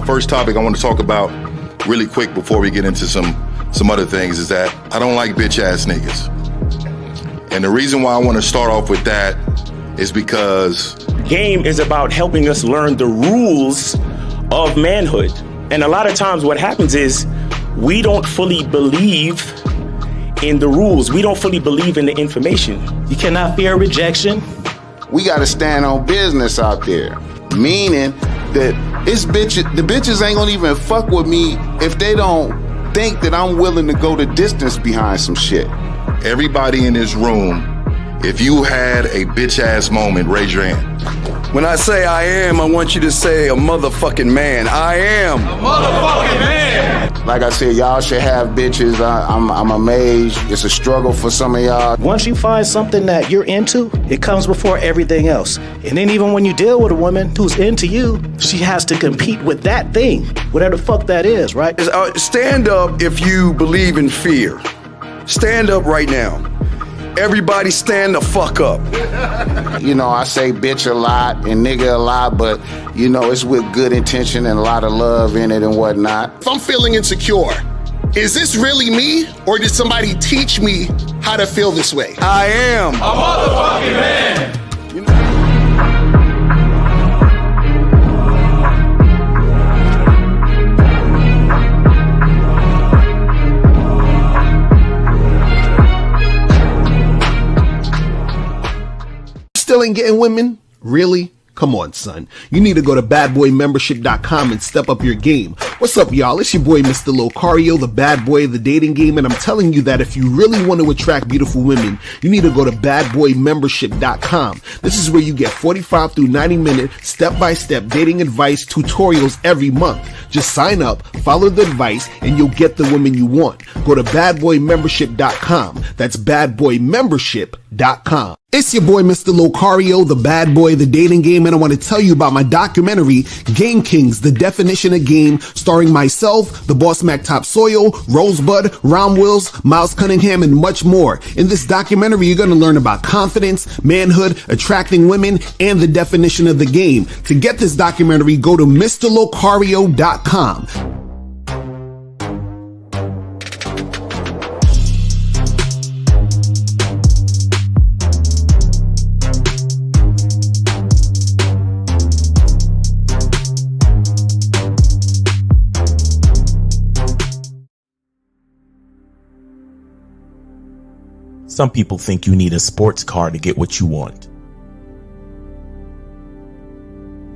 my first topic I want to talk about really quick before we get into some other things is that I don't like bitch ass niggas. And the reason why I want to start off with that is because game is about helping us learn the rules of manhood. And a lot of times what happens is we don't fully believe in the rules. We don't fully believe in the information. You cannot fear rejection. We got to stand on business out there, meaning that the bitches ain't gonna even fuck with me if they don't think that I'm willing to go the distance behind some shit. everybody in this room, if you had a bitch ass moment, raise your hand. When I say I am, I want you to say a motherfucking man. I am a motherfucking man. Like I said, y'all should have bitches. I'm amazed. It's a struggle for some of y'all. Once you find something that you're into, it comes before everything else. And then even when you deal with a woman who's into you, she has to compete with that thing, whatever the fuck that is, right? Stand up if you believe in fear. Stand up right now. Everybody stand the fuck up. You know, I say bitch a lot and nigga a lot, but, you know, it's with good intention and a lot of love in it and whatnot. If I'm feeling insecure, is this really me, or did somebody teach me how to feel this way? I am a motherfucking man. Still ain't getting women? Really? Come on, son. You need to go to badboymembership.com and step up your game. What's up, y'all? It's your boy, Mr. Locario, the bad boy of the dating game, and I'm telling you that if you really want to attract beautiful women, you need to go to badboymembership.com. This is where you get 45 through 90-minute step-by-step dating advice tutorials every month. Just sign up, follow the advice, and you'll get the women you want. Go to badboymembership.com. That's badboymembership.com. It's your boy, Mr. Locario, the bad boy of the dating game, and I want to tell you about my documentary, Game Kings, The Definition of Game, starring myself, the Boss Mac Topsoil, Rosebud, Ron Wills, Miles Cunningham, and much more. In this documentary, you're going to learn about confidence, manhood, attracting women, and the definition of the game. To get this documentary, go to MrLocario.com. Some people think you need a sports car to get what you want.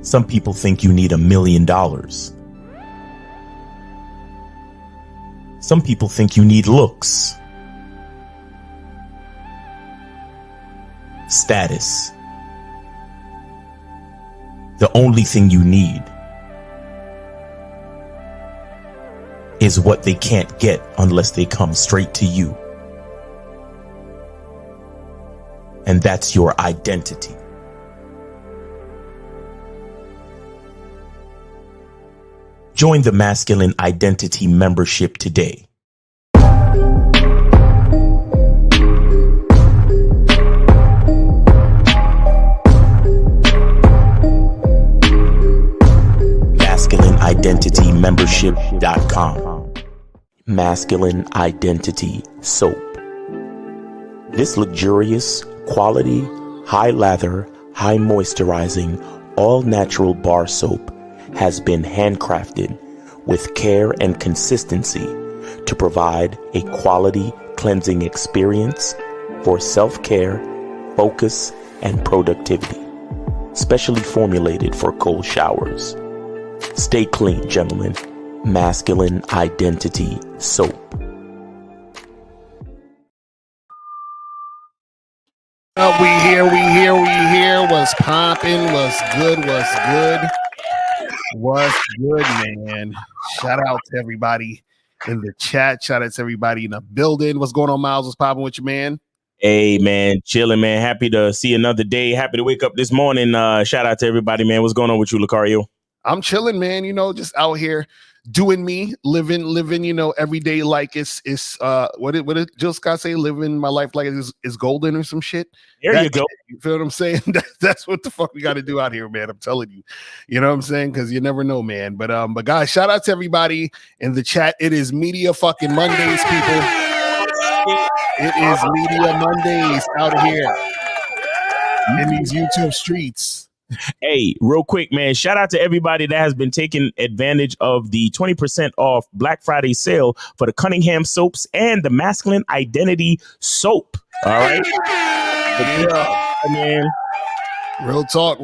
Some people think you need $1 million. Some people think you need looks, status. The only thing you need is what they can't get unless they come straight to you. And that's your identity. Join the Masculine Identity membership today. MasculineIdentityMembership.com. Masculine Identity Soap. This luxurious, quality, high lather, high moisturizing, all natural bar soap has been handcrafted with care and consistency to provide a quality cleansing experience for self-care, focus, and productivity. Specially formulated for cold showers. Stay clean, gentlemen. Masculine Identity Soap. We here. What's popping? What's good, man? Shout out to everybody in the chat. Shout out to everybody in the building. What's going on, Miles? What's popping with you, man? Hey, man, chilling, man. Happy to see another day. Happy to wake up this morning. Shout out to everybody, man. What's going on with you, Lucario? I'm chilling, man. You know, just out here doing me, living, you know, every day like it's what did Jill Scott say? Living my life like it's golden or some shit. There you go. You feel what I'm saying? That's what the fuck we got to do out here, man. I'm telling you. You know what I'm saying? Because you never know, man. But guys, shout out to everybody in the chat. It is Media fucking Mondays, people. It is Media Mondays out here in these YouTube streets. Hey, real quick, man, shout out to everybody that has been taking advantage of the 20% off Black Friday sale for the Cunningham soaps and the masculine identity soap. All right. Yeah, man. Real talk.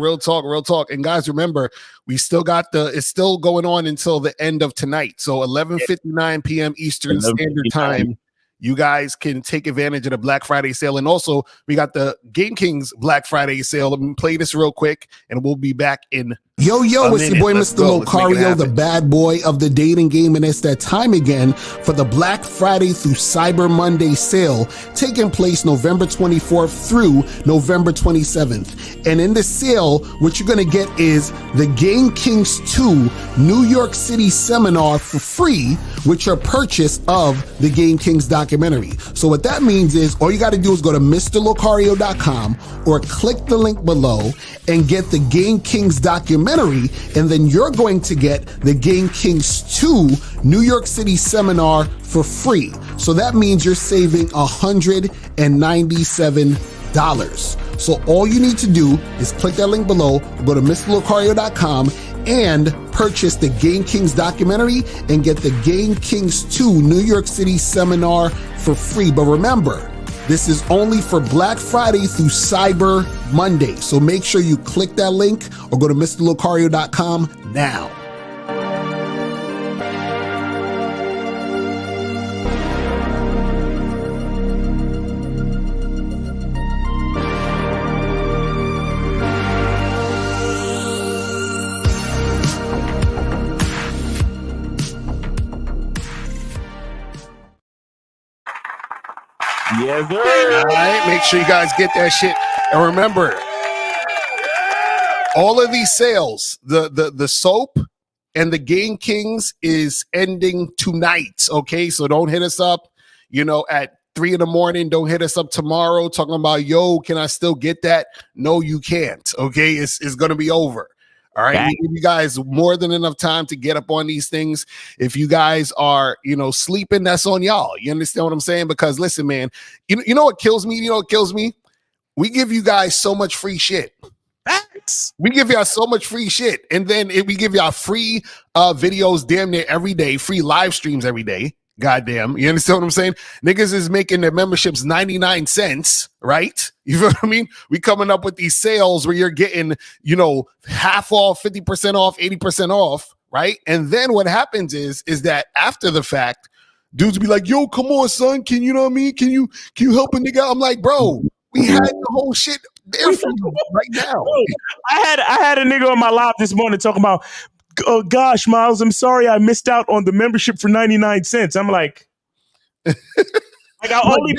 And guys, remember, we still got it's still going on until the end of tonight. So 11:59 p.m. Eastern Standard Time. You guys can take advantage of the Black Friday sale. And also, we got the Game Kings Black Friday sale. Let me play this real quick, and we'll be back in Yo, it's your boy, Mr. Locario, the bad boy of the dating game, and it's that time again for the Black Friday through Cyber Monday sale, taking place November 24th through November 27th. And in the sale, what you're going to get is the Game Kings 2 New York City seminar for free with your purchase of the Game Kings documentary. So what that means is all you got to do is go to MrLocario.com or click the link below and get the Game Kings documentary, and then you're going to get the Game Kings 2 New York City seminar for free. So that means you're saving $197. So all you need to do is click that link below, go to MrLocario.com and purchase the Game Kings documentary and get the Game Kings 2 New York City seminar for free. But remember, this is only for Black Friday through Cyber Monday. So make sure you click that link or go to MrLocario.com now. Yes, sir. All right, make sure you guys get that shit. And remember, all of these sales, the soap and the Game Kings is ending tonight. Okay, so don't hit us up, at 3 a.m. Don't hit us up tomorrow talking about, yo, can I still get that? No, you can't. Okay, it's gonna be over. All right, we give you guys more than enough time to get up on these things. If you guys are, sleeping, that's on y'all. You understand what I'm saying? Because listen, man, you know what kills me? You know what kills me? We give you guys so much free shit. Facts. We give y'all so much free shit, and then we give y'all free videos damn near every day, free live streams every day. Goddamn, you understand what I'm saying? Niggas is making their memberships 99 cents, right? You feel what I mean? We coming up with these sales where you're getting, half off, 50% off, 80% off, right? And then what happens is that after the fact, dudes be like, yo, come on, son, can you know what I mean? Can you help a nigga? I'm like, bro, we had the whole shit there for you right now. I had a nigga on my live this morning talking about, oh gosh, Miles, I'm sorry I missed out on the membership for 99 cents. I'm like I only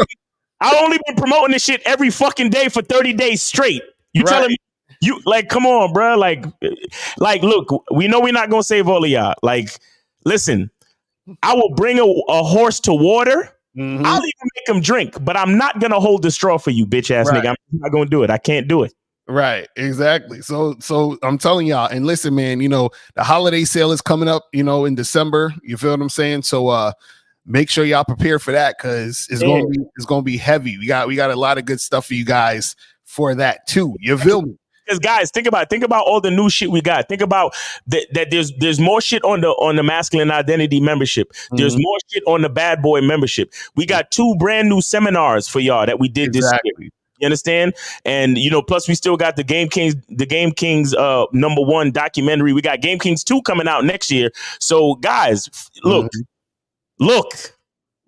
been promoting this shit every fucking day for 30 days straight. You right. Telling me you come on, bro. Like look, we know we're not gonna save all of y'all. Like, listen, I will bring a horse to water. Mm-hmm. I'll even make him drink, but I'm not gonna hold the straw for you, bitch ass nigga. I'm not gonna do it. I can't do it. Right, exactly. So I'm telling y'all, and listen, man, the holiday sale is coming up, in December. You feel what I'm saying? So make sure y'all prepare for that, because it's gonna be heavy. We got a lot of good stuff for you guys for that too. You feel me? Because guys, think about all the new shit we got. Think about that there's more shit on the masculine identity membership. Mm-hmm. There's more shit on the bad boy membership. We got 2 brand new seminars for y'all that we did this year. You understand? And plus we still got the Game Kings #1 documentary. We got Game Kings 2 coming out next year. So guys, look.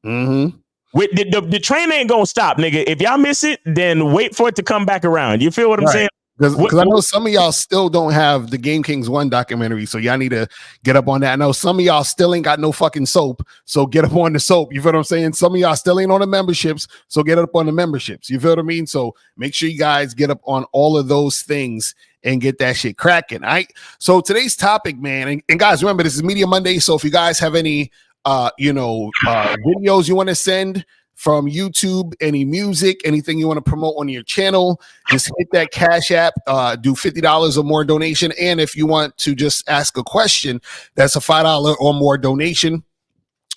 Mm-hmm. The train ain't gonna stop, nigga. If y'all miss it, then wait for it to come back around. You feel what I'm saying? Because I know some of y'all still don't have the Game Kings 1 documentary, so y'all need to get up on that. I know some of y'all still ain't got no fucking soap, so get up on the soap. You feel what I'm saying? Some of y'all still ain't on the memberships, so get up on the memberships. You feel what I mean? So make sure you guys get up on all of those things and get that shit cracking. All right. So today's topic, man, and guys, remember this is Media Monday. So if you guys have any videos you want to send from YouTube, any music, anything you want to promote on your channel, just hit that Cash App, do $50 or more donation. And if you want to just ask a question, that's a $5 or more donation.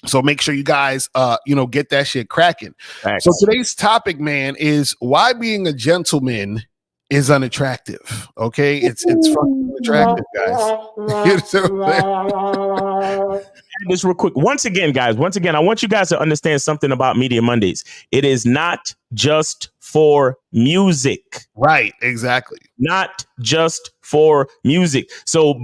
So make sure you guys, get that shit cracking. Thanks. So today's topic, man, is why being a gentleman is unattractive. Okay, it's fucking attractive, guys. You know what I'm saying? This real quick. Once again, I want you guys to understand something about Media Mondays. It is not just for music. Right, exactly. Not just for music. So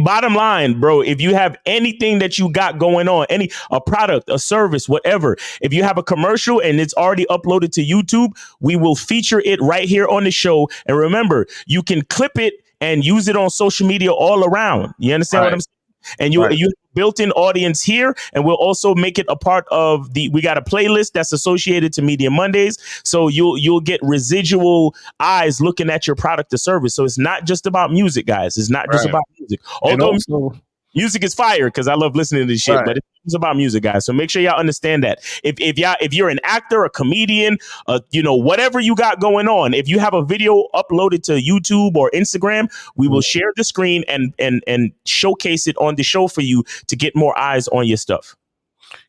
bottom line, bro, if you have anything that you got going on, a product, a service, whatever, if you have a commercial and it's already uploaded to YouTube, we will feature it right here on the show. And remember, you can clip it and use it on social media all around. You understand what I'm saying? And you built-in audience here, and we'll also make it a part of we got a playlist that's associated to Media Mondays, so you'll get residual eyes looking at your product or service. So it's not just about music, guys. It's not just about music. Although music is fire, because I love listening to this shit, but it's about music, guys. So make sure y'all understand that. If you're an actor, a comedian, whatever you got going on, if you have a video uploaded to YouTube or Instagram, we will share the screen and showcase it on the show for you to get more eyes on your stuff.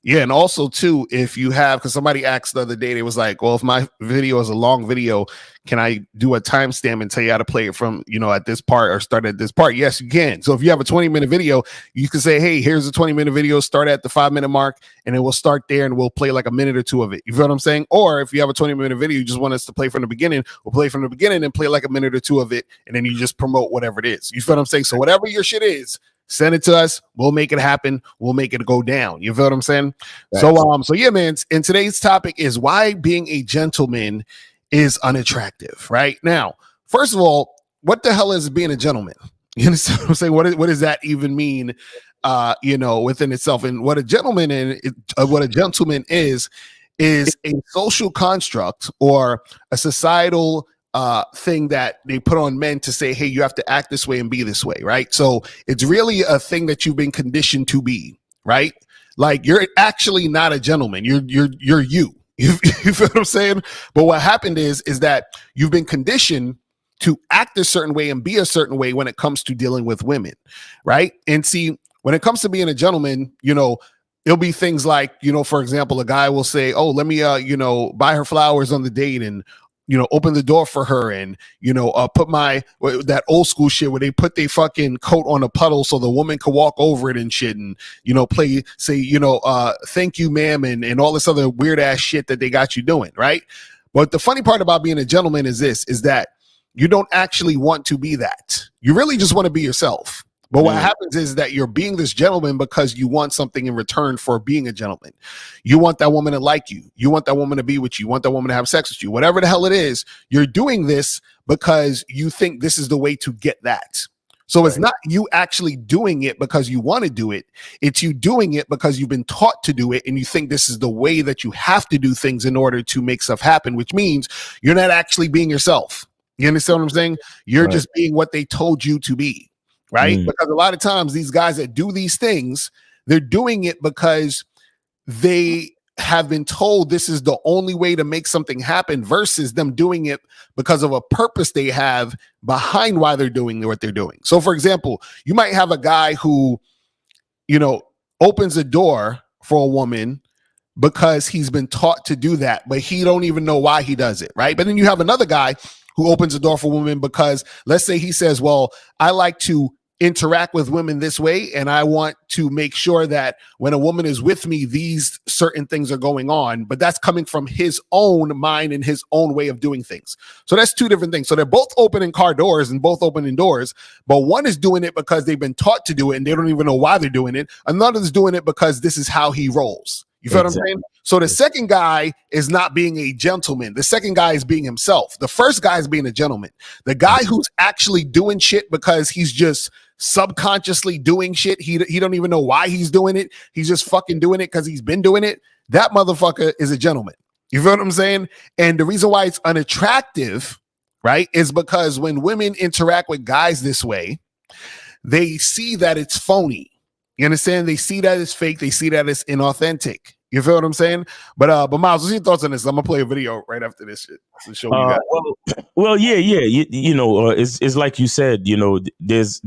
Yeah, and also too, if you have, because somebody asked the other day, they was like, well, if my video is a long video, can I do a timestamp and tell you how to play it from, at this part or start at this part? Yes, you can. So if you have a 20-minute video, you can say, hey, here's a 20-minute video, start at the 5-minute mark, and then we'll start there and we'll play like a minute or two of it. You feel what I'm saying? Or if you have a 20-minute video, you just want us to play from the beginning, we'll play from the beginning and play like a minute or two of it, and then you just promote whatever it is. You feel what I'm saying? So whatever your shit is, send it to us. We'll make it happen. We'll make it go down. You feel what I'm saying? Right. So yeah, man. And today's topic is why being a gentleman is unattractive. Right now, first of all, what the hell is being a gentleman? You understand what I'm saying? What does that even mean? Within itself, and what a gentleman is a social construct or a societal thing that they put on men to say, hey, you have to act this way and be this way, right? So it's really a thing that you've been conditioned to be, right? Like you're actually not a gentleman. You're you. You feel what I'm saying? But what happened is that you've been conditioned to act a certain way and be a certain way when it comes to dealing with women, right? And see, when it comes to being a gentleman, it'll be things like, for example, a guy will say, oh, let me, buy her flowers on the date and, open the door for her and, put that old school shit where they put their fucking coat on a puddle so the woman could walk over it and shit and, thank you, ma'am, and all this other weird ass shit that they got you doing, right? But the funny part about being a gentleman is that you don't actually want to be that. You really just want to be yourself. But what happens is that you're being this gentleman because you want something in return for being a gentleman. You want that woman to like you. You want that woman to be with you. You want that woman to have sex with you. Whatever the hell it is, you're doing this because you think this is the way to get that. So it's not you actually doing it because you want to do it. It's you doing it because you've been taught to do it and you think this is the way that you have to do things in order to make stuff happen, which means you're not actually being yourself. You understand what I'm saying? You're just being what they told you to be. Right? Because a lot of times these guys that do these things, they're doing it because they have been told this is the only way to make something happen versus them doing it because of a purpose they have behind why they're doing what they're doing. So for example, you might have a guy who, opens a door for a woman because he's been taught to do that, but he don't even know why he does it. Right. But then you have another guy who opens the door for women because let's say he says, well, I like to interact with women this way, and I want to make sure that when a woman is with me, these certain things are going on, but that's coming from his own mind and his own way of doing things. So that's two different things. So they're both opening car doors and both opening doors, but one is doing it because they've been taught to do it and they don't even know why they're doing it. Another is doing it because this is how he rolls. You feel what I'm saying? So the second guy is not being a gentleman. The second guy is being himself. The first guy is being a gentleman. The guy who's actually doing shit because he's just subconsciously doing shit. He don't even know why he's doing it. He's just fucking doing it because he's been doing it. That motherfucker is a gentleman. You feel what I'm saying? And the reason why it's unattractive, right, is because when women interact with guys this way, they see that it's phony. You understand? They see that it's fake. They see that it's inauthentic. You feel what I'm saying? But Miles, what's your thoughts on this? I'm gonna play a video right after this shit to show you guys. Well, yeah. It's like you said. There's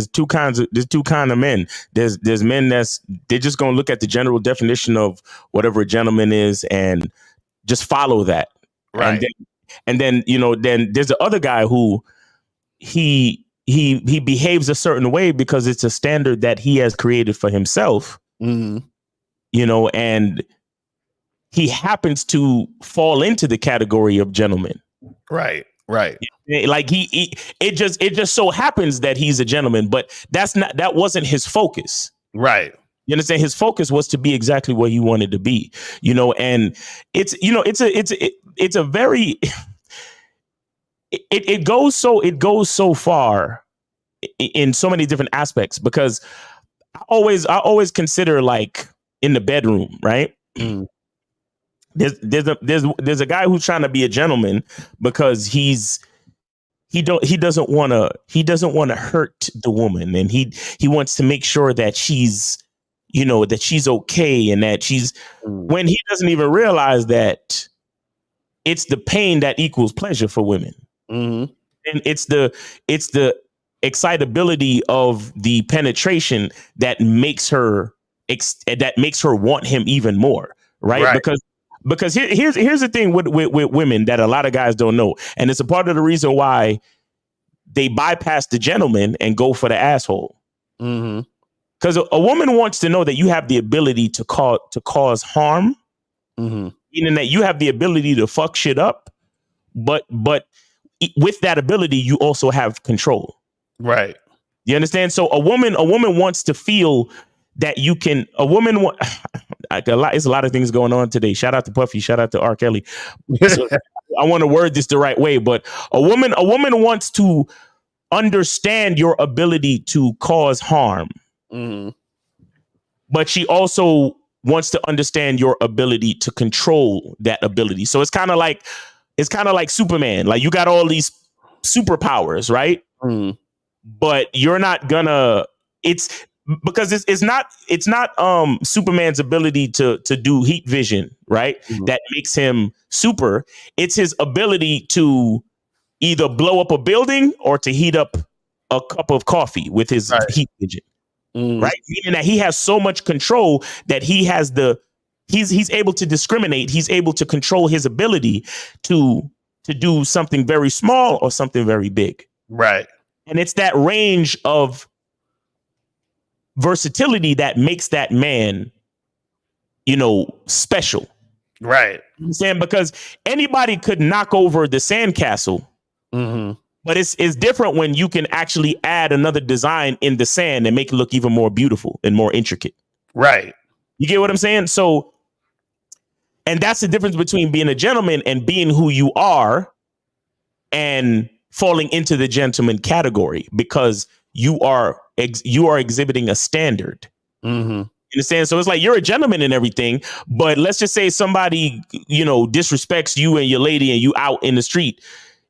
two kinds of men. There's men they're just gonna look at the general definition of whatever a gentleman is and just follow that. Right. And then then there's the other guy who he behaves a certain way because it's a standard that he has created for himself. Mm-hmm. And he happens to fall into the category of gentleman. Right. Like it just so happens that he's a gentleman, but that wasn't his focus. Right. You understand? His focus was to be exactly what he wanted to be, and it's a very, it goes so far in so many different aspects, because I always consider, like, in the bedroom, right? Mm. There's a guy who's trying to be a gentleman because he doesn't want to hurt the woman, and he wants to make sure that she's that she's okay, and that she's when he doesn't even realize that it's the pain that equals pleasure for women. Mm-hmm. And it's the excitability of the penetration that makes her want him even more, right? Because here's the thing with women that a lot of guys don't know, and it's a part of the reason why they bypass the gentleman and go for the asshole. Mm-hmm. Because a woman wants to know that you have the ability to cause harm, mm-hmm. meaning that you have the ability to fuck shit up, but with that ability, you also have control. Right. You understand? So a woman wants to feel that you can. It's a lot of things going on today. Shout out to Puffy. Shout out to R. Kelly. So I want to word this the right way, but a woman wants to understand your ability to cause harm. Mm-hmm. But she also wants to understand your ability to control that ability. So it's kind of like Superman. Like, you got all these superpowers, right? Mm. But you're not gonna. It's because it's not Superman's ability to do heat vision, right? Mm-hmm. That makes him super. It's his ability to either blow up a building or to heat up a cup of coffee with his heat vision. Mm. Right? Meaning that he has so much control that he's able to discriminate. He's able to control his ability to do something very small or something very big. Right. And it's that range of versatility that makes that man, special. Right. You understand? Because anybody could knock over the sandcastle. Mm-hmm. But it's different when you can actually add another design in the sand and make it look even more beautiful and more intricate. Right. You get what I'm saying? So, and that's the difference between being a gentleman and being who you are and falling into the gentleman category, because you are exhibiting a standard. Mm-hmm. You understand? So it's like you're a gentleman and everything, but let's just say somebody, disrespects you and your lady and you out in the street.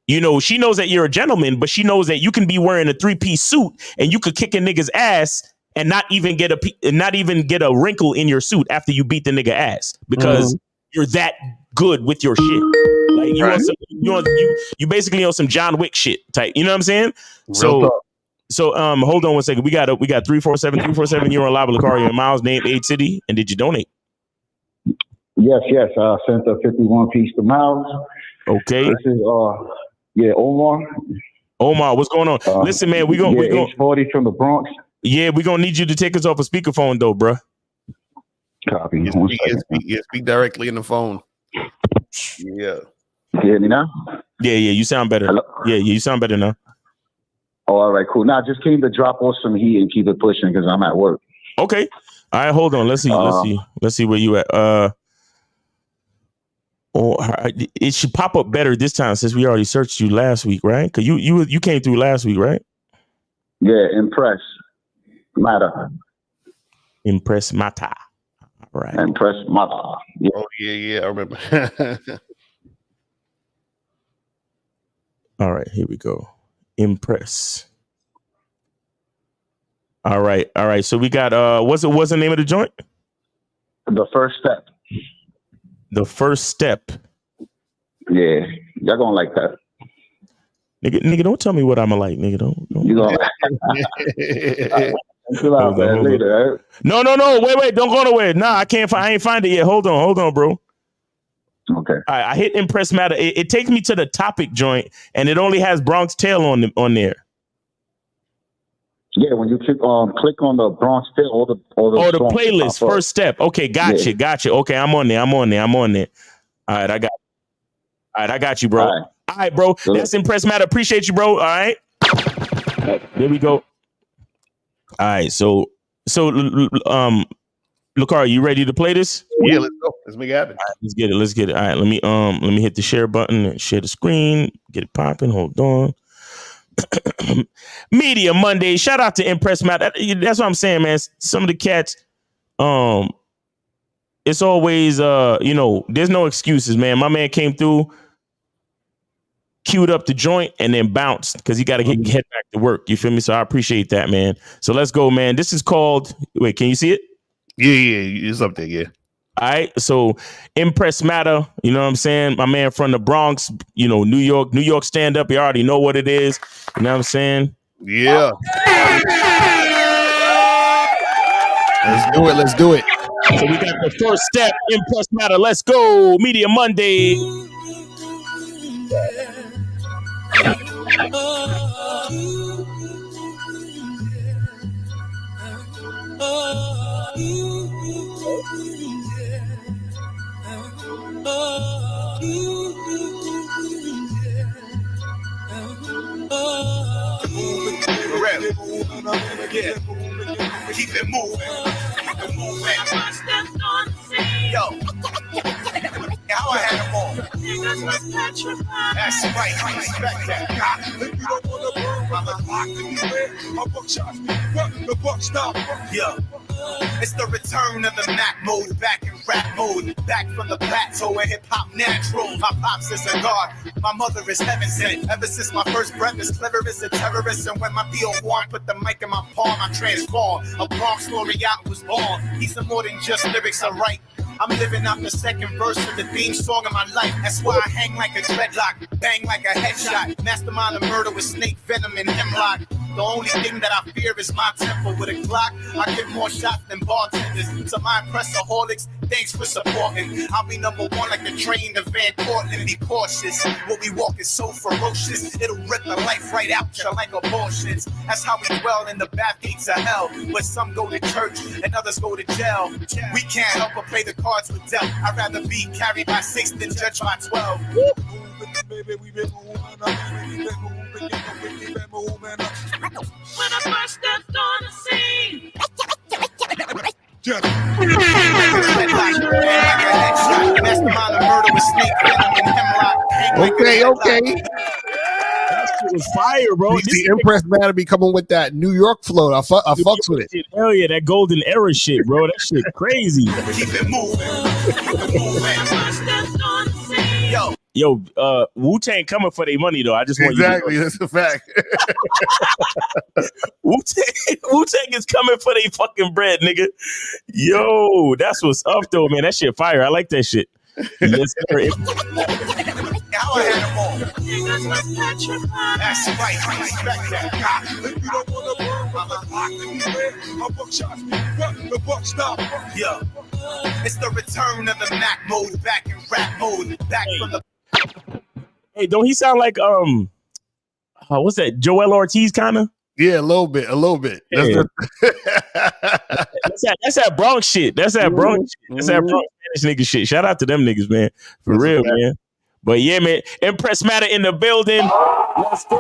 She knows that you're a gentleman, but she knows that you can be wearing a 3-piece suit and you could kick a nigga's ass and not even get a wrinkle in your suit after you beat the nigga ass, because you're that good with your shit. Like, you basically on some John Wick shit type. You know what I'm saying? So hold on one second. We got 347. You're on live with Lucario and Miles. Name, age, city, and did you donate? Yes. I sent a 51-piece to Miles. Okay. This is Omar. Omar, what's going on? Listen, man, we age 40 from the Bronx. Yeah, we're gonna need you to take us off a speakerphone though, bruh. Copy. You speak directly in the phone. Yeah. You hear me now? Yeah, you sound better. Hello? Yeah, you sound better now. Oh, all right, cool. Now I just came to drop off some heat and keep it pushing because I'm at work. Okay. All right, hold on. Let's see where you at. It should pop up better this time since we already searched you last week, right? Because you came through last week, right? Yeah, impress matter. Impress Mata. All right. Impress matter. Yeah. Oh yeah, I remember. All right, here we go. Impress. All right. So we got what's the name of the joint? The first step. The first step. Yeah, y'all gonna like that. Nigga, don't tell me what I'ma like, nigga. Don't. You gonna chill out, man. Later, right? No. Wait. Don't go nowhere. Nah, I ain't find it yet. Hold on, bro. Okay. All right, I hit Impress Matter. It takes me to the topic joint, and it only has Bronx Tale on there. Yeah, when you click on the Bronx Tale, all the playlist. First step. Okay, gotcha. Okay, I'm on there. All right, I got you, bro. All right, bro. That's Impress Matter. Appreciate you, bro. All right. There we go. All right, so Lucar, you ready to play this? Yeah, let's go. Let's make it happen. All right, let's get it. All right, let me hit the share button and share the screen. Get it popping. Hold on. Media Monday. Shout out to Impress Matt. That's what I'm saying, man. Some of the cats, it's always there's no excuses, man. My man came through, queued up the joint, and then bounced because he got to get back to work. You feel me? So I appreciate that, man. So let's go, man. This is called. Wait, can you see it? Yeah, it's up there. Yeah. All right, so Impress Matter, you know what I'm saying? My man from the Bronx, New York stand up. You already know what it is. You know what I'm saying? Yeah. Let's do it. So we got the first step, Impress Matter. Let's go. Media Monday. Keep it moving. Yo. How I had them all. That's right. I respect that. If you don't want to burn, I'm locked anywhere. My buck shots, the buck stop. Yo. It's the return of the Mac mode, back in rap mode, back from the plateau and hip hop natural. My pops is a god, my mother is heaven sent. Ever since my first breath, as clever as a terrorist. And when my BO1 put the mic in my palm, I transform. A Bronx laureate was born. He's more than just lyrics, I write. I'm living out the second verse of the theme song of my life. That's why I hang like a dreadlock, bang like a headshot. Mastermind of murder with snake venom and hemlock. The only thing that I fear is my temper with a Glock. I get more shots than bartenders. So my impressaholics, thanks for supporting. I'll be number one like the train to Van Cortlandt. Be cautious. What we walk is so ferocious. It'll rip the life right out you like abortions. That's how we dwell in the bath gates of hell. But some go to church and others go to jail. We can't help but play the cards with death. I'd rather be carried by 6 than judged by 12. When I first stepped on the scene. Okay. That shit was fire, bro. The Impress Matter be coming with that New York flow. I fucks with it. Hell yeah, that golden era shit, bro. That shit crazy. Keep it moving. Yo, Wu-Tang coming for their money though. I just want exactly. That's a fact. Wu-Tang is coming for their fucking bread, nigga. Yo, that's what's up though, man. That shit fire. I like that shit. Yes, sir. How I had them all. That's right. I respect that. If you don't want to burn, I'm locked anywhere. My buck shots, the buck stop. Yeah. It's the return of the Mac mode, back in rap mode, back from the. Hey, don't he sound like what's that? Joel Ortiz kind of? Yeah, a little bit. Yeah. That's that Bronx shit. That's that Bronx shit. That's that Bronx Spanish nigga shit. Shout out to them niggas, man. For that's real, man. But yeah, man. Impress Matter in the building. Let's go.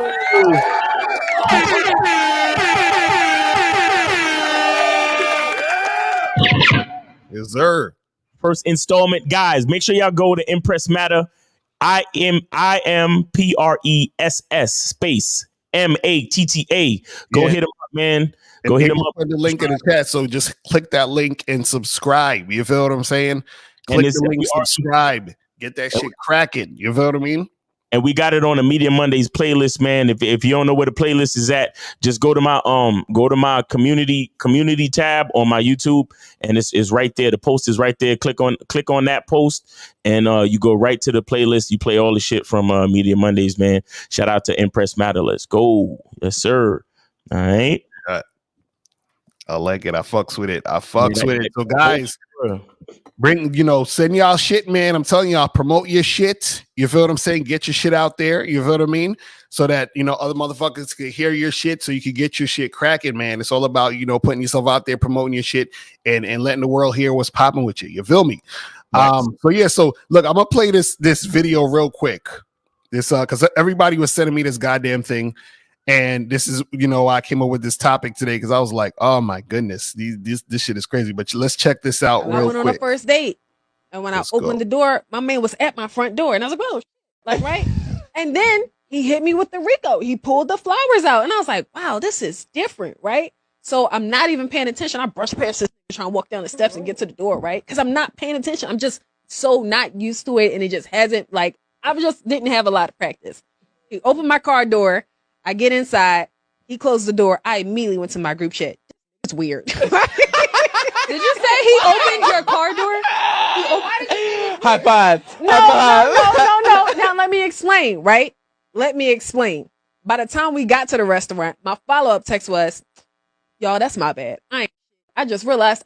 Yes, sir. First installment, guys. Make sure y'all go to Impress Matter. IMPRESS space MATTA. Go hit him up, man. Go hit him up. Put the link in the chat. So just click that link and subscribe. You feel what I'm saying? Click the link, subscribe. Get that shit cracking. You feel what I mean? And we got it on the Media Mondays playlist, man. If you don't know where the playlist is at, just go to my community tab on my YouTube, and it's right there. The post is right there. Click on that post, and you go right to the playlist. You play all the shit from Media Mondays, man. Shout out to Impress Matter. Let's go. Yes, sir. All right. I like it. I fucks with it. So guys, send y'all shit, man. I'm telling y'all, promote your shit. You feel what I'm saying? Get your shit out there. You feel what I mean? So that, other motherfuckers can hear your shit so you can get your shit cracking, man. It's all about, putting yourself out there, promoting your shit and letting the world hear what's popping with you. You feel me? Nice. So look, I'm going to play this this real quick. Because everybody was sending me this goddamn thing. And this is, why I came up with this topic today, because I was like, oh my goodness, this shit is crazy. But let's check this out real quick. I went on a first date, and when I opened the door, my man was at my front door, and I was like, oh, right? And then he hit me with the Rico. He pulled the flowers out, and I was like, wow, this is different, right? So I'm not even paying attention. I brush past this trying to walk down the steps and get to the door, right? Because I'm not paying attention. I'm just so not used to it, and it just hasn't, I just didn't have a lot of practice. He opened my car door. I get inside. He closed the door. I immediately went to my group chat. It's weird. Did you say he opened your car door? High five. No. Now let me explain, right? Let me explain. By the time we got to the restaurant, my follow-up text was, y'all, that's my bad. I just realized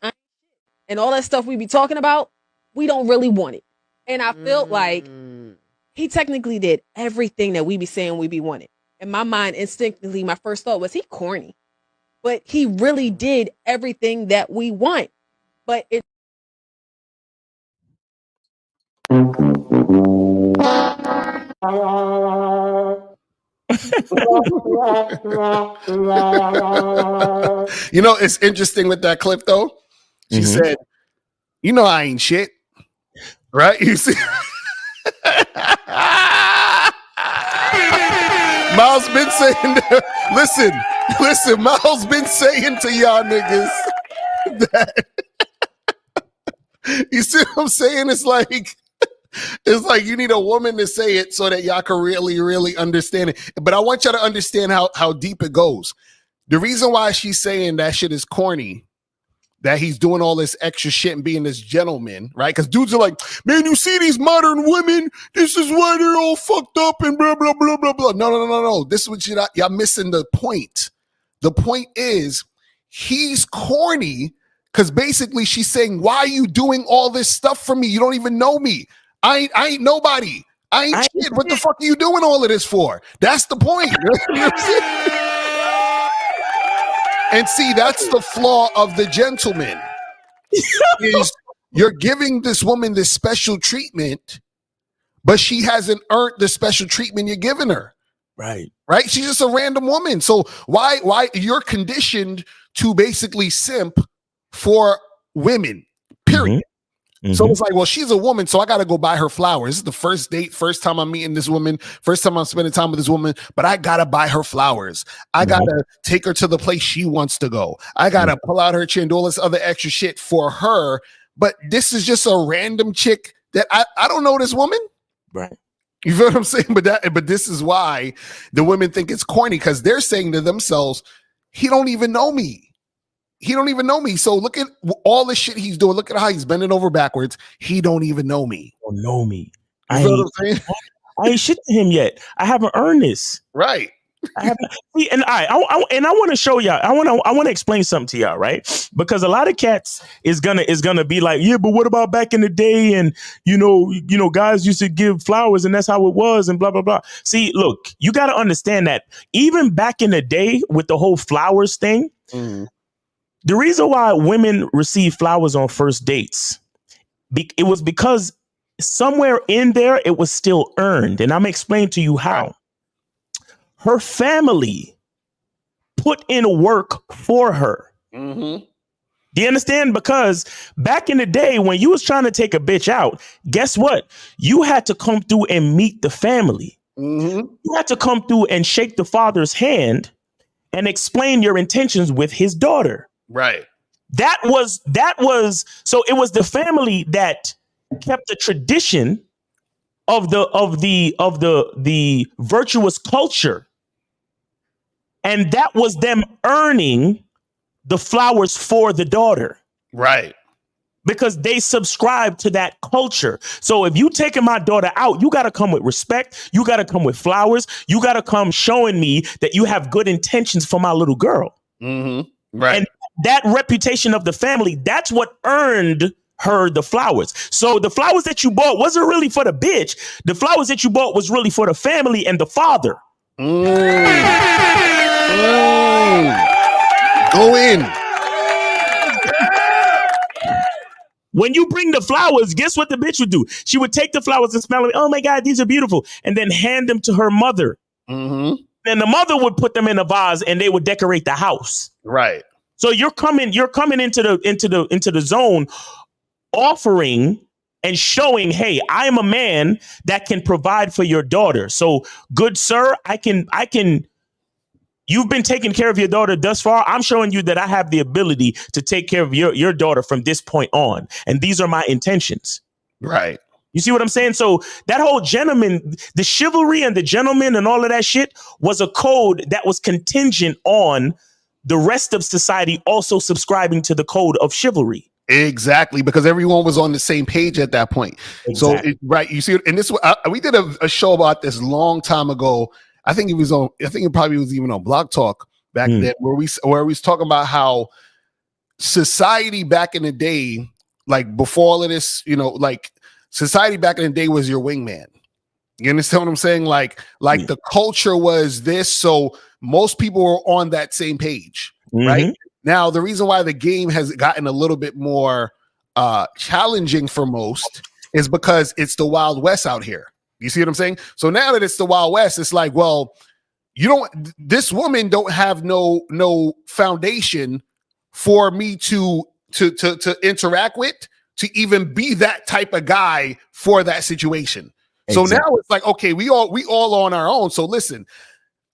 and all that stuff we be talking about, we don't really want it. And I felt like he technically did everything that we be saying we be wanting. In my mind, instinctively, my first thought was he corny. But he really did everything that we want. But it. It's interesting with that clip, though. She said, I ain't shit. Right? You see? Miles been saying, listen, Miles been saying to y'all niggas that, you see what I'm saying? It's like you need a woman to say it so that y'all can really, really understand it. But I want y'all to understand how deep it goes. The reason why she's saying that shit is corny, that he's doing all this extra shit and being this gentleman, right? Because dudes are like, man, you see these modern women, this is why they're all fucked up and blah, blah, blah, blah, blah. No. This is what y'all missing the point. The point is, he's corny because basically she's saying, why are you doing all this stuff for me? You don't even know me. I ain't nobody. I ain't shit. What the fuck are you doing all of this for? That's the point. You know what I'm saying? And see, that's the flaw of the gentleman. Is you're giving this woman this special treatment, but she hasn't earned the special treatment you're giving her. Right. She's just a random woman. So why you're conditioned to basically simp for women, period. So it's like, well, she's a woman, so I got to go buy her flowers. This is the first date, first time I'm meeting this woman, first time I'm spending time with this woman, but I got to buy her flowers. I got to take her to the place she wants to go. I got to pull out her chair and do all this other extra shit for her. But this is just a random chick that I don't know this woman. Right. You feel what I'm saying? But this is why the women think it's corny, because they're saying to themselves, he don't even know me. He don't even know me. So look at all the shit he's doing. Look at how he's bending over backwards. He don't even know me. Don't know me. You know what I'm saying? I ain't shit to him yet. I haven't earned this. Right. I haven't. See, and I want to show y'all. I want to explain something to y'all, right? Because a lot of cats is gonna be like, yeah, but what about back in the day? And you know, guys used to give flowers, and that's how it was, and blah blah blah. See, look, you got to understand that even back in the day with the whole flowers thing. The reason why women receive flowers on first dates, it was because somewhere in there, it was still earned. And I'm going to explain to you how. Her family put in work for her. Do you understand? Because back in the day when you was trying to take a bitch out, guess what? You had to come through and meet the family. You had to come through and shake the father's hand and explain your intentions with his daughter. Right. That was so it was the family that kept the tradition of the virtuous culture. And that was them earning the flowers for the daughter. Right. Because they subscribe to that culture. So if you taking my daughter out, you got to come with respect. You got to come with flowers. You got to come showing me that you have good intentions for my little girl. Right. And that reputation of the family, that's what earned her the flowers. So the flowers that you bought wasn't really for the bitch. The flowers that you bought was really for the family and the father. Go in. When you bring the flowers, guess what the bitch would do? She would take the flowers and smell them. Oh my God, these are beautiful. And then hand them to her mother. Then the mother would put them in a vase and they would decorate the house. Right. So you're coming into the zone offering and showing, hey, I am a man that can provide for your daughter. So good sir, I can you've been taking care of your daughter thus far. I'm showing you that I have the ability to take care of your daughter from this point on. And these are my intentions. Right. You see what I'm saying? So that whole gentleman, the chivalry and the gentleman and all of that shit was a code that was contingent on the rest of society also subscribing to the code of chivalry. Exactly, because everyone was on the same page at that point. Exactly. So, right, you see, and this we did a show about this long time ago. I think it probably was even on Blog Talk back then, where we was talking about how society back in the day, like before all of this, like society back in the day was your wingman. You understand what I'm saying? Like the culture was this, so most people were on that same page, right? Now, the reason why the game has gotten a little bit more challenging for most is because it's the Wild West out here. You see what I'm saying? So now that it's the Wild West, it's like, well, this woman don't have no foundation for me to interact with, to even be that type of guy for that situation. Exactly. So now it's like, okay, we all on our own. So listen,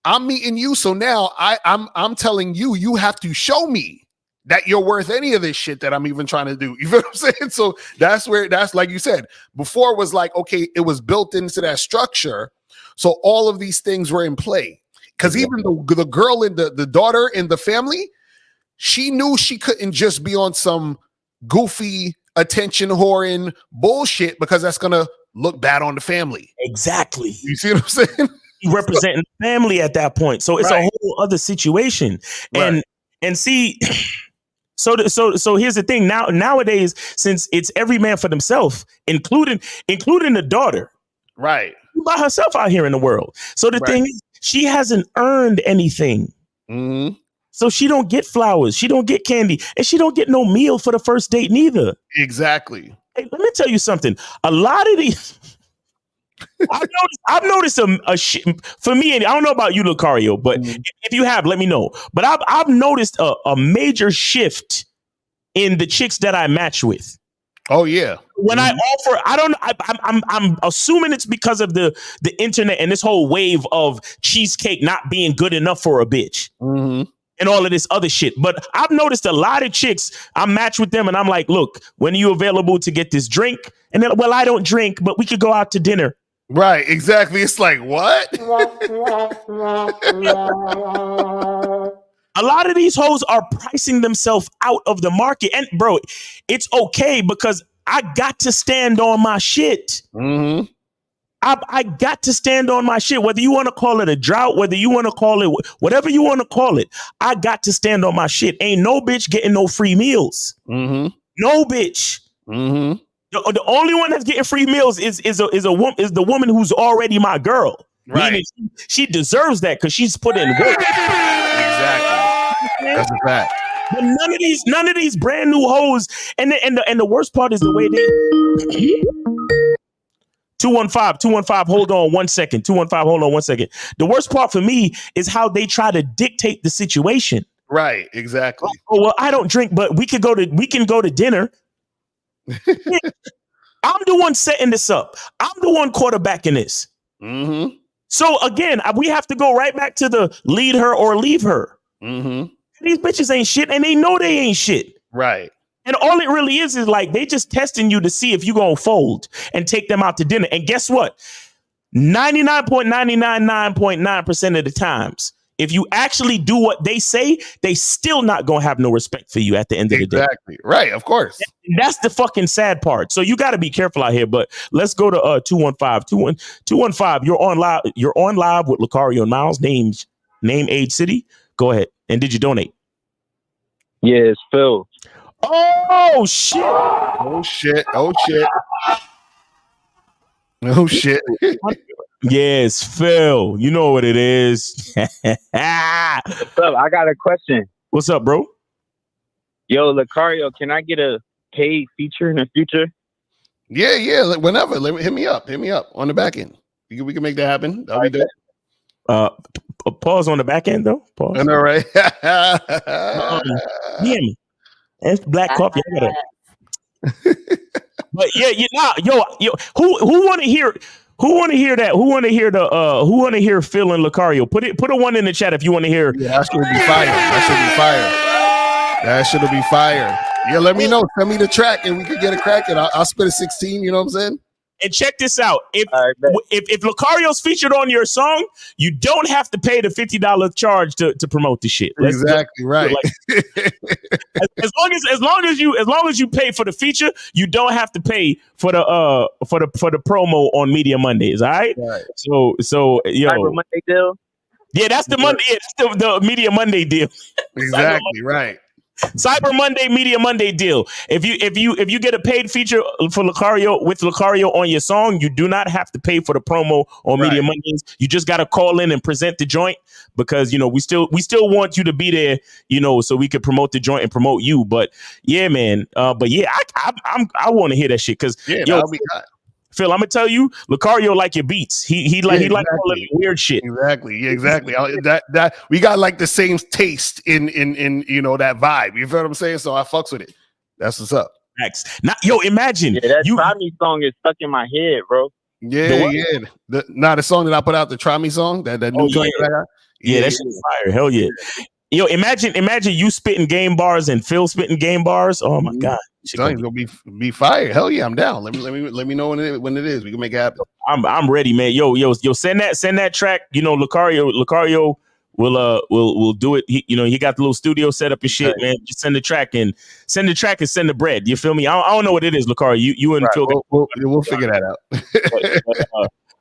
I'm meeting you. So now I'm telling you, you have to show me that you're worth any of this shit that I'm even trying to do. You feel what I'm saying? So that's like you said, before it was like, okay, it was built into that structure. So all of these things were in play. Because even the girl and the daughter in the family, she knew she couldn't just be on some goofy attention whoring bullshit, because that's going to look bad on the family. Exactly. You see what I'm saying? Representing the family at that point. So it's a whole other situation. And see, so here's the thing. Nowadays, since it's every man for themselves, including the daughter, right, by herself out here in the world. So the thing is, she hasn't earned anything. So she don't get flowers, she don't get candy, and she don't get no meal for the first date neither. Exactly. Hey, let me tell you something. A lot of these, I've noticed a for me, and I don't know about you, Lucario, but if you have, let me know. But I've noticed a major shift in the chicks that I match with. Oh yeah. When I offer, I'm assuming it's because of the internet and this whole wave of cheesecake not being good enough for a bitch. And all of this other shit. But I've noticed a lot of chicks, I match with them and I'm like, look, when are you available to get this drink? And then, well, I don't drink, but we could go out to dinner. Right, exactly. It's like, what? A lot of these hoes are pricing themselves out of the market. And bro, it's okay because I got to stand on my shit. I got to stand on my shit, whether you want to call it a drought, whether you want to call it whatever you want to call it. I got to stand on my shit. Ain't no bitch getting no free meals. No bitch. The only one that's getting free meals is the woman who's already my girl. Right. Meaning she deserves that because she's put in work. Exactly. That's a fact. But none of these brand new hoes, and the worst part is the way they. 215, hold on 1 second. 215, hold on 1 second. The worst part for me is how they try to dictate the situation. Right, exactly. Oh well, I don't drink, but we can go to dinner. I'm the one setting this up. I'm the one quarterbacking this. Mm-hmm. So again, we have to go right back to the lead her or leave her. Mm-hmm. These bitches ain't shit, and they know they ain't shit. Right. And all it really is like they just testing you to see if you gonna fold and take them out to dinner. And guess what? 99.999.9% of the times, if you actually do what they say, they still not gonna have no respect for you at the end of the day. Exactly. Right, of course. And that's the fucking sad part. So you got to be careful out here. But let's go to 215. 215. You're on live. You're on live with Lucario and Miles. Name, age, city. Go ahead. And did you donate? Yeah, it's Phil. Oh shit! Oh shit! Oh shit! Oh shit! Yes, Phil. You know what it is. What's up? I got a question. What's up, bro? Yo, Lucario, can I get a paid feature in the future? Yeah. Whenever. Hit me up on the back end. We can make that happen. That'll be dope. Pause on the back end though. Pause. I know, right? Yeah, that's black coffee. I gotta. But yeah, yo, who want to hear? Who want to hear that? Who want to hear who want to hear Phil and Lucario? Put a one in the chat if you want to hear. Yeah, that should be fire. That should be fire. Yeah, let me know. Send me the track and we can get it cracking. I'll spit a 16. You know what I'm saying? And check this out. If Lucario's featured on your song, you don't have to pay the $50 charge to promote the shit. Exactly right. As long as you pay for the feature, you don't have to pay for the promo on Media Mondays. All right. So yo, Cyber Monday deal. Yeah, that's the Monday. Yeah, that's the Media Monday deal. Exactly right. Cyber Monday, Media Monday deal. If you get a paid feature for Lucario with Lucario on your song, you do not have to pay for the promo on Media Mondays. You just got to call in and present the joint because we still want you to be there, so we could promote the joint and promote you. But yeah, man. But yeah, I want to hear that shit because that'll be hot. Phil, I'm gonna tell you, Lucario like your beats. He like all that weird shit. Exactly. Yeah, exactly. That we got like the same taste in that vibe. You feel what I'm saying? So I fucks with it. That's what's up. Next. Now, imagine that Try Me song is stuck in my head, bro. Yeah. The song that I put out, the Try Me song, that new joint that I got. Yeah, that shit's fire. Hell yeah. Imagine you spitting game bars and Phil spitting game bars. Oh my god. It's gonna be fire. Hell yeah, I'm down. Let me know when it is. We can make it happen. I'm ready, man. Yo, send that track. Lucario will do it. He got the little studio set up and shit, man. Just send the track and send the bread. You feel me? I don't know what it is, Lucario. You and Phil. We'll figure that out.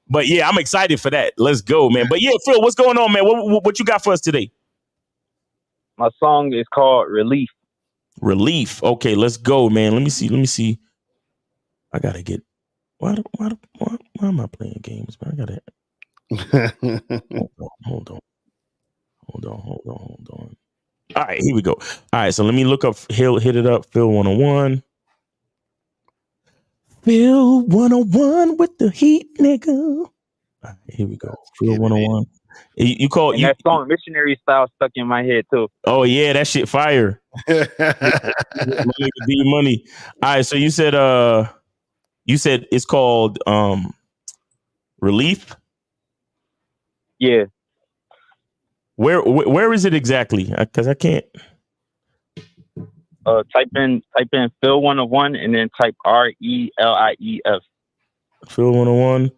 But yeah, I'm excited for that. Let's go, man. But yeah, Phil, what's going on, man? What you got for us today? My song is called Relief. Relief. Okay, let's go, man. Let me see. I gotta get. Why am I playing games, man? I gotta. Hold on. All right, here we go. All right, so let me look up. Hit it up. Phil 101. Phil 101 with the heat, nigga. All right, here we go. Phil 101. You call that song Missionary Style stuck in my head too. Oh yeah, that shit fire. Money. All right, so you said it's called Relief. Yeah. Where is it exactly? Because I can't. Type in Phil 101 and then type RELIEF. Phil 101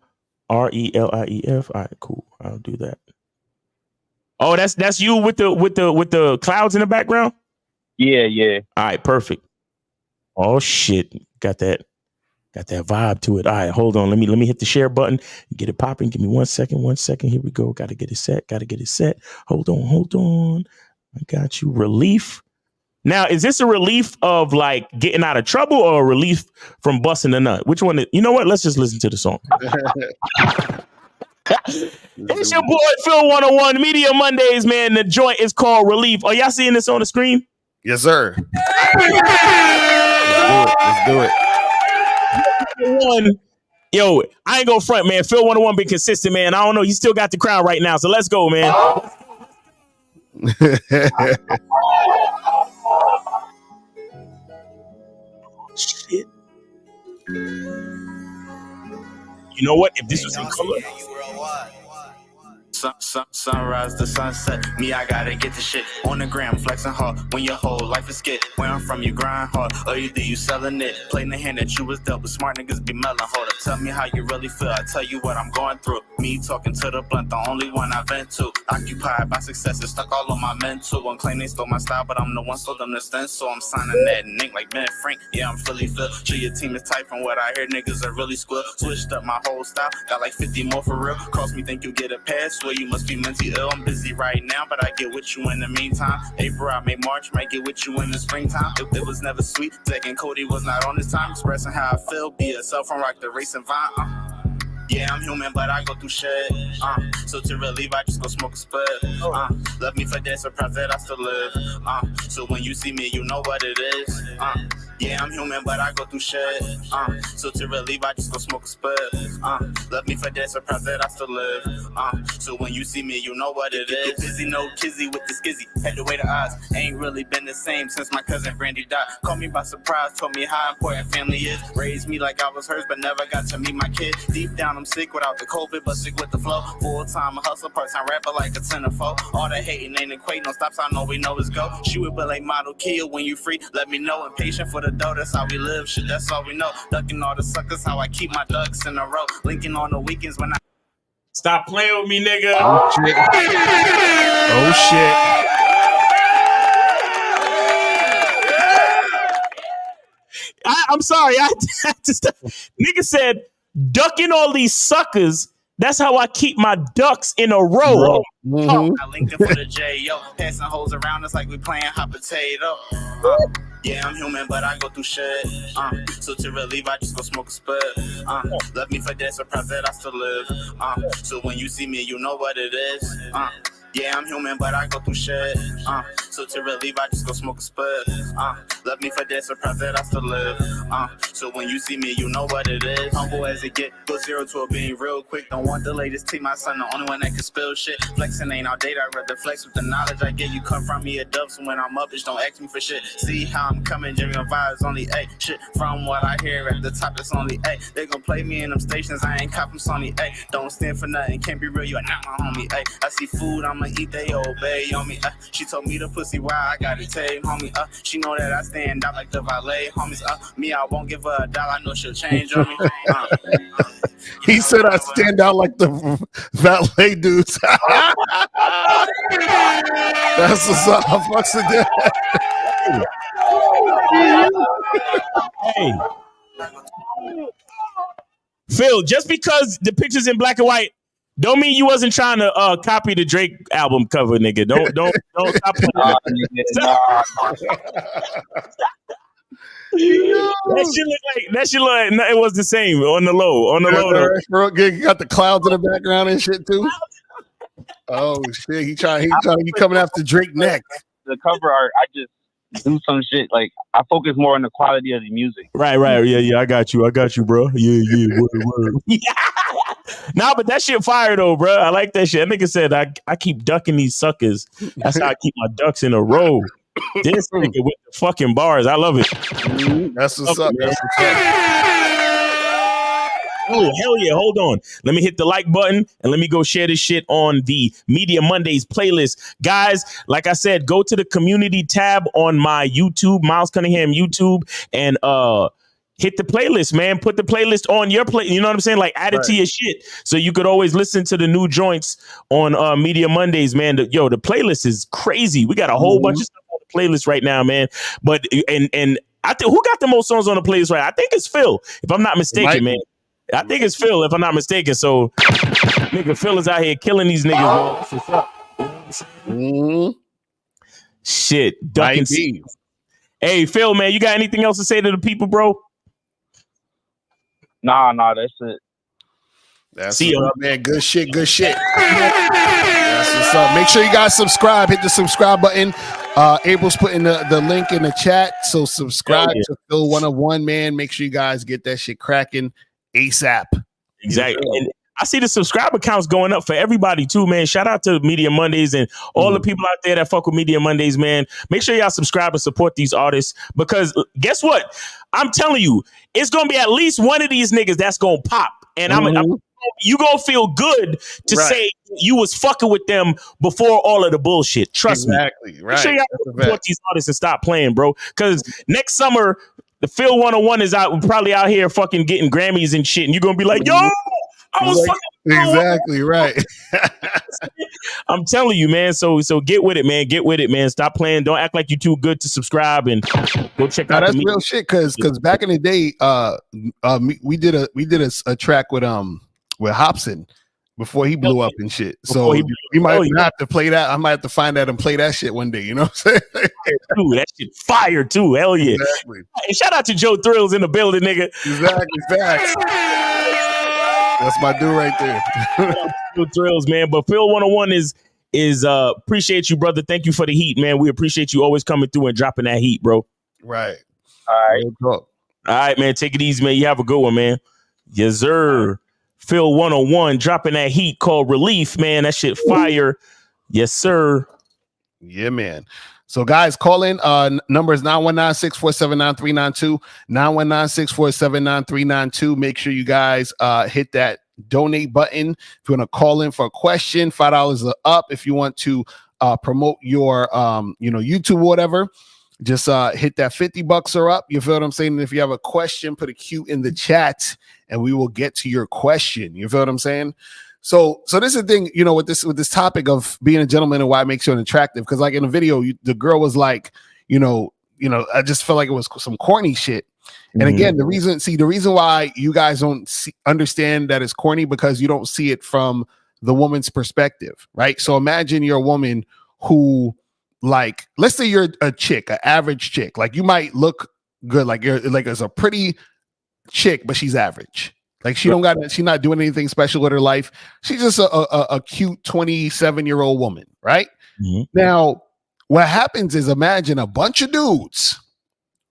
RELIEF. All right, cool. I'll do that. Oh, that's you with the clouds in the background? Yeah. All right, perfect. Oh shit. Got that vibe to it. All right, hold on. Let me hit the share button and get it popping. Give me 1 second. 1 second. Here we go. Gotta get it set. Hold on. I got you. Relief. Now, is this a relief of like getting out of trouble or a relief from busting a nut? Which one? You know what? Let's just listen to the song. It's your boy Phil 101 Media Mondays, man. The joint is called Relief. Are y'all seeing this on the screen? Yes, sir. Let's do it. Yo, I ain't gonna front, man. Phil 101 been consistent, man. I don't know. He still got the crowd right now, so let's go, man. You know what? If this was in color. Sunrise to sunset, me, I gotta get the shit on the gram, flexing hard when your whole life is skit. Where I'm from, you grind hard, or either you selling it. Playing the hand that you was dealt, but smart niggas be melon. Hold up, tell me how you really feel, I tell you what I'm going through. Me talking to the blunt, the only one I vent to. Occupied by success, it's stuck all on my mental. One claim they stole my style, but I'm the one stole them the stencil. I'm signing that and ink like Ben Frank, yeah, I'm fully filled. Sure your team is tight from what I hear, niggas are really squill. Switched up my whole style, got like 50 more for real. Cross me, think you get a pass, swear you must be mentally ill. I'm busy right now, but I get with you in the meantime. April, I may March, might get with you in the springtime. It was never sweet. Zach and Cody was not on this time. Expressing how I feel. Be yourself and rock the racing vine. Yeah, I'm human, but I go through shit. So to relieve, I just go smoke a split. Love me for that, surprised that I still live. So when you see me, you know what it is. Yeah, I'm human, but I go through shit. So to relieve, I just go smoke a split. Love me for that, surprised that I still live. So when you see me, you know what it is. Busy, no kizzy with the skizzy. Had to weigh the odds. Ain't really been the same since my cousin Brandy died. Caught me by surprise, told me how important family is. Raised me like I was hers, but never got to meet my kid. Deep down, I'm sick without the COVID, but sick with the flow. Full-time hustle, part-time rapper like a centerfold. All that hating ain't equate, no stops, I know we know is go. She would be like model kill when you free. Let me know, impatient for the dough, that's how we live. Shit, that's all we know. Ducking all the suckers, how I keep my ducks in a row. Linking on the weekends when I... Stop playing with me, nigga. Oh, shit. Oh, shit. I'm sorry. I just nigga said, ducking all these suckers. That's how I keep my ducks in a row. I linked it for the J, yo. Passing hoes around us like we playing hot potato. Yeah, I'm human, but I go through shit. So to relieve, I just go smoke a split. Love me for that, surprised that I still live. So when you see me, you know what it is. Yeah, I'm human, but I go through shit. So to relieve, I just go smoke a split. Love me for that, surprised that I still live. So when you see me, you know what it is. Humble as it get, go 0 to a being real quick. Don't want the latest tea, my son, the only one that can spill shit. Flexing ain't outdated, I'd rather flex with the knowledge I get. You come from me a dub, so when I'm up, bitch, don't ask me for shit. See how I'm coming, Jimmy on vibes, only A. Shit, from what I hear at the top, it's only A. They gon' play me in them stations, I ain't cop from Sony A. Don't stand for nothing, can't be real, you are not my homie A. I see food, I'ma eat, they obey on me. She told me the pussy why I got it tame, homie. She know that I stand out like the valet, homies. Me, I won't give her a dollar, I know she'll change on me. He said I stand out like the valet dudes. That's what's up. Fucks with that. Hey. Phil, just because the picture's in black and white don't mean you wasn't trying to copy the Drake album cover, nigga. Don't stop playing. That shit look like no, it was the same on the low. You got the clouds in the background and shit too. Oh shit, he coming after Drake next. The cover art, I just do some shit like I focus more on the quality of the music. Right. Yeah, I got you, bro. Yeah. Word. Nah, but that shit fire though, bro. I like that shit. That nigga said I keep ducking these suckers. That's how I keep my ducks in a row. This nigga with the fucking bars. I love it. That's what's up. Oh, hell yeah. Hold on. Let me hit the like button and let me go share this shit on the Media Mondays playlist. Guys, like I said, go to the community tab on my YouTube, Miles Cunningham YouTube, and hit the playlist, man. Put the playlist on your play. You know what I'm saying? Like add it to your shit. So you could always listen to the new joints on Media Mondays, man. The playlist is crazy. We got a whole bunch of stuff on the playlist right now, man. But and I think who got the most songs on the playlist right? I think it's Phil, if I'm not mistaken, man. I think it's Phil, if I'm not mistaken. So nigga, Phil is out here killing these niggas, man. Shit. Ducking. Hey, Phil, man, you got anything else to say to the people, bro? Nah, that's it. That's what's up, man. Good shit. That's what's up. Make sure you guys subscribe. Hit the subscribe button. April's putting the link in the chat. So subscribe to Phil 101, man. Make sure you guys get that shit cracking ASAP. Exactly. And I see the subscriber counts going up for everybody too, man. Shout out to Media Mondays and all the people out there that fuck with Media Mondays, man. Make sure y'all subscribe and support these artists because guess what? I'm telling you, it's going to be at least one of these niggas that's going to pop. and you gonna feel good to say you was fucking with them before all of the bullshit. Trust me. Exactly. Right. Make sure y'all support these artists and stop playing, bro. Because next summer, the Phil 101 is probably out here fucking getting Grammys and shit, and you're gonna be like, yo, I was fucking. Exactly right. I'm telling you, man. So get with it, man. Get with it, man. Stop playing. Don't act like you're too good to subscribe and go check out. That's real shit. Because back in the day, we did a track with Hobson before he blew up and shit. So we might have to play that. I might have to find that and play that shit one day. You know what I'm saying? Dude, that shit fire too. Hell yeah. Exactly. And shout out to Joe Thrills in the building, nigga. Exactly. Facts. That's my dude right there. Joe Thrills, man. But Phil 101 is appreciate you, brother. Thank you for the heat, man. We appreciate you always coming through and dropping that heat, bro. Right. All right, man. Take it easy, man. You have a good one, man. Yes, sir. Phil 101 dropping that heat called Relief, man. That shit fire. Yes, sir. Yeah, man. So, guys, call in. Number is 919-647-9392. 919-647-9392. Make sure you guys hit that donate button. If you want to call in for a question, $5 up. If you want to promote your YouTube or whatever, just hit that $50 or up. You feel what I'm saying? And if you have a question, put a Q in the chat and we will get to your question. You feel what I'm saying? So this is the thing, with this topic of being a gentleman and why it makes you unattractive. Because like in the video, the girl was like, I just felt like it was some corny shit. And again, the reason why you guys don't understand that it's corny because you don't see it from the woman's perspective, right? So imagine you're a woman who, like, let's say you're a chick, an average chick. Like you might look good, like you're like as a pretty chick, but she's average. Like she's not doing anything special with her life. She's just a cute 27-year-old woman, right? Now, what happens is imagine a bunch of dudes,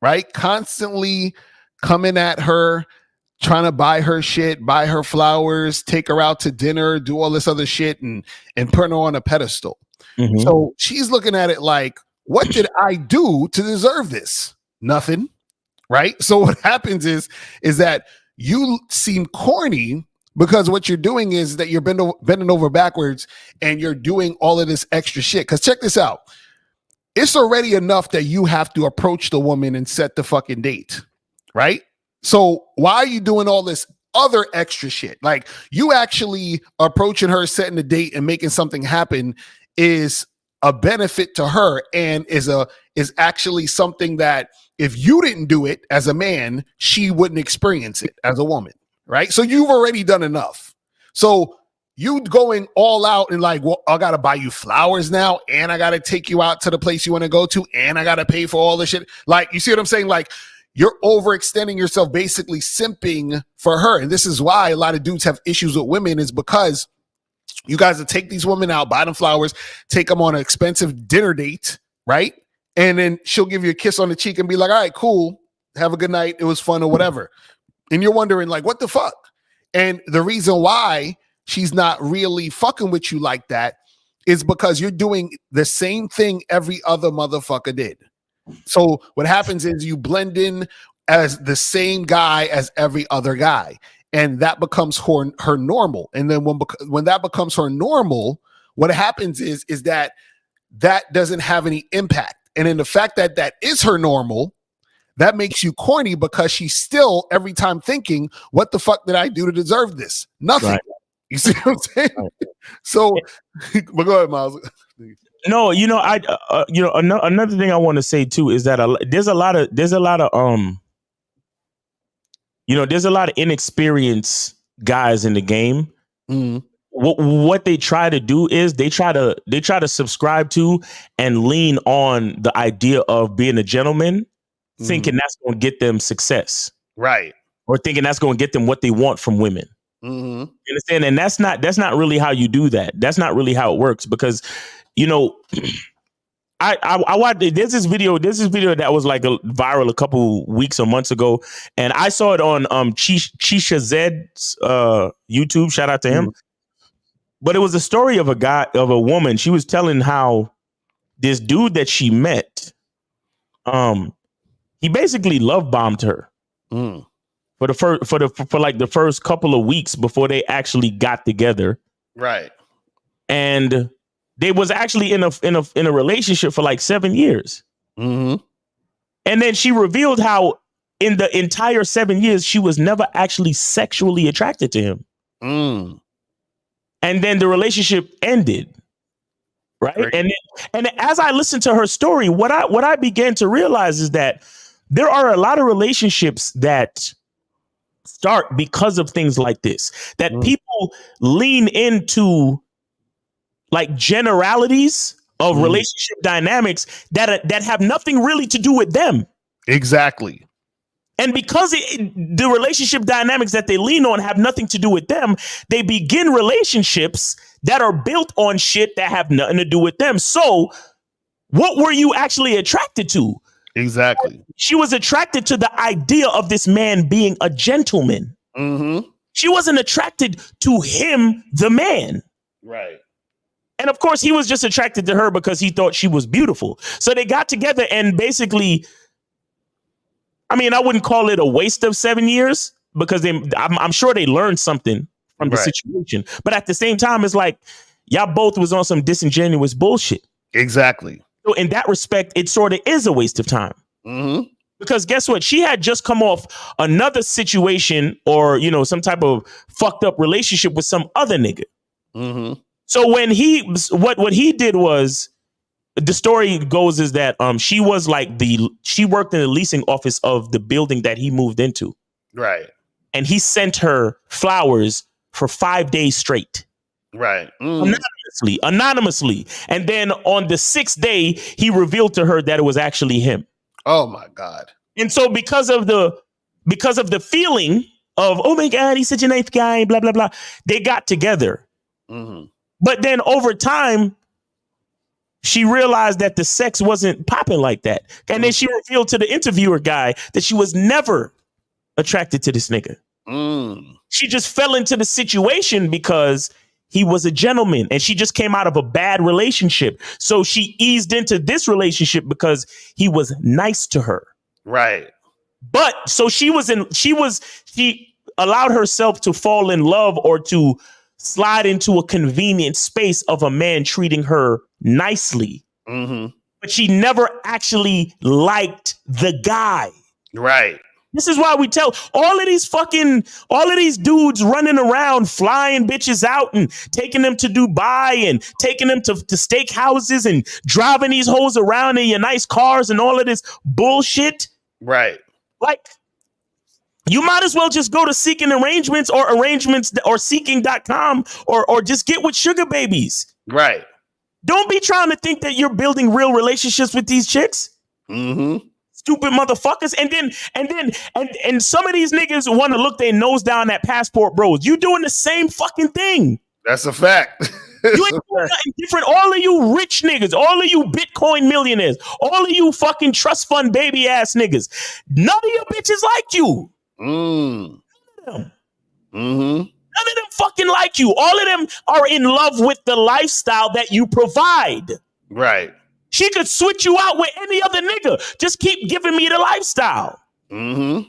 right? Constantly coming at her, trying to buy her shit, buy her flowers, take her out to dinner, do all this other shit and put her on a pedestal. So she's looking at it like, what did I do to deserve this? Nothing, right? So what happens is that you seem corny because what you're doing is that you're bending over backwards and you're doing all of this extra shit. Because check this out. It's already enough that you have to approach the woman and set the fucking date, right? So why are you doing all this other extra shit? Like you actually approaching her, setting the date and making something happen is a benefit to her and is actually something that if you didn't do it as a man, she wouldn't experience it as a woman, right? So you've already done enough. So you going all out and like, well, I got to buy you flowers now and I got to take you out to the place you want to go to and I got to pay for all this shit. Like, you see what I'm saying? Like you're overextending yourself, basically simping for her. And this is why a lot of dudes have issues with women is because you guys will take these women out, buy them flowers, take them on an expensive dinner date, right? And then she'll give you a kiss on the cheek and be like, all right, cool. Have a good night. It was fun or whatever. And you're wondering like, what the fuck? And the reason why she's not really fucking with you like that is because you're doing the same thing every other motherfucker did. So what happens is you blend in as the same guy as every other guy. And that becomes her normal. And then when that becomes her normal, what happens is that doesn't have any impact. And in the fact that is her normal, that makes you corny because she's still every time thinking, what the fuck did I do to deserve this? Nothing. Right. You see what I'm saying? Right. So, but go ahead, Miles. No, another thing I want to say too is that there's a lot of inexperienced guys in the game. What they try to do is they try to subscribe to and lean on the idea of being a gentleman, thinking that's going to get them success, right? Or thinking that's going to get them what they want from women. You understand? And that's not really how you do that. That's not really how it works because, I watched. There's this video that was like viral a couple weeks or months ago, and I saw it on Chisha Zed's YouTube. Shout out to him. But it was a story of a woman. She was telling how this dude that she met, he basically love bombed her for the first couple of weeks before they actually got together. Right. And they was actually in a relationship for like 7 years. Mm-hmm. And then she revealed how in the entire 7 years she was never actually sexually attracted to him. Mm. And then the relationship ended. Right. Great. And as I listened to her story, what I began to realize is that there are a lot of relationships that start because of things like this, that people lean into like generalities of relationship dynamics that have nothing really to do with them. Exactly. And because the relationship dynamics that they lean on have nothing to do with them, they begin relationships that are built on shit that have nothing to do with them. So what were you actually attracted to? Exactly. She was attracted to the idea of this man being a gentleman. Mm-hmm. She wasn't attracted to him, the man. Right. And of course, he was just attracted to her because he thought she was beautiful. So they got together and basically, I mean, I wouldn't call it a waste of 7 years because I'm sure they learned something from the situation. But at the same time, it's like y'all both was on some disingenuous bullshit. Exactly. So in that respect, it sort of is a waste of time. Mm-hmm. Because guess what? She had just come off another situation or, you know, some type of fucked up relationship with some other nigga. Mm-hmm. So when what he did was, the story goes is that she was like she worked in the leasing office of the building that he moved into. Right. And he sent her flowers for 5 days straight. Right. Anonymously. And then on the 6th day, he revealed to her that it was actually him. Oh my God. And so because of the feeling of, oh my God, he's such a nice guy, blah, blah, blah, they got together. Mm-hmm. But then over time, she realized that the sex wasn't popping like that. And then she revealed to the interviewer guy that she was never attracted to this nigga. She just fell into the situation because he was a gentleman and she just came out of a bad relationship. So she eased into this relationship because he was nice to her. Right. But so she allowed herself to fall in love or to slide into a convenient space of a man treating her nicely. Mm-hmm. But she never actually liked the guy. Right. This is why we tell all of these dudes running around, flying bitches out and taking them to Dubai and taking them to steak houses and driving these hoes around in your nice cars and all of this bullshit. Right. Like, you might as well just go to Seeking Arrangements or Seeking.com or just get with sugar babies. Right. Don't be trying to think that you're building real relationships with these chicks. Mm-hmm. Stupid motherfuckers. And some of these niggas want to look their nose down at passport bros. You doing the same fucking thing. That's a fact. You ain't doing nothing different. All of you rich niggas, all of you Bitcoin millionaires, all of you fucking trust fund baby ass niggas. None of your bitches like you. Mm. None of them. Mm-hmm. None of them fucking like you. All of them are in love with the lifestyle that you provide. Right. She could switch you out with any other nigga. Just keep giving me the lifestyle. Mm-hmm.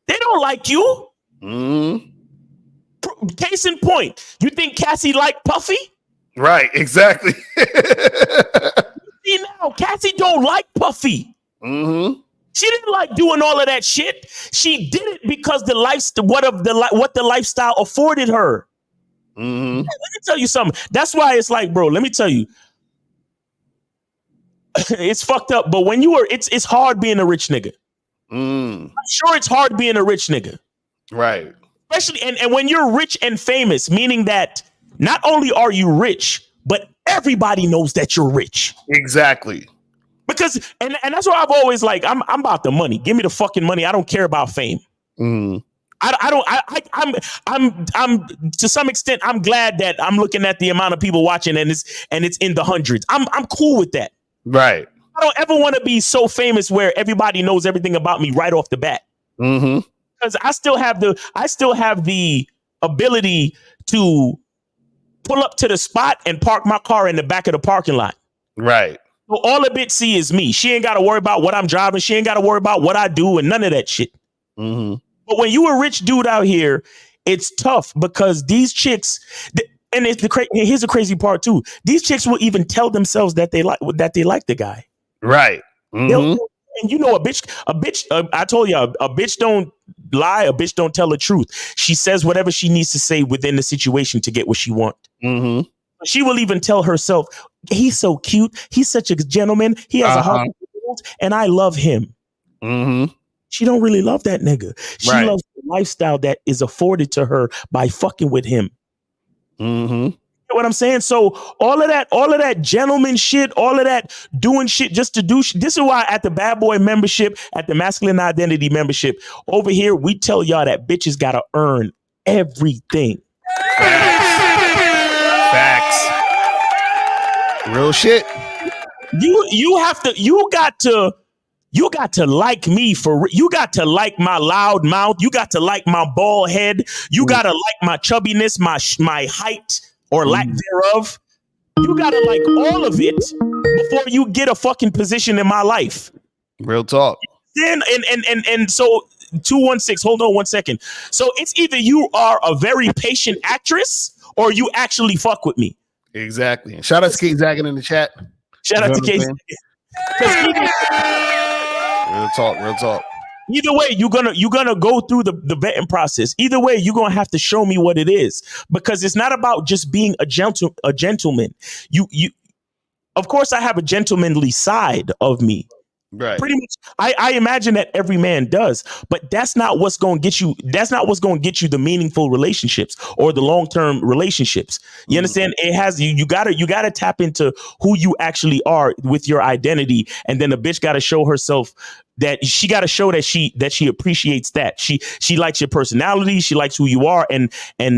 They don't like you. Mm-hmm. Case in point, you think Cassie liked Puffy? Right, exactly. See now, Cassie don't like Puffy. Mm-hmm. She didn't like doing all of that shit. She did it because what the lifestyle afforded her. Mm-hmm. Let me tell you something. That's why it's like, bro, let me tell you. It's fucked up, but when it's hard being a rich nigga. I'm sure it's hard being a rich nigga. Right. Especially, and when you're rich and famous, meaning that not only are you rich, but everybody knows that you're rich. Exactly. Because, and that's why I've always like, I'm about the money. Give me the fucking money. I don't care about fame. Mm. I'm to some extent, I'm glad that I'm looking at the amount of people watching and it's in the hundreds. I'm cool with that. Right. I don't ever want to be so famous where everybody knows everything about me right off the bat. Mm-hmm. Because I still have the ability to pull up to the spot and park my car in the back of the parking lot. Right. So all a bitch see is me. She ain't got to worry about what I'm driving. She ain't got to worry about what I do and none of that shit. Mm-hmm. But when you a rich dude out here, it's tough because these chicks, and here's the crazy part too. These chicks will even tell themselves that they like the guy. Right. Mm-hmm. And you know, a bitch. I told you, a bitch don't lie. A bitch don't tell the truth. She says whatever she needs to say within the situation to get what she wants. Mm-hmm. She will even tell herself, "He's so cute. He's such a gentleman. He has a heart, and I love him." Mm-hmm. She don't really love that nigga. She loves the lifestyle that is afforded to her by fucking with him. Mm-hmm. You know what I'm saying? So all of that gentleman shit, all of that doing shit just to do shit. This is why at the Bad Boy membership, at the Masculine Identity membership, over here, we tell y'all that bitches gotta earn everything. Facts. Real shit. You got to like me you got to like my loud mouth. You got to like my bald head. You got to like my chubbiness, my height or lack thereof. You got to like all of it before you get a fucking position in my life. Real talk. Then and so 216, hold on 1 second. So it's either you are a very patient actress or you actually fuck with me. Exactly. Shout out to Kate Zaggin in the chat. Shout out to Kate. Real talk. Either way, you're gonna go through the vetting process. Either way, you're gonna have to show me what it is, because it's not about just being a gentleman. You of course I have a gentlemanly side of me. Right. Pretty much, I imagine that every man does, but that's not what's going to get you. That's not what's going to get you the meaningful relationships or the long-term relationships. You understand? It has you gotta tap into who you actually are with your identity, and then a bitch got to show herself that she got to show that she appreciates that she likes your personality, she likes who you are, and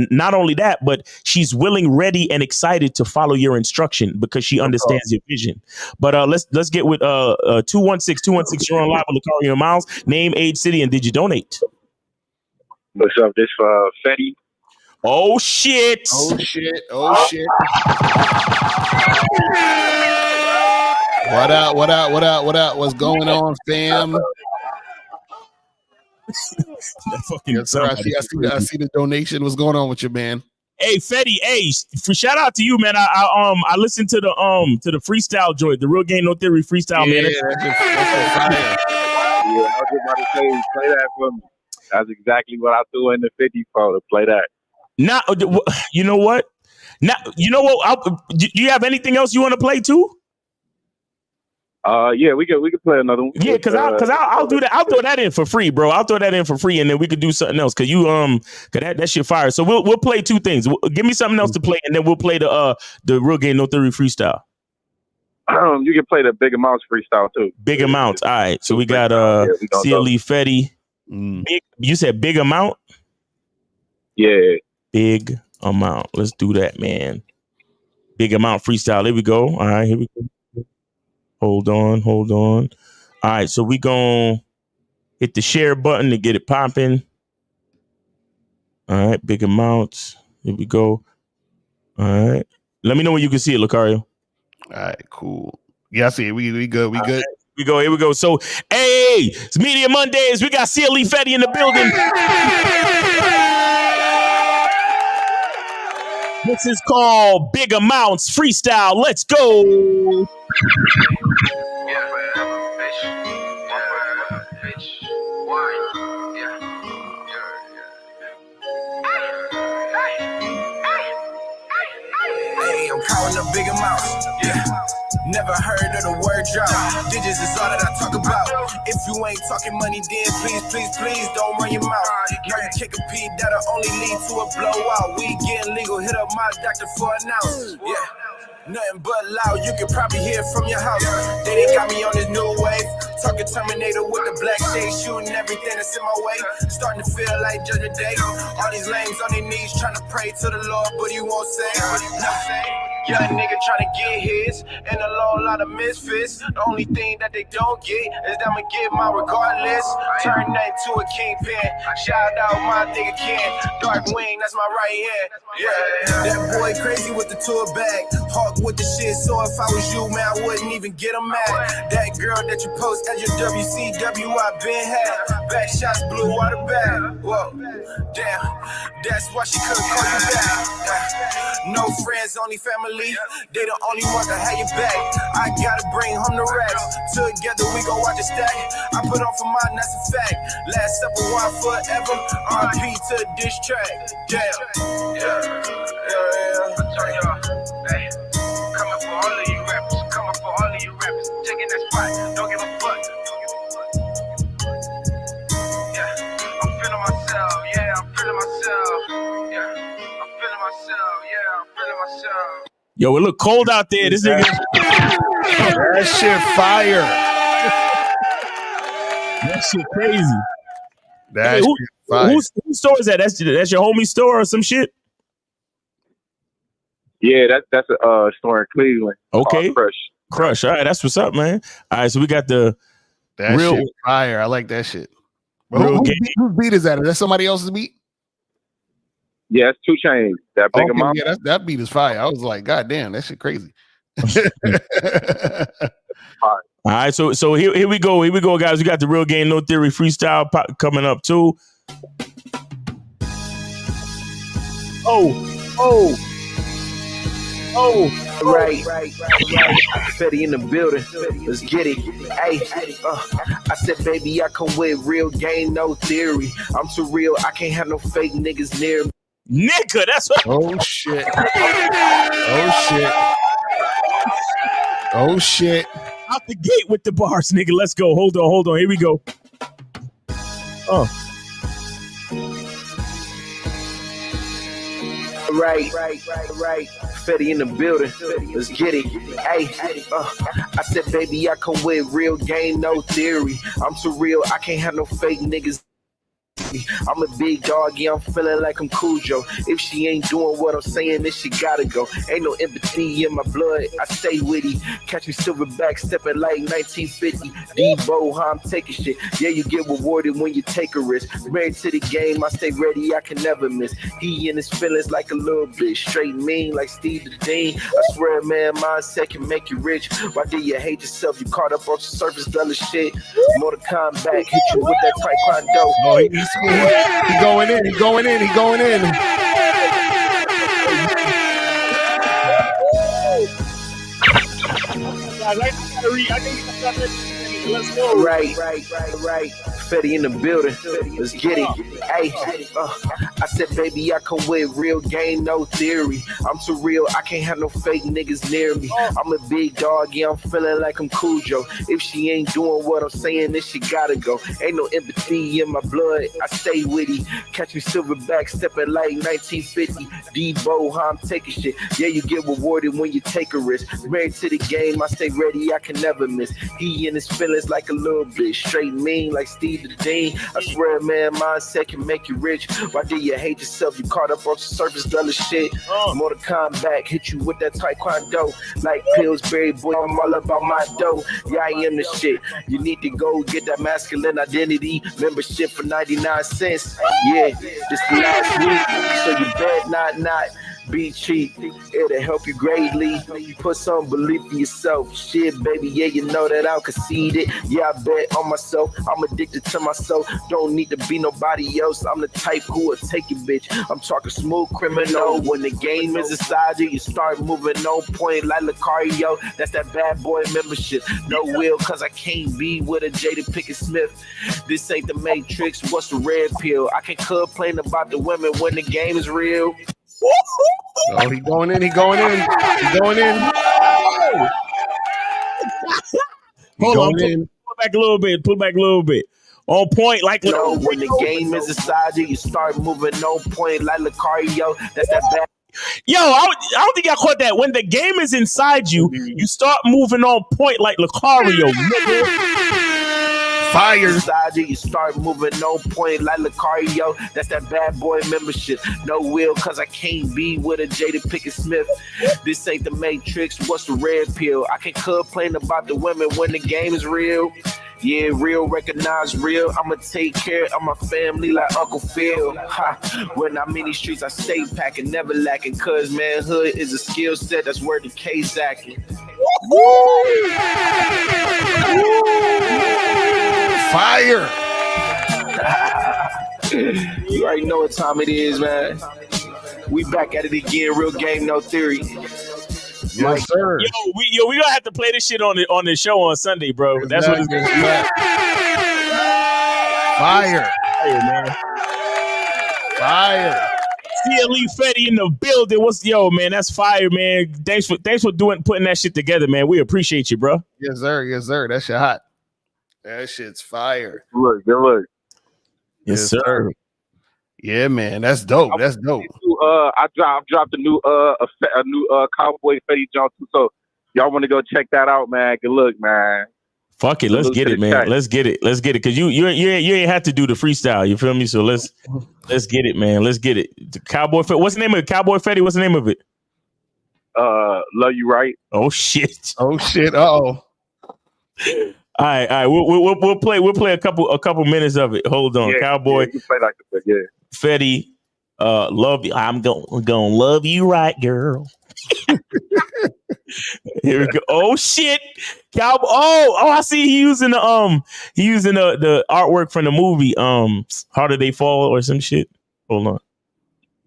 not only that, but she's willing, ready, and excited to follow your instruction because she understands your vision. But let's get with 216. You're on live with Lucario and Miles. Name, age, city, and did you donate? What's up? This for Fetti. Oh shit! What up? What's going on, fam? Yes, sir. I see the donation. What's going on with you, man? Hey, Fetti. Hey, shout out to you, man. I listened to the freestyle joint, the Real Game No Theory freestyle, man. That's fire. Yeah, I was just about to say, play that for me. That's exactly what I threw in the 50 for, to play that. Now, you know what? Now, you know what? Do you have anything else you want to play too? Yeah, we could play another one. Yeah, because I'll do that. I'll throw that in for free, bro. I'll throw that in for free, and then we could do something else. Cause that shit fire. So we'll play two things. Give me something else to play, and then we'll play the Real Game No Theory freestyle. You can play the Big Amounts freestyle too. Big Amounts. All right. So we got CLE Fetti. You said Big Amount? Yeah. Big Amount. Let's do that, man. Big Amount freestyle. Here we go. All right, here we go. Hold on. All right, so we gonna hit the share button to get it popping. All right, Big Amounts. Here we go. All right. Let me know when you can see it, Lucario. All right, cool. Yeah, I see it. We good. We good. Right, here we go. So, hey, it's Media Mondays. We got CLE Fetti in the building. This is called Big Amounts Freestyle. Let's go. Hey, I'm calling up Big Amounts. Yeah. Never heard of the word drop. Digits is all that I talk about. If you ain't talking money, then please don't run your mouth. Now you kick a P that'll only lead to a blowout. We getting legal, hit up my doctor for an ounce. Yeah. Nothing but loud, you can probably hear it from your house. They got me on this new wave. Talking Terminator with the black shade, shooting everything that's in my way. Starting to feel like Judge Day. All these lames on their knees trying to pray to the Lord, but he won't say. Young nigga trying to get his, and a lot of misfits. The only thing that they don't get is that I'ma get my regardless. Turn that to a kingpin. Shout out my nigga Ken. Dark Wing, that's my right hand. Yeah, that boy crazy with the tour bag. Hawk with the shit, so if I was you, man, I wouldn't even get him mad. That girl that you post at your WCW, I been had. Back shots blew out the bag. Whoa, damn, that's why she couldn't call you back. No friends, only family. They the only ones that have your back. I gotta bring home the racks. Together we gon' watch the stack. I put on for mine, that's a fact. Last step of one forever. RP to the diss track. Damn. Yeah. I tell y'all, hey, coming for all of you rappers. Coming for all of you rappers. Taking that spot. Don't give a fuck. Yeah, I'm feeling myself. Yeah, I'm feeling myself. Yeah, I'm feeling myself. Yeah, I'm feeling myself. Yo, it look cold out there. This nigga. That shit fire. That shit crazy. That who, shit fire. Whose store is that? That's your homie store or some shit? Yeah, that's a store in Cleveland. Okay. Crush. All right, that's what's up, man. All right, so we got the that real shit fire. I like that shit. Real Whose beat is that? Is that somebody else's beat? Yeah, it's 2 Chainz. That bigger mama. Yeah, that beat is fire. I was like, God damn, that shit crazy. All right, so here we go. Here we go, guys. We got the Real Game No Theory freestyle coming up too. Right. Fetti in the building. Let's get it. Hey, I said, baby, I come with real game, no theory. I'm too real. I can't have no fake niggas near me. Nigga, that's what. Oh shit. Oh shit. Out the gate with the bars, nigga. Let's go. Hold on. Here we go. Right. Fetti in the building. Let's get it. Hey, I said, baby, I come with real game, no theory. I'm too real. I can't have no fake niggas. I'm a big dog, yeah, I'm feeling like I'm Cujo. If she ain't doing what I'm saying, then she gotta go. Ain't no empathy in my blood, I stay witty. Catch me silverback, stepping like 1950. Debo, how I'm taking shit. Yeah, you get rewarded when you take a risk. Married to the game, I stay ready, I can never miss. He in his feelings like a little bit. Straight mean like Steve the Dean. I swear, man, mindset can make you rich. Why do you hate yourself? You caught up on some surface dollar shit. Mortal Kombat, hit you with that taekwondo. Oh, he going in. Let's go. Right. Fetti in the building. Let's get it. Hey, I said, baby, I come with real game, no theory. I'm too real. I can't have no fake niggas near me. I'm a big dog, yeah, I'm feeling like I'm Cujo. If she ain't doing what I'm saying, then she gotta go. Ain't no empathy in my blood, I stay witty. Catch me silverback, stepping like 1950. Debo, how I'm taking shit. Yeah, you get rewarded when you take a risk. Married to the game, I stay ready, I can never miss. He in his feelings like a little bit. Straight mean like Steve the Dean. I swear, man, mindset can make you rich. Why do you hate yourself? You caught up on some surface dollar shit. Mortal Kombat, hit you with that taekwondo. Like Pillsbury, boy, I'm all about my dough. Yeah, I am the shit. You need to go get that masculine identity membership for 99 cents. Yeah, this the last week, so you bet not be cheap. It'll help you greatly. Put some belief in yourself. Shit, baby, yeah, you know that I'll concede it. Yeah, I bet on myself. I'm addicted to myself. Don't need to be nobody else. I'm the type who will take you, bitch. I'm talking smooth criminal. When the game is inside you, you start moving on point like Lucario. That's that bad boy membership. No will, cause I can't be with a Jada Pinkett Smith. This ain't the Matrix. What's the red pill? I can complain about the women when the game is real. Oh, he going in. Hold on, pull back a little bit. On point, like when the game is inside you, you start moving on point like Lucario. That's that bad. Yo, I don't think I caught that. When the game is inside you, you start moving on point like Lucario. Fire. Inside you start moving on point like Lucario. That's that bad boy membership. No will, cause I can't be with a Jada Pinkett Smith. This ain't the Matrix. What's the red pill? I can complain about the women when the game is real. Yeah, real, recognize real. I'ma take care of my family like Uncle Phil. When I'm in these streets, I stay packing, never lacking. Cause manhood is a skill set that's worth the case acting. Fire. You already know what time it is, man. We back at it again. Real game, no theory. Yes, sir. We gonna have to play this shit on the show on Sunday, bro. That's what it's gonna be. Fire, man. Fire. CLE Fetti in the building. Man? That's fire, man. Thanks for putting that shit together, man. We appreciate you, bro. Yes, sir. Yes, sir. That shit hot. That shit's fire. Good look. Yes, sir. Yeah, man. That's dope. That's dope. I dropped a new Cowboy Fetti jump too. So y'all want to go check that out, man? Good look, man. Fuck it, let's get it, man. Let's get it. Cause you ain't have to do the freestyle. You feel me? So let's get it, man. Let's get it. The Cowboy Fetti. What's the name of it? Cowboy Fetti. What's the name of it? Love You Right. Oh shit. Oh shit. Uh-oh. All right. We'll play a couple minutes of it. Hold on, yeah, Cowboy. Yeah, you play like this, yeah. Fetti, love you. I'm gonna love you right, girl. Here we go. Oh shit, Cowboy. Oh, I see he using the artwork from the movie Harder They Fall or some shit. Hold on.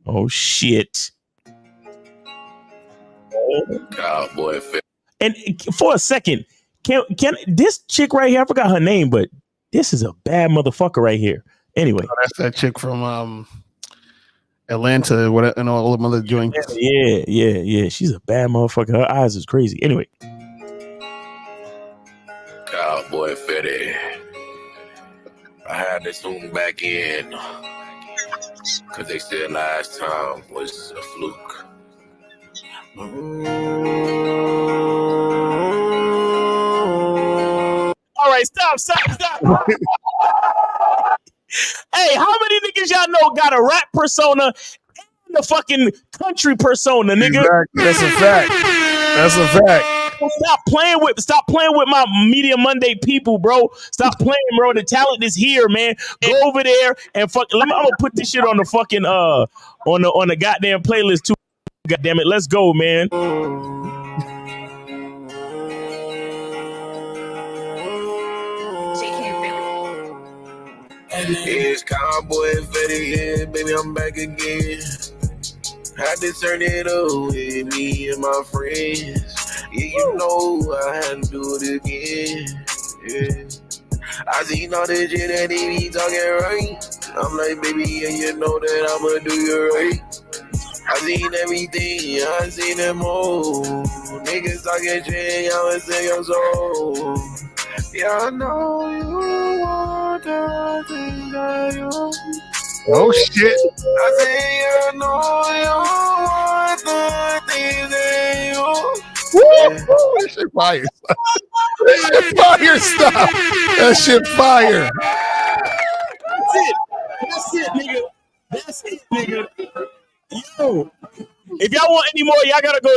Oh shit. Cowboy Fetti. And for a second, can this chick right here? I forgot her name, but this is a bad motherfucker right here. Anyway, that's that chick from Atlanta, what and all the other joints. Yeah. She's a bad motherfucker. Her eyes is crazy. Anyway. Cowboy Fetti. I had to zoom back in because they said last time was a fluke. All right, stop. Hey, how many niggas y'all know got a rap persona and a fucking country persona, nigga? Exactly. That's a fact. Stop playing with my Media Monday people, bro. Stop playing, bro. The talent is here, man. Go over there and fuck. I'm gonna put this shit on the fucking on the goddamn playlist too. God damn it, let's go, man. It's Cowboy Fetti, yeah, baby, I'm back again. Had to turn it up with me and my friends. Yeah, you know I had to do it again. Yeah, I seen all the shit that they be talking right. I'm like, baby, yeah, you know that I'ma do you right. I seen everything, I seen them all. Niggas talking shit, I'ma say your soul. Yeah, I know you want the things that you. Oh shit! I say I know you want the things that you. Woo! That shit fire! That shit fire! Stop! That shit fire! That's it, nigga. Yo. If y'all want any more, y'all gotta go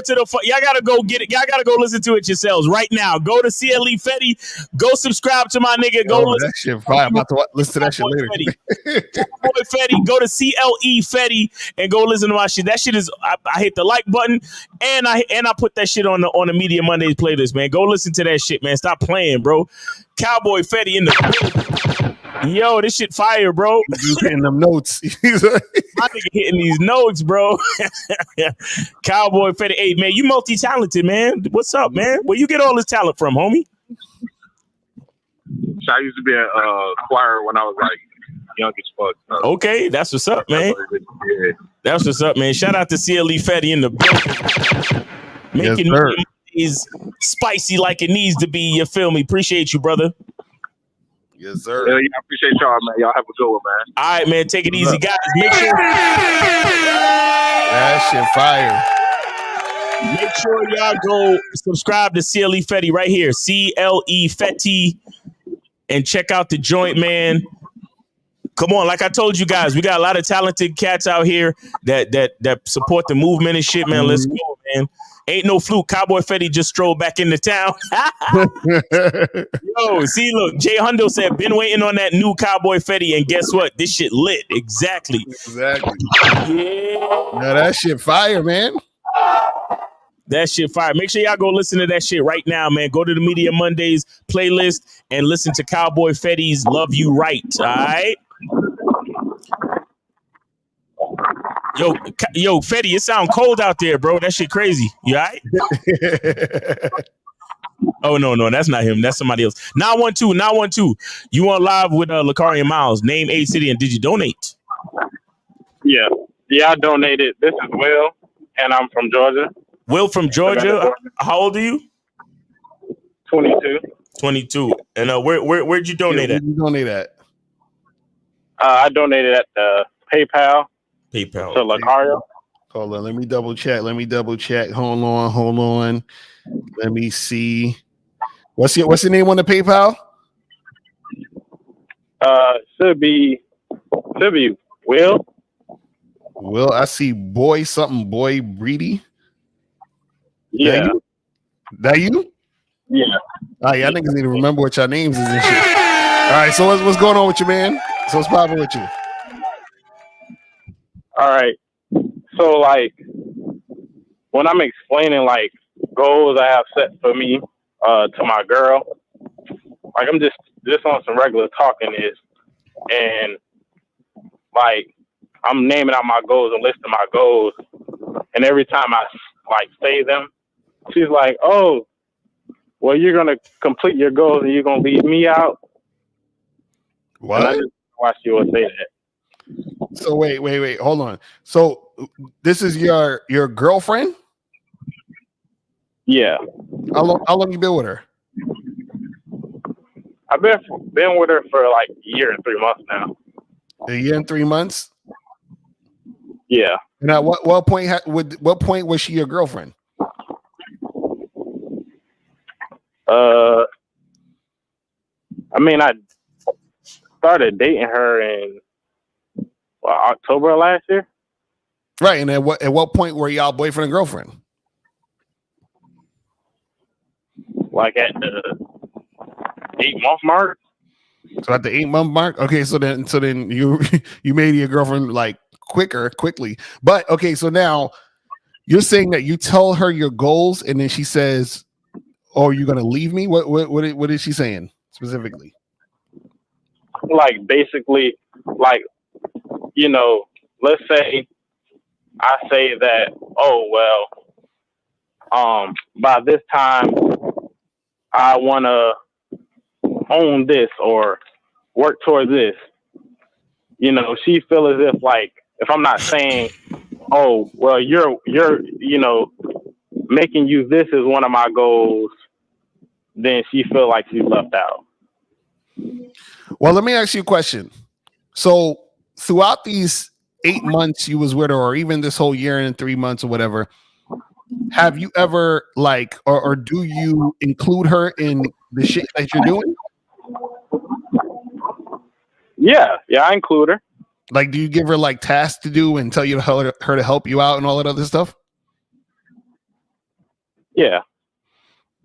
get it. Y'all gotta go listen to it yourselves right now. Go to CLE Fetti. Go subscribe to my nigga. Go listen. That shit fire. I'm about to listen to that shit later. Cowboy Fetti. Go to CLE Fetti and go listen to my shit. That shit is. I hit the like button and I put that shit on the Media Mondays playlist, man. Go listen to that shit, man. Stop playing, bro. Cowboy Fetti in the. Yo, this shit fire, bro. You hitting them notes. My nigga hitting these notes, bro. Cowboy Fetti. Hey, man, you multi-talented, man. What's up, man? Where you get all this talent from, homie? I used to be a choir when I was like young as fuck. So. Okay, that's what's up, man. Yeah. That's what's up, man. Shout out to CLE Fetti in the building. Making is spicy like it needs to be. You feel me? Appreciate you, brother. Yes, sir. Yeah, I appreciate y'all, man. Y'all have a good one, man. All right, man. Take it easy, guys. Make sure that shit fire. Make sure y'all go subscribe to CLE Fetti right here. CLE Fetti. And check out the joint, man. Come on, like I told you guys, we got a lot of talented cats out here that support the movement and shit, man. Let's go, man. Ain't no fluke. Cowboy Fetti just strolled back into town. Yo, see, look, Jay Hundo said, been waiting on that new Cowboy Fetti, and guess what? This shit lit. Exactly. Yeah. Now that shit fire, man. That shit fire. Make sure y'all go listen to that shit right now, man. Go to the Media Mondays playlist and listen to Cowboy Fetti's Love You Right. All right. Yo, Fetti, it sound cold out there, bro. That shit crazy. You all right? Oh, no, that's not him. That's somebody else. 912. You on live with Lakari and Miles. Name, age, city, and did you donate? Yeah, I donated. This is Will, and I'm from Georgia. Will from Georgia. How old are you? 22. 22. And where'd you donate at? You donate at? I donated at PayPal. To Lacario. Hold on, let me double check. Hold on. Let me see. What's your name on the PayPal? Should be Will. Will, I see boy Breedy. Yeah. That you? Yeah. All right, I think I need to remember what your names is and shit. All right, so what's going on with you, man? So what's popping with you? All right. So like when I'm explaining like goals I have set for me to my girl, like I'm just on some regular talking and like I'm naming out my goals and listing my goals, and every time I like say them, she's like, "Oh, well, you're gonna complete your goals and you're gonna leave me out." What? And I just watch you say that. So wait, hold on. So this is your girlfriend? Yeah. How long you been with her? I've been with her for like a year and 3 months now. A year and 3 months? Yeah. Now, what point was she your girlfriend? I mean, I started dating her in October of last year. Right, and at what point were y'all boyfriend and girlfriend? Like at the 8-month mark. So at the 8-month mark. Okay, so then you made your girlfriend like quickly. But okay, so now you're saying that you tell her your goals, and then she says, "Oh, you're gonna leave me." What is she saying specifically? Like basically, like, you know, let's say I say that, oh well, by this time I want to own this or work towards this. You know, she feel as if like if I'm not saying, oh well, you're you know making you this is one of my goals, then she feel like she's left out. Well, let me ask you a question. So throughout these 8 months you was with her, or even this whole year and 3 months or whatever, have you ever like, or do you include her in the shit that you're doing? Yeah, I include her. Like, do you give her like tasks to do and tell her to help you out and all that other stuff? Yeah.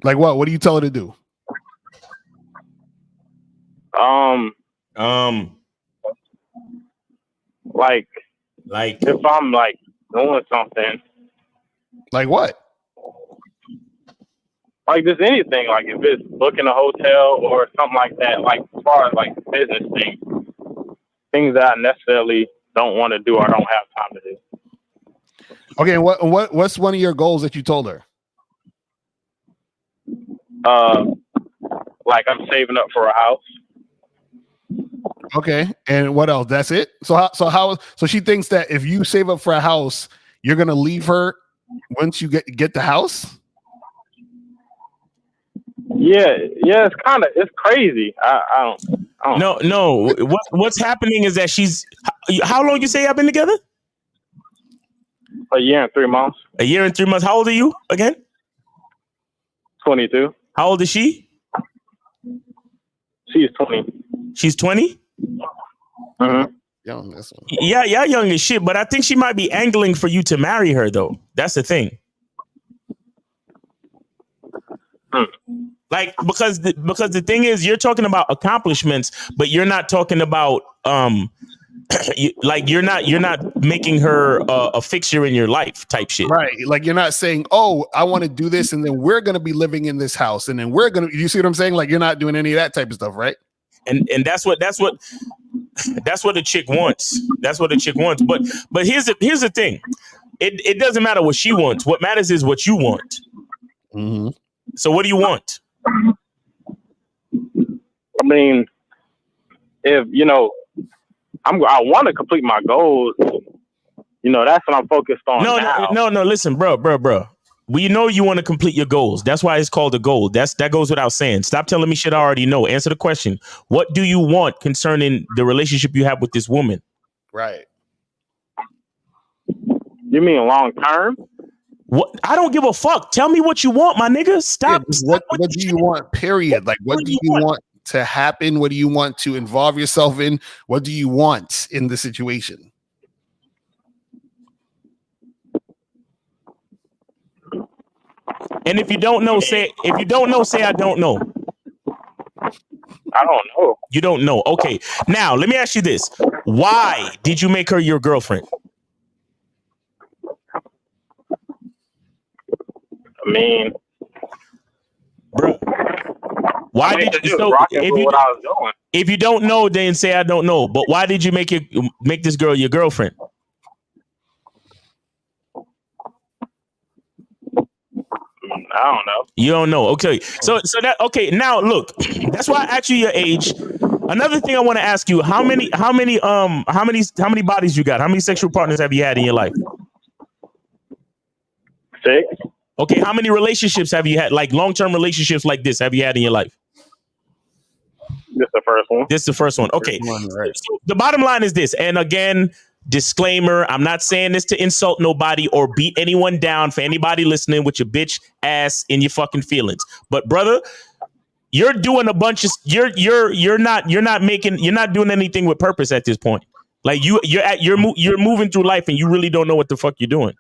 Like what? What do you tell her to do? Like if I'm like doing something. Like what? Like just anything. Like if it's booking a hotel or something like that. Like as far as like business things that I necessarily don't want to do or don't have time to do. Okay, and what's one of your goals that you told her? Like I'm saving up for a house. Okay, and what else? That's it. So she thinks that if you save up for a house, you're gonna leave her once you get the house. Yeah, it's crazy. I don't. No. What's happening is that she's. How long you say y'all been together? A year and 3 months. A year and 3 months. How old are you again? 22. How old is she? She's 20. She's 20? Mm-hmm. Young, that's one. Yeah, young as shit, but I think she might be angling for you to marry her, though. That's the thing. Like, because the thing is, you're talking about accomplishments, but you're not talking about you're not making her a fixture in your life type shit. Right. Like you're not saying, oh, I want to do this, and then we're gonna be living in this house, and then you see what I'm saying? Like you're not doing any of that type of stuff, right? And that's what That's what the chick wants. That's what the chick wants. But here's the thing. It doesn't matter what she wants. What matters is what you want. Mm-hmm. So what do you want? I mean, if I want to complete my goals. That's what I'm focused on. No. Listen, bro. We know you want to complete your goals. That's why it's called a goal. That goes without saying. Stop telling me shit I already know. Answer the question. What do you want concerning the relationship you have with this woman? Right. You mean long term? What? I don't give a fuck. Tell me what you want, my nigga. Stop. What do you want? Period. Like, what do you want to happen? What do you want to involve yourself in? What do you want in the situation? And if you don't know, say I don't know. I don't know. You don't know. Okay. Now, let me ask you this. Why did you make her your girlfriend? I mean, bro, why did you? So if you don't know, then say I don't know. But why did you make this girl your girlfriend? I don't know. You don't know. Okay. So that okay. Now look, that's why I asked you your age. Another thing I want to ask you: how many bodies you got? How many sexual partners have you had in your life? 6. Okay. How many relationships have you had? Like long-term relationships like this have you had in your life? This is the first one. This is the first one. Okay. Right. So the bottom line is this, and again, disclaimer, I'm not saying this to insult nobody or beat anyone down for anybody listening with your bitch ass in your fucking feelings. But brother, you're doing a bunch of you're not doing anything with purpose at this point. Like you're moving through life and you really don't know what the fuck you're doing.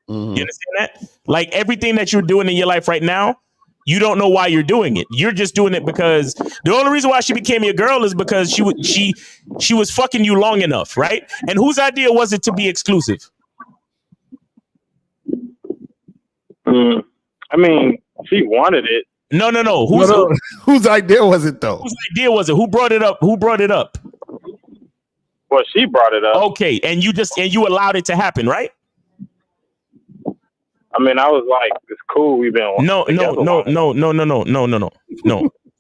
Mm-hmm. You understand that? Like everything that you're doing in your life right now, you don't know why you're doing it. You're just doing it because the only reason why she became your girl is because she was fucking you long enough, right? And whose idea was it to be exclusive? I mean, she wanted it. No. Whose idea was it though? Whose idea was it? Who brought it up? Well, she brought it up. Okay, and you allowed it to happen, right? I mean, I was like, it's cool. We've been No.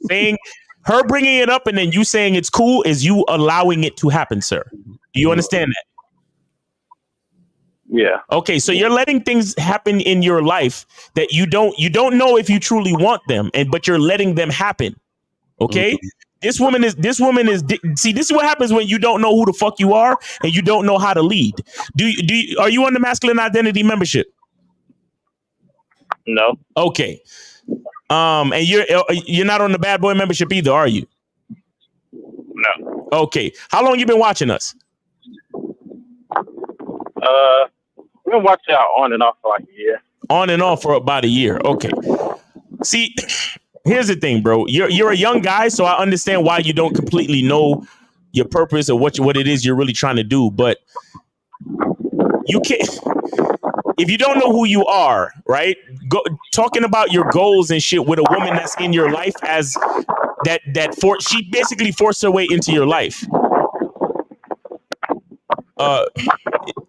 Saying her bringing it up and then you saying it's cool is you allowing it to happen, sir. Do you understand that? Yeah. Okay, so you're letting things happen in your life that you don't know if you truly want them, but you're letting them happen. Okay. Mm-hmm. This woman is see, this is what happens when you don't know who the fuck you are and you don't know how to lead. Are you on the masculine identity membership? No. Okay. And you're not on the bad boy membership either, are you? No. Okay. How long you been watching us? We've been watching out on and off for like a year. On and off for about a year. Okay. See, here's the thing, bro. You're a young guy, so I understand why you don't completely know your purpose or what it is you're really trying to do. But you can't. If you don't know who you are, right? Talking about your goals and shit with a woman that's in your life as she basically forced her way into your life.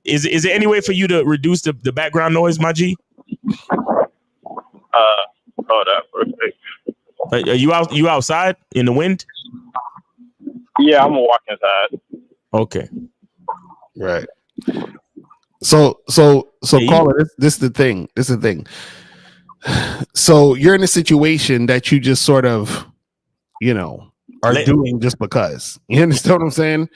Is there any way for you to reduce the background noise, my G? Hold up for a second. Are you outside in the wind? Yeah, I'm gonna walk inside. Okay. Right. So caller, this is the thing. So you're in a situation that you just sort of, are doing just because. You understand what I'm saying?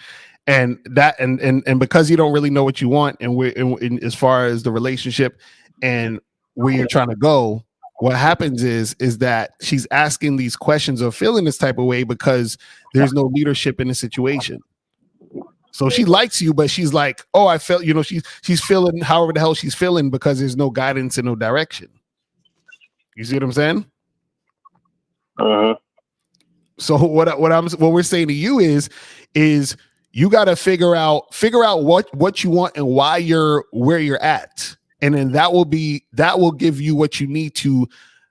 And that and because you don't really know what you want, and we're in as far as the relationship and where you're trying to go, what happens is that she's asking these questions or feeling this type of way because there's no leadership in the situation. So she likes you, but she's like, oh, I felt, she's feeling however the hell she's feeling because there's no guidance and no direction. You see what I'm saying? Uh-huh. So what we're saying to you is you got to figure out what you want and why you're where you're at. And then that will give you what you need to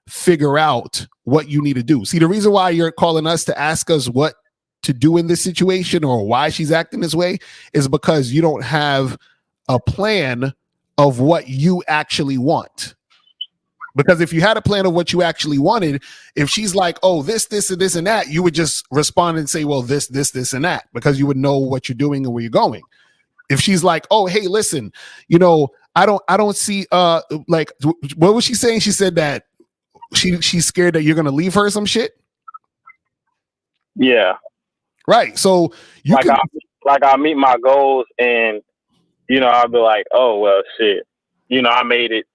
figure out what you need to do. See, the reason why you're calling us to ask us what to do in this situation or why she's acting this way is because you don't have a plan of what you actually want. Because if you had a plan of what you actually wanted, if she's like, oh, this, and this, and that, you would just respond and say, well, this, and that, because you would know what you're doing and where you're going. If she's like, oh, hey, listen, you know, I don't see, like, what was she saying? She said that she's scared that you're going to leave her or some shit. Yeah. Right. So you I meet my goals and, you know, I'll be like, oh, well, shit, you know, I made it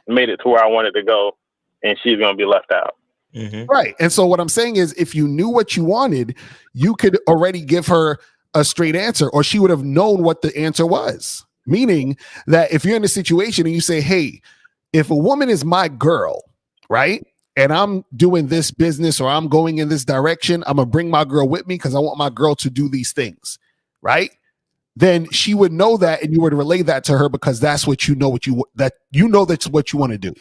to where I wanted to go and she's going to be left out. Mm-hmm. Right. And so what I'm saying is if you knew what you wanted, you could already give her a straight answer, or she would have known what the answer was. Meaning that if you're in a situation and you say, hey, if a woman is my girl, right, and I'm doing this business or I'm going in this direction, I'm going to bring my girl with me because I want my girl to do these things, right? Then she would know that, and you would relay that to her because that's what you know, that's what you want to do.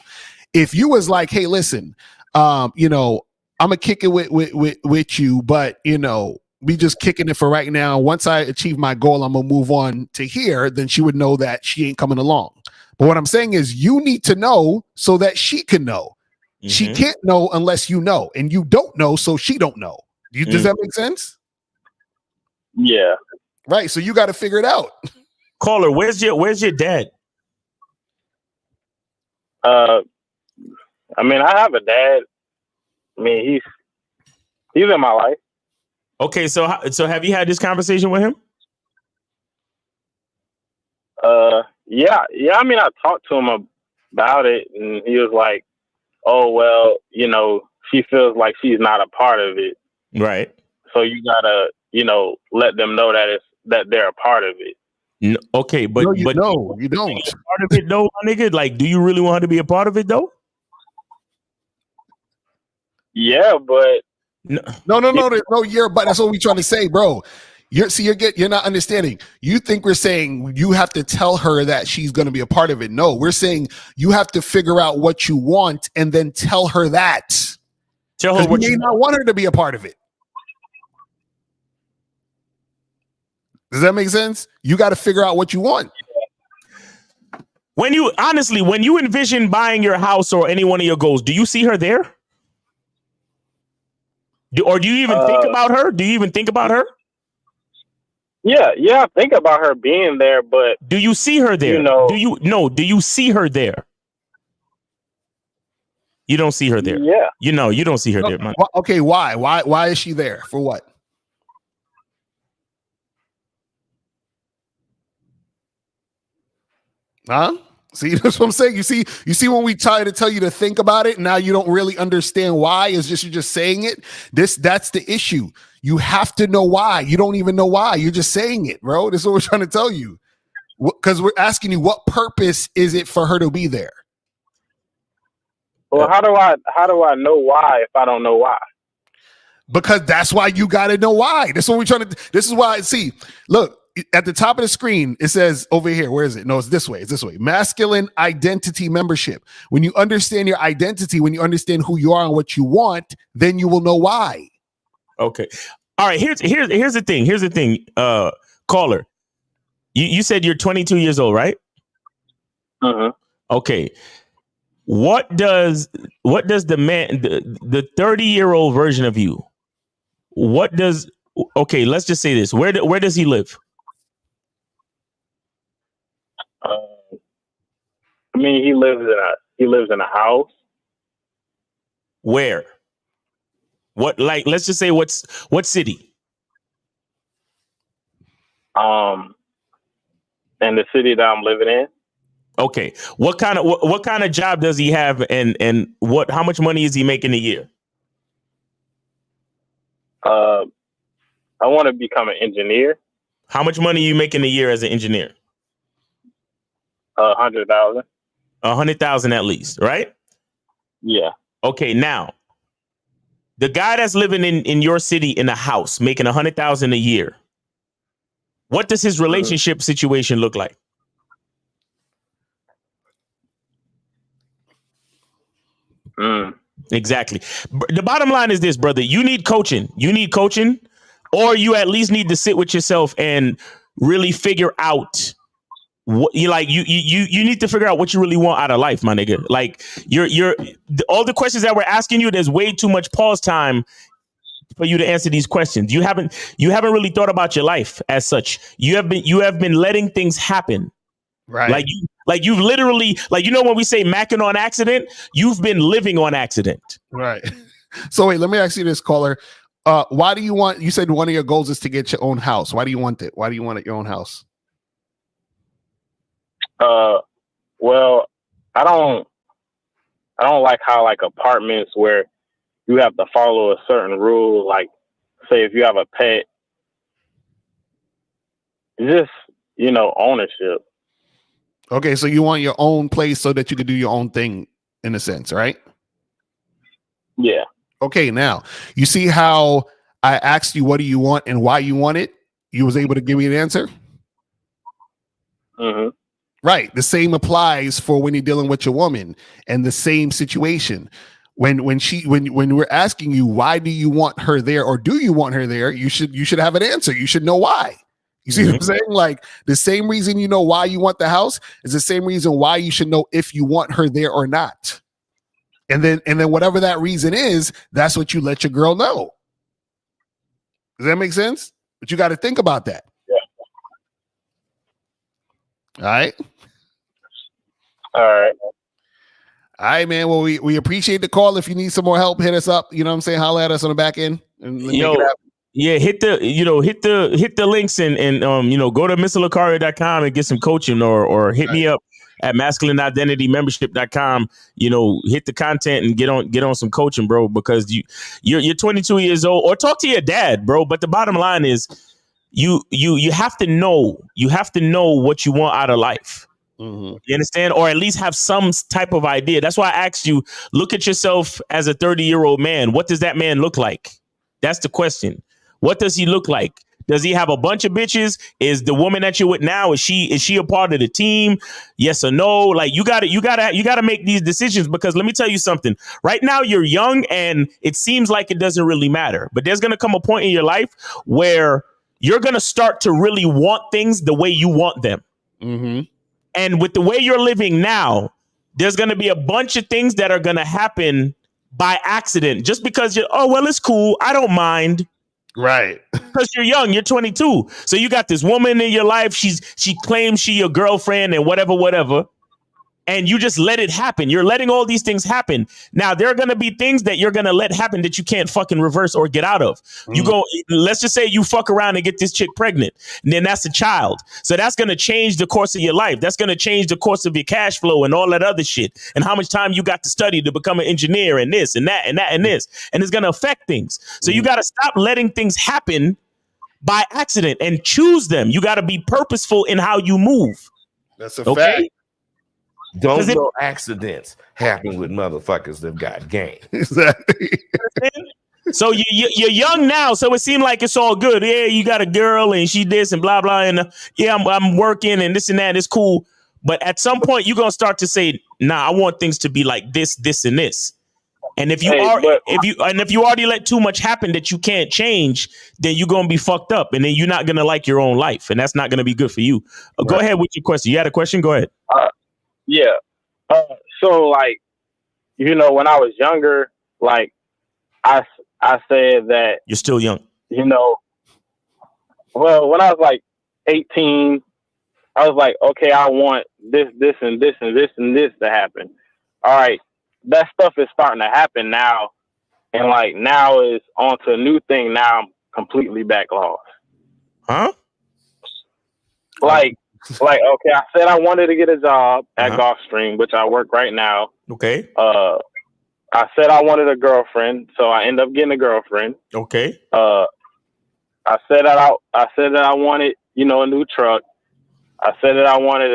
If you was like, hey, listen, you know, I'm gonna kick it with you, but you know, we just kicking it for right now. Once I achieve my goal, I'm gonna move on to here. Then she would know that she ain't coming along. But what I'm saying is, you need to know so that she can know. Mm-hmm. She can't know unless you know, and you don't know, so she don't know. Does that make sense? Yeah. Right. So you got to figure it out. Caller, where's your dad? I mean, I have a dad. I mean, he's in my life. Okay, so have you had this conversation with him? Yeah. I mean, I talked to him about it, and he was like, "Oh, well, you know, she feels like she's not a part of it, right? So you gotta, you know, let them know that they're a part of it." No, okay, but no, you don't. Part of it though, my nigga. Like, do you really want her to be a part of it though? Yeah, but no. But that's what we're trying to say, bro. You're not understanding. You think we're saying you have to tell her that she's going to be a part of it. No, we're saying you have to figure out what you want and then tell her that. Tell her what you may not want her to be a part of it. Does that make sense? You got to figure out what you want. When you envision buying your house or any one of your goals, do you see her there? Or do you even think about her? Do you even think about her? Yeah, I think about her being there, but do you see her there? You know, do you see her there? You don't see her there. Yeah. You don't see her there, man. Okay, why? Why is she there? For what? Huh? See, that's what I'm saying. You see when we try to tell you to think about it, now you don't really understand why. You're just saying it. That's the issue. You have to know why. You don't even know why. You're just saying it, bro. This is what we're trying to tell you. Because we're asking you, what purpose is it for her to be there? Well, how do I know why if I don't know why? Because that's why you got to know why. That's what we're trying to. This is why. See, look. At the top of the screen, it says over here, where is it? No, it's this way. It's this way. Masculine identity membership. When you understand your identity, when you understand who you are and what you want, then you will know why. Okay. All right. Here's the thing. Here's the thing. Caller, you said you're 22 years old, right? Uh-huh. Okay. What does the man, the 30-year-old version of you, okay, let's just say this. Where does he live? I mean, he lives in a house. Where? What? Like, let's just say what city? In the city that I'm living in. Okay. What kind of job does he have, and how much money is he making a year? I want to become an engineer. How much money are you making a year as an engineer? 100,000. 100,000 at least, right? Yeah. Okay, now the guy that's living in your city in a house making 100,000 a year, what does his relationship situation look like? Exactly. The bottom line is this, brother. You need coaching. or you at least need to sit with yourself and really figure out what you like. You need to figure out what you really want out of life, my nigga. Like you're all the questions that we're asking you. There's way too much pause time for you to answer these questions. You haven't really thought about your life as such. You have been letting things happen. Right. You've literally, like, you know, when we say macking on accident, you've been living on accident. Right. So wait, let me ask you this, caller. Why do you want, you said one of your goals is to get your own house. Why do you want it? Why do you want your own house? Well, I don't like how like apartments where you have to follow a certain rule. Like, say if you have a pet, just, you know, ownership. Okay, so you want your own place so that you can do your own thing in a sense, right? Yeah. Okay, now you see how I asked you what do you want and why you want it? You was able to give me an answer? Mm-hmm. Right. The same applies for when you're dealing with your woman and the same situation. When we're asking you why do you want her there or do you want her there, you should have an answer. You should know why. You see what I'm saying? Like the same reason you know why you want the house is the same reason why you should know if you want her there or not. And then whatever that reason is, that's what you let your girl know. Does that make sense? But you got to think about that. Yeah. All right. All right. All right, man. Well, we appreciate the call. If you need some more help, hit us up. You know what I'm saying? Holler at us on the back end. And Yo, yeah, hit the links and go to MrLocario.com and get some coaching or hit me up at masculineidentitymembership.com. Hit the content and get on some coaching, bro, because you're 22 years old, or talk to your dad, bro. But the bottom line is you have to know what you want out of life. Mm-hmm. You understand? Or at least have some type of idea. That's why I asked you, look at yourself as a 30-year-old man. What does that man look like? That's the question. What does he look like? Does he have a bunch of bitches? Is the woman that you're with now, is she a part of the team? Yes or no? Like you gotta make these decisions, because let me tell you something. Right now you're young and it seems like it doesn't really matter. But there's gonna come a point in your life where you're gonna start to really want things the way you want them. Mm-hmm. And with the way you're living now, there's gonna be a bunch of things that are gonna happen by accident, just because it's cool, I don't mind. Right. Because you're young, you're 22. So you got this woman in your life, she claims she your girlfriend and whatever. And you just let it happen. You're letting all these things happen. Now, there are going to be things that you're going to let happen that you can't fucking reverse or get out of. Let's just say you fuck around and get this chick pregnant, and then that's a child. So that's going to change the course of your life. That's going to change the course of your cash flow and all that other shit. And how much time you got to study to become an engineer and this and that and that and this. And it's going to affect things. So you got to stop letting things happen by accident and choose them. You got to be purposeful in how you move. That's a fact. Don't know accidents happen with motherfuckers that got game. Exactly. So you're young now, so it seemed like it's all good. Yeah, you got a girl and she this and blah blah, and I'm working and this and that. It's cool, but at some point you're gonna start to say, "Nah, I want things to be like this, and this." And if you already let too much happen that you can't change, then you're gonna be fucked up, and then you're not gonna like your own life, and that's not gonna be good for you. Right. Go ahead with your question. You had a question? Go ahead. Yeah. So like, when I was younger, like I said that you're still young. Well, when I was like 18, I was like, okay, I want this, and this, and this, and this to happen. All right, that stuff is starting to happen now, and like now is on to a new thing. Now I'm completely back lost. Huh? Like, okay, I said I wanted to get a job at Gulfstream, which I work right now. Okay. I said I wanted a girlfriend, so I end up getting a girlfriend. Okay. I said that I wanted, a new truck. I said that I wanted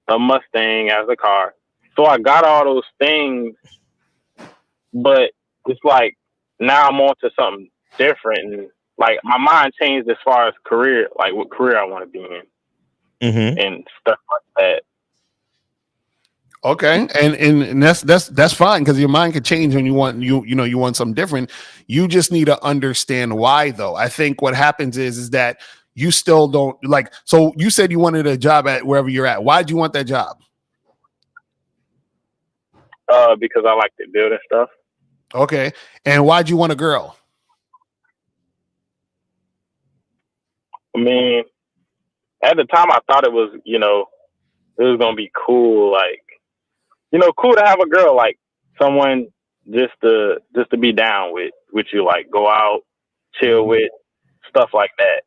a Mustang as a car. So I got all those things, but it's like now I'm on to something different, and like my mind changed as far as career, like what career I want to be in. Mm-hmm. And stuff like that. Okay, and that's fine because your mind could change when you want something different. You just need to understand why, though. I think what happens is that you still don't like. So you said you wanted a job at wherever you're at. Why do you want that job? Because I like to build and stuff. Okay, and why'd you want a girl? I mean, at the time, I thought it was, it was gonna be cool, like, cool to have a girl, like someone just to be down with you, like go out, chill with, stuff like that.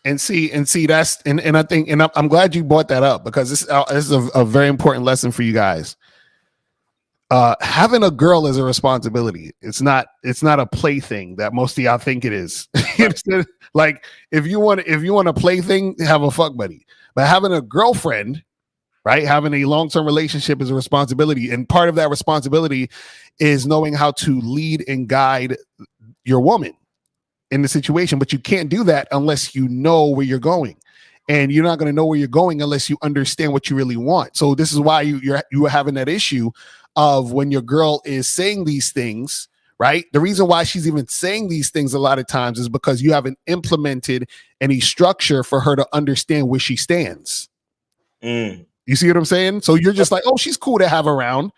And see that's and I think and I'm glad you brought that up because this is a very important lesson for you guys. Having a girl is a responsibility. It's not a plaything that most of y'all think it is. You understand? Like if you want a plaything, have a fuck buddy. But having a girlfriend, right? Having a long-term relationship is a responsibility. And part of that responsibility is knowing how to lead and guide your woman in the situation. But you can't do that unless you know where you're going. And you're not going to know where you're going unless you understand what you really want. So this is why you are having that issue of when your girl is saying these things, right? The reason why she's even saying these things a lot of times is because you haven't implemented any structure for her to understand where she stands. You see what I'm saying? So you're just like, oh, she's cool to have around.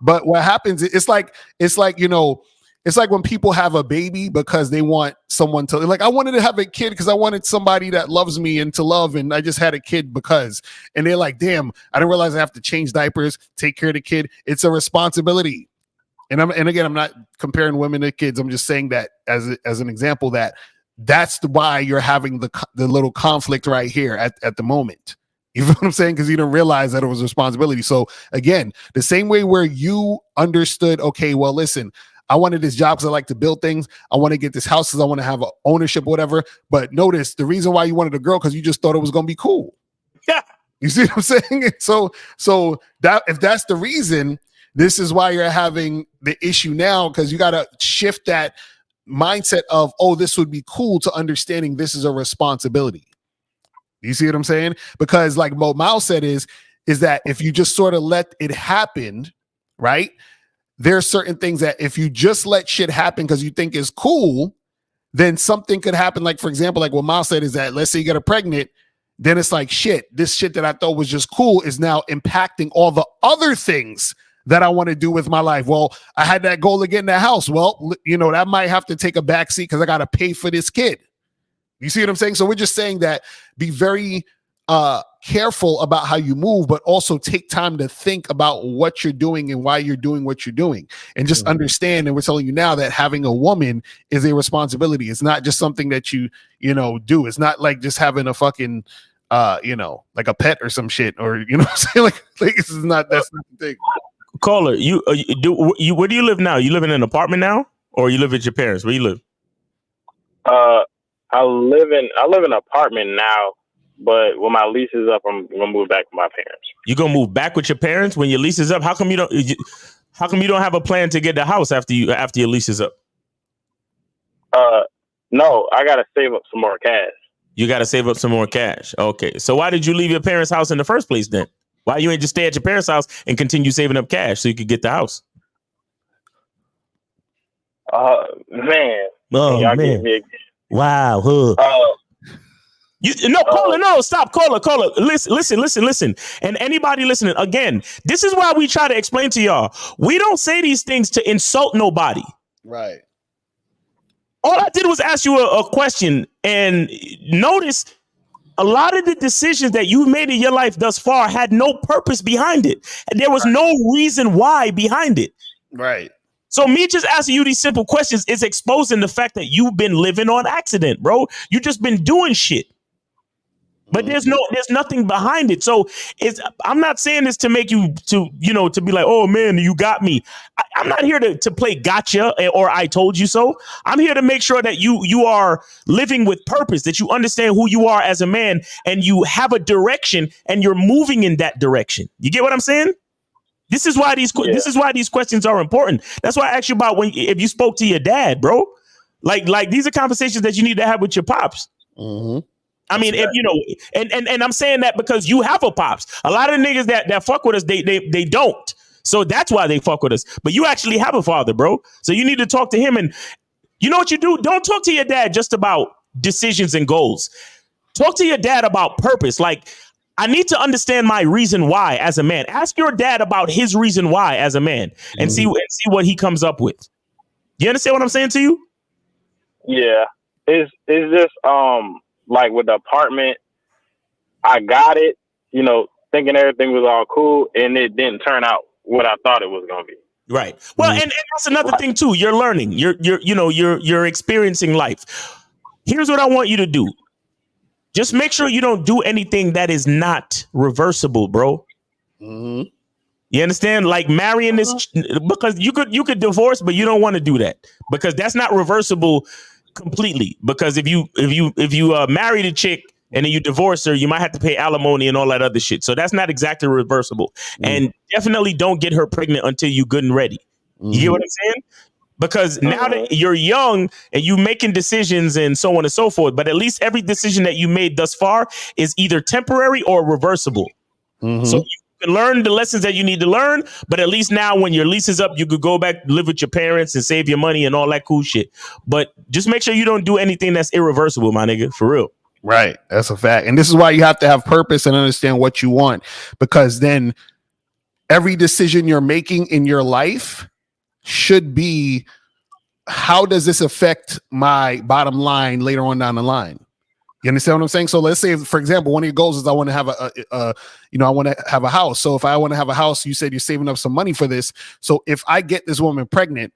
But what happens, it's like when people have a baby because they want someone to, like, I wanted to have a kid because I wanted somebody that loves me and to love, and I just had a kid because, and they're like, damn, I didn't realize I have to change diapers, take care of the kid. It's a responsibility. And again, I'm not comparing women to kids. I'm just saying that as an example that's why you're having the little conflict right here at the moment. You know what I'm saying? Because you didn't realize that it was a responsibility. So again, the same way where you understood, okay, well, listen, I wanted this job because I like to build things. I want to get this house because I want to have ownership, whatever. But notice the reason why you wanted a girl because you just thought it was going to be cool. Yeah. You see what I'm saying? So that if that's the reason, this is why you're having the issue now, because you got to shift that mindset of, oh, this would be cool, to understanding this is a responsibility. You see what I'm saying? Because like Mo Mao said is that if you just sort of let it happen, right? There are certain things that if you just let shit happen because you think is cool, then something could happen. Like, for example, like what Mao said is that let's say you get her pregnant, then it's like, shit, this shit that I thought was just cool is now impacting all the other things that I want to do with my life. Well, I had that goal of getting that house. Well, that might have to take a backseat because I got to pay for this kid. You see what I'm saying? So we're just saying that be very careful about how you move, but also take time to think about what you're doing and why you're doing what you're doing, and just understand. And we're telling you now that having a woman is a responsibility. It's not just something that you do. It's not like just having a fucking like a pet or some shit, or what I'm saying, like this is not, that's not the thing. Caller, where do you live now? You live in an apartment now, or you live with your parents? Where you live? I live in an apartment now, but when my lease is up, I'm gonna move back with my parents. You gonna move back with your parents when your lease is up? How come you don't have a plan to get the house after your lease is up? No, I gotta save up some more cash. You gotta save up some more cash. Okay, so why did you leave your parents' house in the first place then? Why you ain't just stay at your parents' house and continue saving up cash so you could get the house? Man. Oh, y'all man. Wow. Stop. Caller. Listen. And anybody listening, again, this is why we try to explain to y'all. We don't say these things to insult nobody. Right. All I did was ask you a question, and notice a lot of the decisions that you've made in your life thus far had no purpose behind it. And there was no reason why behind it. Right. So me just asking you these simple questions is exposing the fact that you've been living on accident, bro. You just been doing shit. But there's nothing behind it. So I'm not saying this to make you to be like, oh man, you got me. I'm not here to play gotcha or I told you so. I'm here to make sure that you are living with purpose, that you understand who you are as a man, and you have a direction and you're moving in that direction. You get what I'm saying? This is why these questions are important. That's why I asked you about if you spoke to your dad, bro. Like these are conversations that you need to have with your pops. Mm-hmm. I mean, if you know, and I'm saying that because you have a pops. A lot of niggas that fuck with us, they don't. So that's why they fuck with us. But you actually have a father, bro. So you need to talk to him. And you know what you do? Don't talk to your dad just about decisions and goals. Talk to your dad about purpose. Like, I need to understand my reason why as a man. Ask your dad about his reason why as a man, and see what he comes up with. You understand what I'm saying to you? Yeah, it's just like with the apartment, I got it, you know, thinking everything was all cool, and it didn't turn out what I thought it was gonna be. Right. Well, and that's another thing too. You're learning. You're experiencing life. Here's what I want you to do. Just make sure you don't do anything that is not reversible, bro. You understand? Like marrying this, because you could divorce, but you don't want to do that because that's not reversible completely. Because if you married a chick and then you divorce her, you might have to pay alimony and all that other shit. So that's not exactly reversible. And definitely don't get her pregnant until you're good and ready. You get what I'm saying? Because now that you're young and you making decisions and so on and so forth, but at least every decision that you made thus far is either temporary or reversible. So you can learn the lessons that you need to learn, but at least now when your lease is up, you could go back, live with your parents and save your money and all that cool shit. But just make sure you don't do anything that's irreversible, my nigga, for real. Right. That's a fact. And this is why you have to have purpose and understand what you want, because then every decision you're making in your life should be, how does this affect my bottom line later on down the line? You understand what I'm saying? So let's say, for example, one of your goals is I want to have I want to have a house. So if I want to have a house, you said you're saving up some money for this. So if I get this woman pregnant,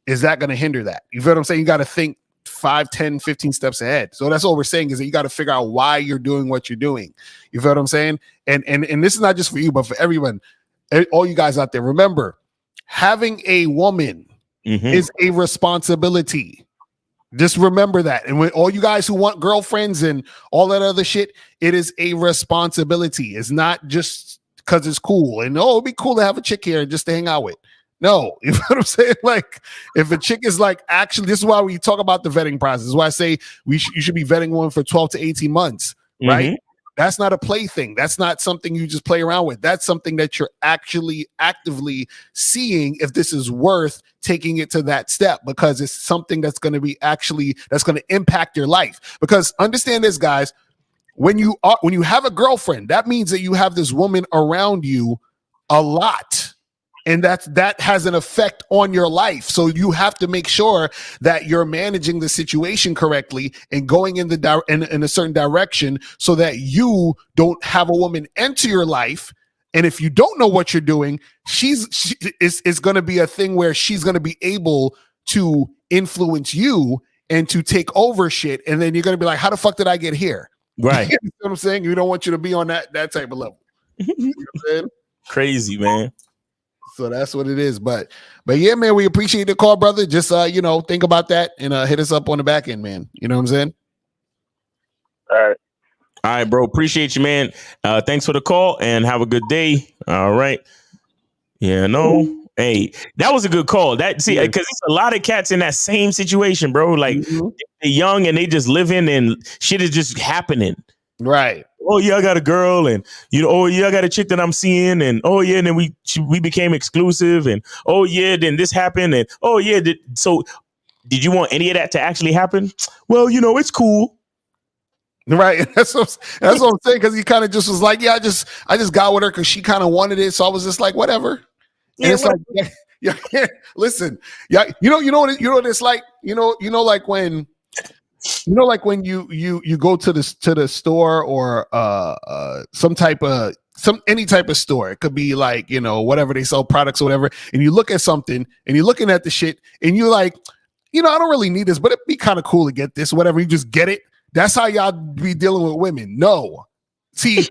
is that going to hinder that? You feel what I'm saying? You got to think 5, 10, 15 steps ahead. So that's what we're saying, is that you got to figure out why you're doing what you're doing. You feel what I'm saying? And this is not just for you, but for everyone, all you guys out there. Remember, having a woman is a responsibility. Just remember that. And when all you guys who want girlfriends and all that other shit, it is a responsibility. It's not just because it's cool. And it'd be cool to have a chick here just to hang out with. No, you know what I'm saying? Like, if a chick is like, actually, this is why we talk about the vetting process. This is why I say you should be vetting one for 12 to 18 months, right? That's not a play thing. That's not something you just play around with. That's something that you're actually actively seeing if this is worth taking it to that step, because it's something that's going to be that's going to impact your life. Because understand this, guys, when you have a girlfriend, that means that you have this woman around you a lot. And that has an effect on your life. So you have to make sure that you're managing the situation correctly and going in a certain direction, so that you don't have a woman enter your life. And if you don't know what you're doing, it's going to be a thing where she's going to be able to influence you and to take over shit. And then you're going to be like, how the fuck did I get here? Right. You know what I'm saying? You don't want you to be on that type of level. You know what I'm saying? Crazy, man. So that's what it is. But yeah, man, we appreciate the call, brother. Just think about that and hit us up on the back end, man. You know what I'm saying? All right, bro. Appreciate you, man. Thanks for the call and have a good day. All right. Yeah, no. Hey, that was a good call. Because there's a lot of cats in that same situation, bro. Like they're young and they just living and shit is just happening. Right. Oh yeah, I got a girl, and oh yeah, I got a chick that I'm seeing, and oh yeah, and then we became exclusive, and oh yeah, then this happened, and oh yeah, so did you want any of that to actually happen? Well, it's cool, right? That's what I'm saying, because he kind of just was like, yeah, I just got with her because she kind of wanted it, so I was just like, whatever. And it's like, yeah, listen, yeah, you know what it's like, like when. Like when you go to the store or any type of store. It could be like, whatever they sell products or whatever, and you look at something and you're looking at the shit and you're like, I don't really need this, but it'd be kind of cool to get this, whatever. You just get it. That's how y'all be dealing with women. No, see.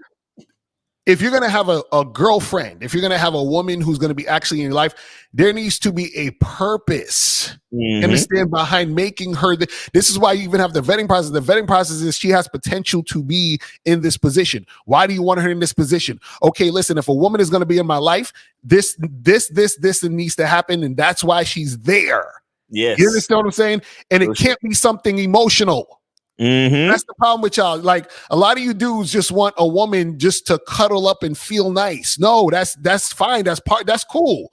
If you're going to have a girlfriend, if you're going to have a woman who's going to be actually in your life, there needs to be a purpose. Understand, behind making her. This is why you even have the vetting process. The vetting process is she has potential to be in this position. Why do you want her in this position? Okay, listen, if a woman is going to be in my life, this needs to happen. And that's why she's there. Yes. You understand what I'm saying? And it can't be something emotional. That's the problem with y'all. Like a lot of you dudes just want a woman just to cuddle up and feel nice. No, that's fine. That's cool,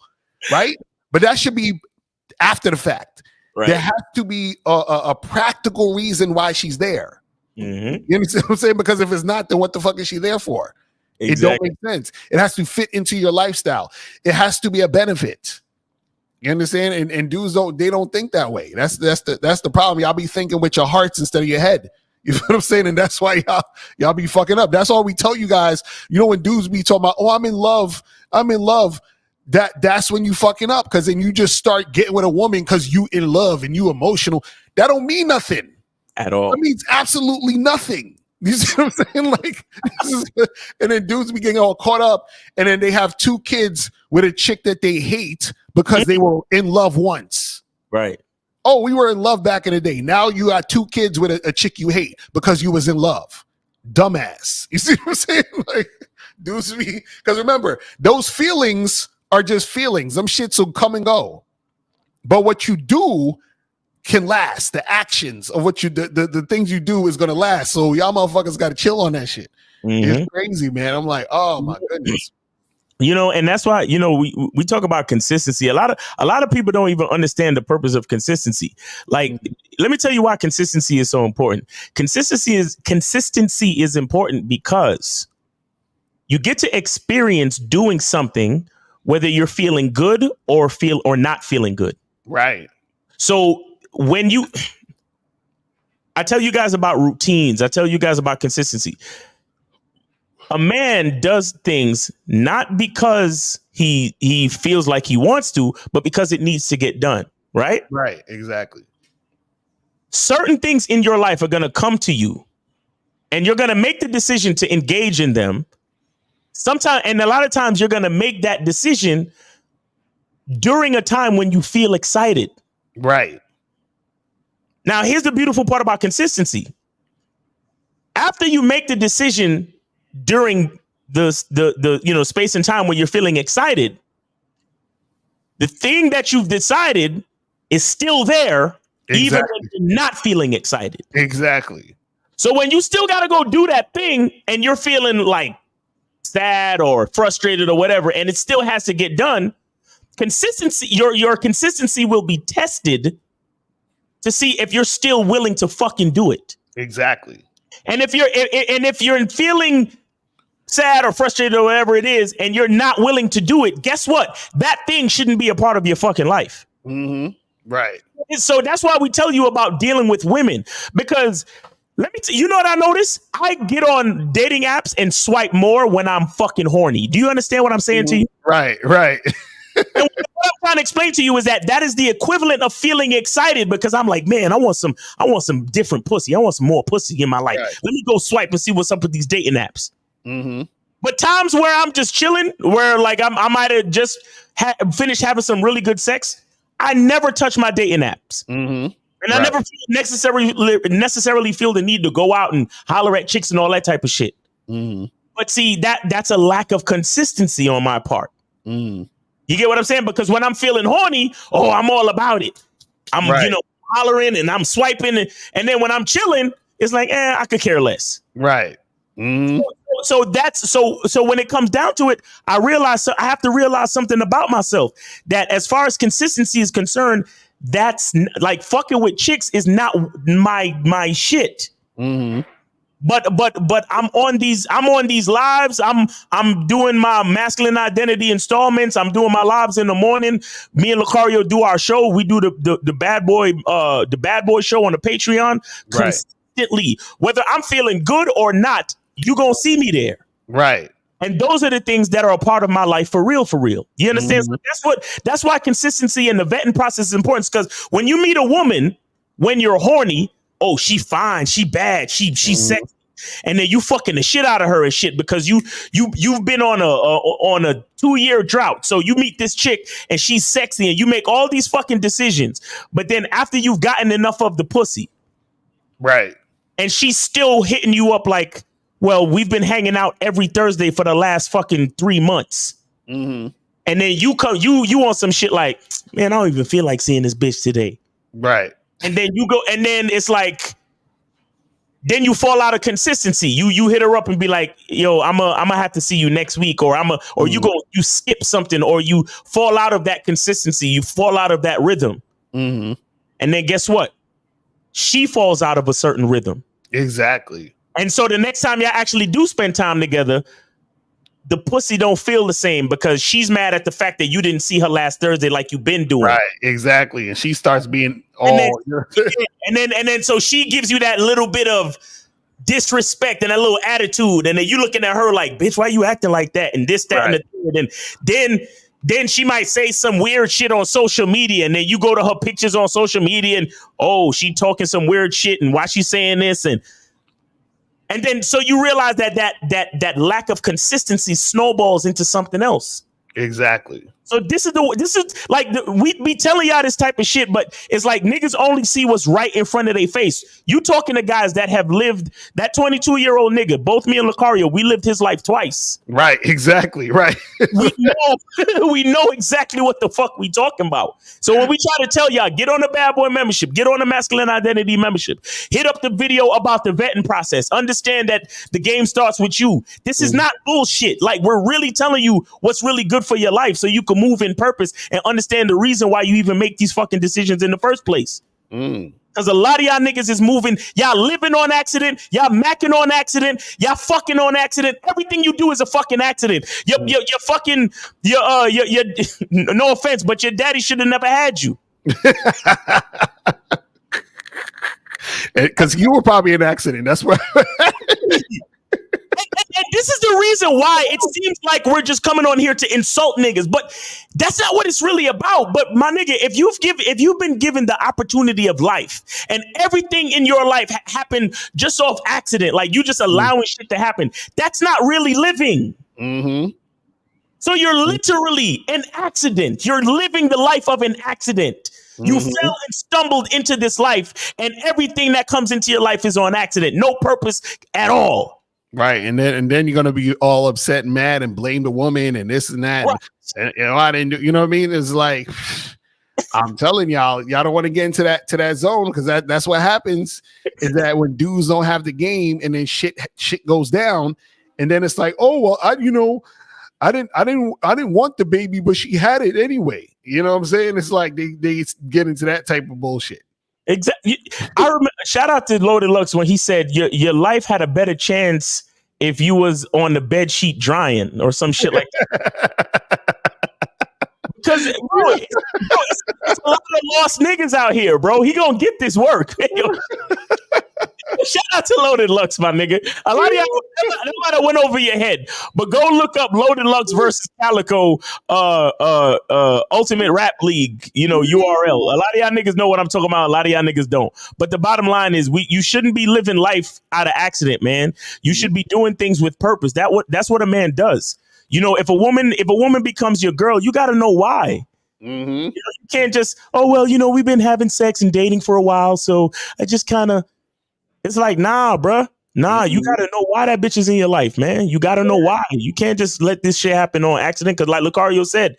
right? But that should be after the fact. Right. There has to be a practical reason why she's there. You understand what I'm saying? Because if it's not, then what the fuck is she there for? Exactly. It don't make sense. It has to fit into your lifestyle. It has to be a benefit. You understand? And dudes don't think that way. That's the problem. Y'all be thinking with your hearts instead of your head. You know what I'm saying? And that's why y'all be fucking up. That's all we tell you guys. You know, when dudes be talking about, oh, I'm in love. That's when you fucking up, because then you just start getting with a woman because you in love and you emotional. That don't mean nothing at all. That means absolutely nothing. You see what I'm saying? Like, and then dudes be getting all caught up, and then they have 2 kids with a chick that they hate because they were in love once. Right. Oh, we were in love back in the day. Now you got 2 kids with a chick you hate because you was in love. Dumbass. You see what I'm saying? Like, dudes be, because remember, those feelings are just feelings. Them shits will come and go. But what you do can last. The actions of what you the things you do is gonna last. So y'all motherfuckers gotta chill on that shit. It's crazy, man. I'm like, oh my goodness. You know, and that's why, you know, we talk about consistency. A lot of people don't even understand the purpose of consistency. Like, let me tell you why consistency is so important. Consistency is important because you get to experience doing something whether you're feeling good or not feeling good. Right. So when I tell you guys about routines, I tell you guys about consistency. A man does things not because he feels like he wants to, but because it needs to get done. Right? Right. Exactly. Certain things in your life are going to come to you and you're going to make the decision to engage in them. Sometimes, and a lot of times you're going to make that decision during a time when you feel excited. Right. Now, here's the beautiful part about consistency. After you make the decision during the you know, space and time when you're feeling excited, the thing that you've decided is still there, even when you're not feeling excited. Exactly. So when you still got to go do that thing and you're feeling like sad or frustrated or whatever, and it still has to get done, consistency, your consistency will be tested to see if you're still willing to fucking do it. Exactly. And if you're feeling sad or frustrated or whatever it is, and you're not willing to do it, guess what? That thing shouldn't be a part of your fucking life. Right. So that's why we tell you about dealing with women, because let me you know what I notice? I get on dating apps and swipe more when I'm fucking horny. Do you understand what I'm saying to you? Right. And what I'm trying to explain to you is that is the equivalent of feeling excited, because I'm like, man, I want some different pussy. I want some more pussy in my life. Right. Let me go swipe and see what's up with these dating apps. But times where I'm just chilling, where like I might have just finished having some really good sex, I never touch my dating apps. And I never necessarily feel the need to go out and holler at chicks and all that type of shit. But see, that's a lack of consistency on my part. You get what I'm saying? Because when I'm feeling horny, I'm all about it. I'm you know, hollering and I'm swiping, and then when I'm chilling, it's like, I could care less. Right. So that's so when it comes down to it, I have to realize something about myself, that as far as consistency is concerned, that's like fucking with chicks is not my shit. But I'm on these lives. I'm doing my masculine identity installments. I'm doing my lives in the morning. Me and Lucario do our show. We do the bad boy show on the Patreon consistently. Whether I'm feeling good or not, you gonna see me there. Right. And those are the things that are a part of my life for real. You understand? So that's why consistency and the vetting process is important. Because when you meet a woman, when you're horny, she fine, she bad, she's sexy, and then you fucking the shit out of her and shit because you've been on a 2-year drought. So you meet this chick and she's sexy and you make all these fucking decisions. But then after you've gotten enough of the pussy, right, and she's still hitting you up like, well, we've been hanging out every Thursday for the last fucking 3 months. And then you want some shit like, man, I don't even feel like seeing this bitch today. Right. And then you go, and then it's like, then you fall out of consistency. You hit her up and be like, yo, I'm gonna have to see you next week, or you skip something, or you fall out of that consistency, you fall out of that rhythm. Mm-hmm. And then guess what? She falls out of a certain rhythm. Exactly. And so the next time y'all actually do spend time together, the pussy don't feel the same because she's mad at the fact that you didn't see her last Thursday like you've been doing. Right, exactly. And she starts being and then so she gives you that little bit of disrespect and a little attitude, and then you looking at her like, bitch, why you acting like that? And this, that, and the third. And then she might say some weird shit on social media, and then you go to her pictures on social media and she talking some weird shit, and why she saying this, and then so you realize that lack of consistency snowballs into something else. Exactly. So this is like we be telling y'all this type of shit, but it's like niggas only see what's right in front of their face. You talking to guys that have lived, that 22-year-old nigga, both me and Lucario, we lived his life twice. Right, exactly, right. we know exactly what the fuck we talking about. So when we try to tell y'all, get on the Bad Boy membership, get on the Masculine Identity membership, hit up the video about the vetting process, understand that the game starts with you. This is not bullshit. Like, we're really telling you what's really good for your life so you can move in purpose and understand the reason why you even make these fucking decisions in the first place. Because a lot of y'all niggas is moving, y'all living on accident, y'all macking on accident, y'all fucking on accident. Everything you do is a fucking accident. Your fucking no offense, but your daddy should have never had you. Because you were probably an accident. That's why. And this is the reason why it seems like we're just coming on here to insult niggas, but that's not what it's really about. But my nigga, if you've been given the opportunity of life and everything in your life happened just off accident, like you just allowing shit to happen, that's not really living. Mm-hmm. So you're literally an accident. You're living the life of an accident. You fell and stumbled into this life, and everything that comes into your life is on accident. No purpose at all. Right, and then you're gonna be all upset and mad and blame the woman and this and that. Right. And I didn't do. You know what I mean? It's like, I'm telling y'all don't want to get into that zone, because that's what happens. Is that when dudes don't have the game, and then shit goes down, and then it's like, oh well, I didn't want the baby, but she had it anyway. You know what I'm saying? It's like they get into that type of bullshit. Exactly. I remember. Shout out to Loaded Lux when he said your life had a better chance if you was on the bed sheet drying or some shit like that. Because it's a lot of lost niggas out here, bro. He gonna get this work. Shout out to Loaded Lux, my nigga. A lot of y'all, that might have went over your head, but go look up Loaded Lux versus Calico Ultimate Rap League, URL. A lot of y'all niggas know what I'm talking about. A lot of y'all niggas don't. But the bottom line is you shouldn't be living life out of accident, man. You should be doing things with purpose. That's what a man does. If a woman becomes your girl, you got to know why. Mm-hmm. You can't just, we've been having sex and dating for a while, so I just kind of. It's like, nah, bruh. Nah, you got to know why that bitch is in your life, man. You got to know why. You can't just let this shit happen on accident, because like Lucario said,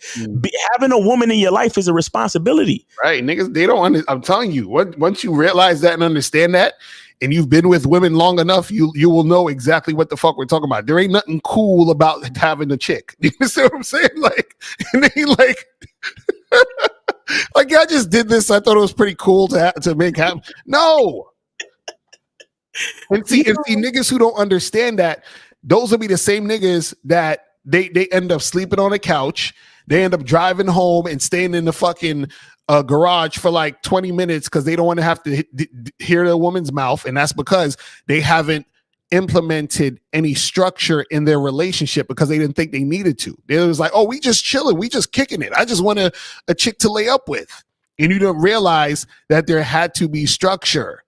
having a woman in your life is a responsibility. Right, niggas, they don't I'm telling you, once you realize that and understand that, and you've been with women long enough, you will know exactly what the fuck we're talking about. There ain't nothing cool about having a chick. You see what I'm saying? Like, and then like, like I just did this. I thought it was pretty cool to make happen. No. And see, niggas who don't understand that, those will be the same niggas that they end up sleeping on a couch. They end up driving home and staying in the fucking garage for like 20 minutes because they don't want to have to hear the woman's mouth. And that's because they haven't implemented any structure in their relationship because they didn't think they needed to. It was like, oh, we just chilling. We just kicking it. I just want a chick to lay up with. And you don't realize that there had to be structure.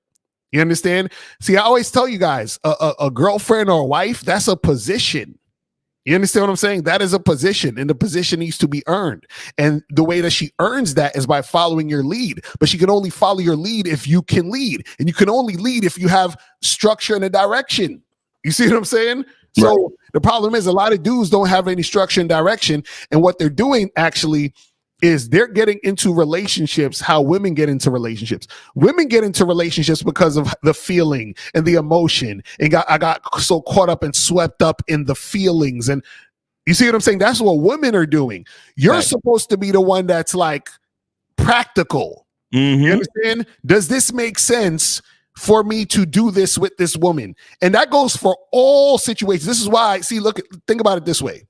You understand? See, I always tell you guys, a girlfriend or a wife, that's a position. You understand what I'm saying? That is a position, and the position needs to be earned. And the way that she earns that is by following your lead. But she can only follow your lead if you can lead. And you can only lead if you have structure and a direction. You see what I'm saying? So the problem is a lot of dudes don't have any structure and direction. And what they're doing actually is they're getting into relationships how women get into relationships. Women get into relationships because of the feeling and the emotion, and I got so caught up and swept up in the feelings. And you see what I'm saying? That's what women are doing. You're supposed to be the one that's like practical. You understand? Does this make sense for me to do this with this woman? And that goes for all situations. This is why, think about it this way.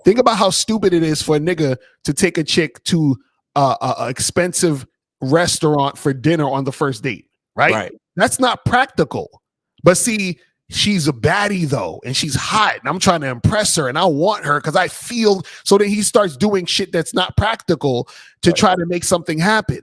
Think about how stupid it is for a nigga to take a chick to a expensive restaurant for dinner on the first date, right? That's not practical. But see, she's a baddie though, and she's hot, and I'm trying to impress her, and I want her because I feel. So then he starts doing shit that's not practical to try to make something happen.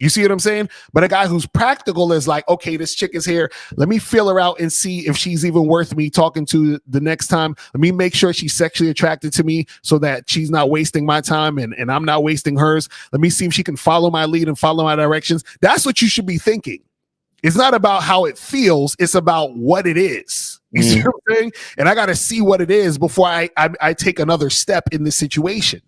You see what I'm saying? But a guy who's practical is like, okay, this chick is here. Let me feel her out and see if she's even worth me talking to the next time. Let me make sure she's sexually attracted to me so that she's not wasting my time and I'm not wasting hers. Let me see if she can follow my lead and follow my directions. That's what you should be thinking. It's not about how it feels. It's about what it is. You see what I'm saying? And I got to see what it is before I take another step in this situation.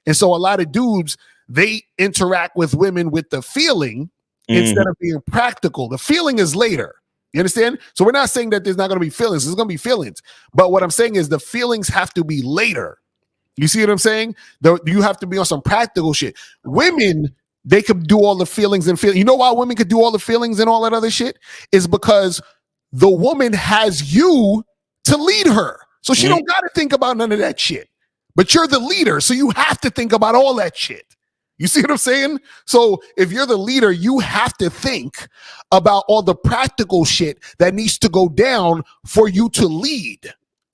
And so a lot of dudes, they interact with women with the feeling instead of being practical. The feeling is later. You understand? So we're not saying that there's not going to be feelings. There's going to be feelings. But what I'm saying is the feelings have to be later. You see what I'm saying? You have to be on some practical shit. Women, they could do all the feelings and feel. You know why women could do all the feelings and all that other shit? Is because the woman has you to lead her. So she don't got to think about none of that shit. But you're the leader, so you have to think about all that shit. You see what I'm saying? So if you're the leader, you have to think about all the practical shit that needs to go down for you to lead.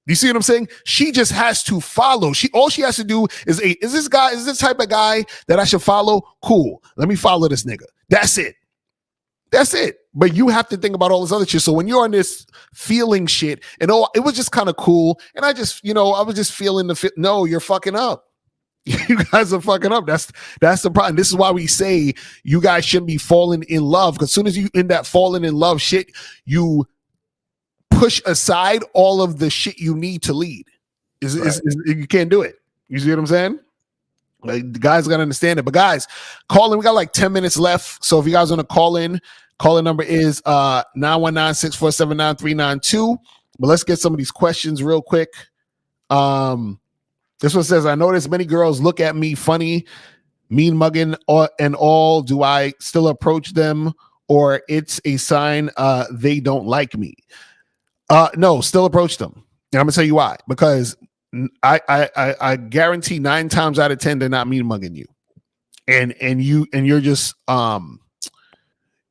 You see what I'm saying? She just has to follow. All she has to do is this type of guy that I should follow? Cool. Let me follow this nigga. That's it. That's it. But you have to think about all this other shit. So when you're on this feeling shit, and it was just kind of cool, and I was just feeling no, you're fucking up. You guys are fucking up. That's the problem. This is why we say you guys shouldn't be falling in love. Because as soon as you in that falling in love shit, you push aside all of the shit you need to lead. You can't do it. You see what I'm saying? Like, the guys gotta understand it. But guys, call in. We got like 10 minutes left. So if you guys want to call in number is 919-647-9392. But let's get some of these questions real quick. This one says, I notice many girls look at me funny, mean mugging and all. Do I still approach them, or it's a sign they don't like me? No, still approach them. And I'm gonna tell you why. Because I guarantee 9 times out of 10 they're not mean mugging you, and you're just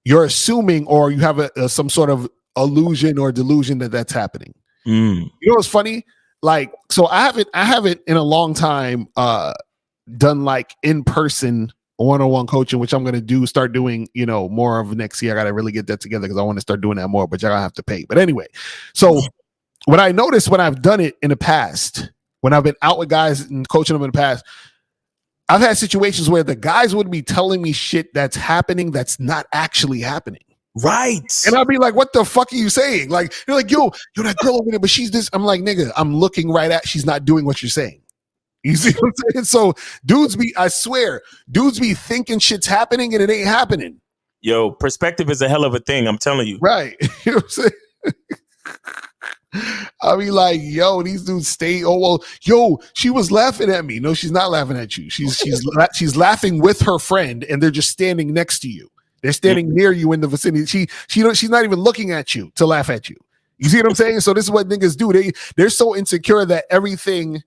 you're assuming, or you have some sort of illusion or delusion that that's happening. You know what's funny? Like, so I haven't in a long time done like in-person one-on-one coaching, which I'm gonna start doing, more of next year. I gotta really get that together because I want to start doing that more, but y'all have to pay. But anyway, so what I noticed when I've done it in the past, when I've been out with guys and coaching them in the past, I've had situations where the guys would be telling me shit that's happening that's not actually happening. Right. And I'll be like, what the fuck are you saying? Like, you're like, yo, that girl over there, but she's this. I'm like, nigga, I'm looking right at, she's not doing what you're saying. You see what I'm saying? So I swear, dudes be thinking shit's happening and it ain't happening. Yo, perspective is a hell of a thing, I'm telling you. Right. You know what I'm saying? I'll be like, yo, these dudes stay. Oh, well, yo, she was laughing at me. No, she's not laughing at you. She's laughing with her friend, and they're just standing next to you. They're standing near you in the vicinity. She's not even looking at you to laugh at you. You see what I'm saying? So this is what niggas do. They're so insecure that everything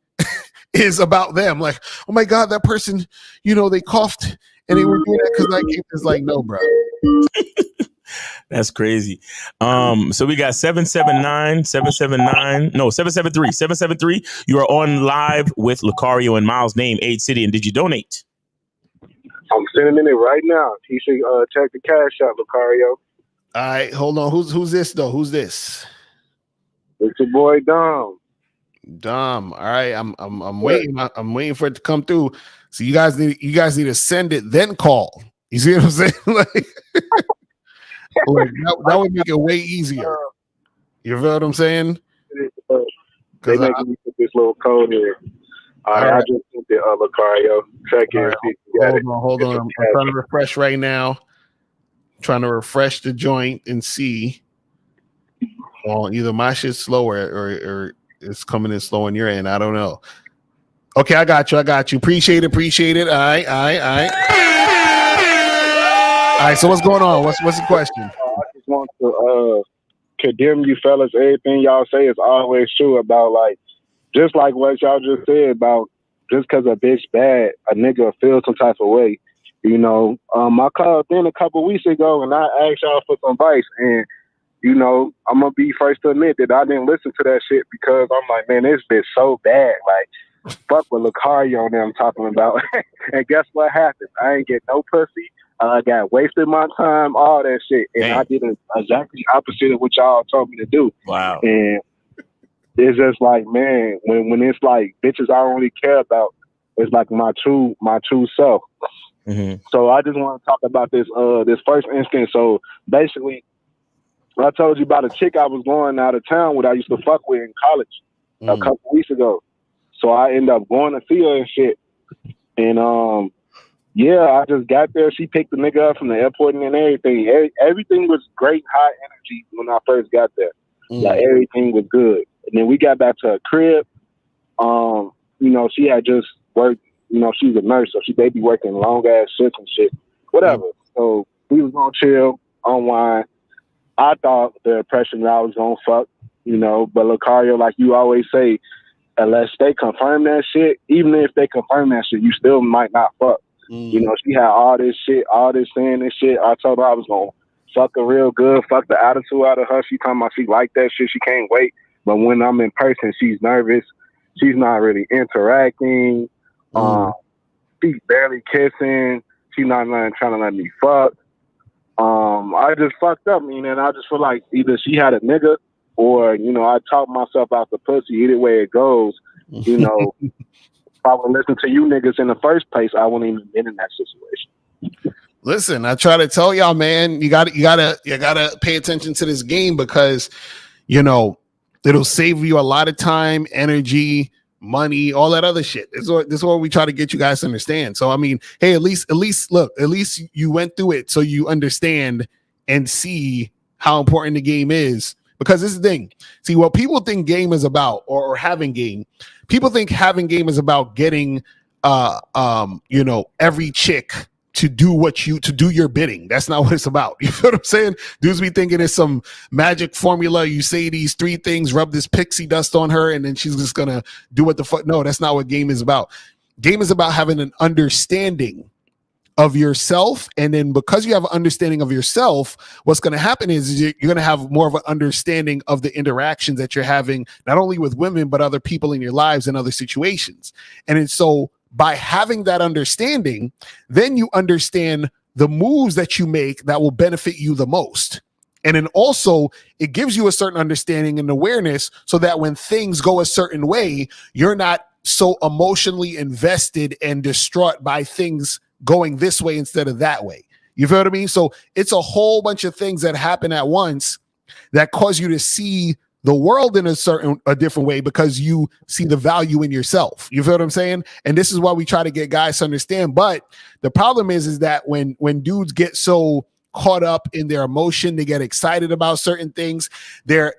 is about them. Like, oh my God, that person, they coughed and they were doing that because I came. It's like, no, bro. That's crazy. So we got 773. You are on live with Lucario and Miles. Name, age, city, and did you donate? I'm sending it right now. You should check the cash out, Lucario. All right, hold on. Who's this though? Who's this? It's your boy Dom. Dom. All right, I'm waiting. I'm waiting for it to come through. So you guys need to send it, then call. You see what I'm saying? Like that would make it way easier. You feel what I'm saying? They making me put this little code here. All right, I just put with it, Lucario. Check in, see if you got it. Hold on. I'm trying to refresh right now. Trying to refresh the joint and see. Well, either my shit's slower or it's coming in slow on your end. I don't know. Okay, I got you. Appreciate it. All right. All right, so what's going on? What's the question? I just want to condemn you fellas. Everything y'all say is always true about, like, just like what y'all just said about just because a bitch bad, a nigga feel some type of way. You know, I called in a couple weeks ago and I asked y'all for some advice, and you know, I'm gonna be first to admit that I didn't listen to that shit because I'm like, man, this bitch so bad. Like, fuck what Lucario and them talking about. And guess what happened? I ain't get no pussy. I got wasted my time, all that shit, and I did exactly opposite of what y'all told me to do. Wow. And it's just like, man, when it's like bitches I don't really care about, it's like my true self. Mm-hmm. So I just want to talk about this first instance. So basically, I told you about a chick I was going out of town with. I used to fuck with in college a couple weeks ago. So I ended up going to see her and shit. And yeah, I just got there. She picked the nigga up from the airport and everything. Everything was great, high energy when I first got there. Like everything was good. And then we got back to her crib. You know, she had just worked. You know, she's a nurse, so they be working long ass shifts and shit. Whatever. So we was gonna chill, unwind. I thought the impression that I was gonna fuck, you know, but Lucario, like you always say, unless they confirm that shit, even if they confirm that shit, you still might not fuck. You know, she had all this shit, all this saying and shit. I told her I was gonna fuck her real good, fuck the attitude out of her. She talking about she like that shit, she can't wait. But when I'm in person, she's nervous. She's not really interacting. She's barely kissing. She's not trying to let me fuck. I just fucked up, and I just feel like either she had a nigga or, you know, I talked myself out the pussy. Either way it goes, you know, if I would listen to you niggas in the first place, I wouldn't even been in that situation. Listen, I try to tell y'all, man, you gotta pay attention to this game because, you know, it'll save you a lot of time, energy, money, all that other shit. This is what we try to get you guys to understand. So I mean, hey, at least you went through it so you understand and see how important the game is. Because this is the thing. See, what people think game is about, or having game, people think having game is about getting you know, every chick to do your bidding. That's not what it's about. You know what I'm saying? Dudes be thinking it's some magic formula. You say these 3 things, rub this pixie dust on her, and then she's just gonna do what the fuck. No, that's not what game is about. Game is about having an understanding of yourself, and then because you have an understanding of yourself, what's going to happen is you're going to have more of an understanding of the interactions that you're having, not only with women but other people in your lives and other situations. And so by having that understanding, then you understand the moves that you make that will benefit you the most. And then also it gives you a certain understanding and awareness so that when things go a certain way, you're not so emotionally invested and distraught by things going this way instead of that way. You feel what I mean? So it's a whole bunch of things that happen at once that cause you to see the world in a different way because you see the value in yourself. You feel what I'm saying? And this is why we try to get guys to understand. But the problem is that when dudes get so caught up in their emotion, they get excited about certain things, they're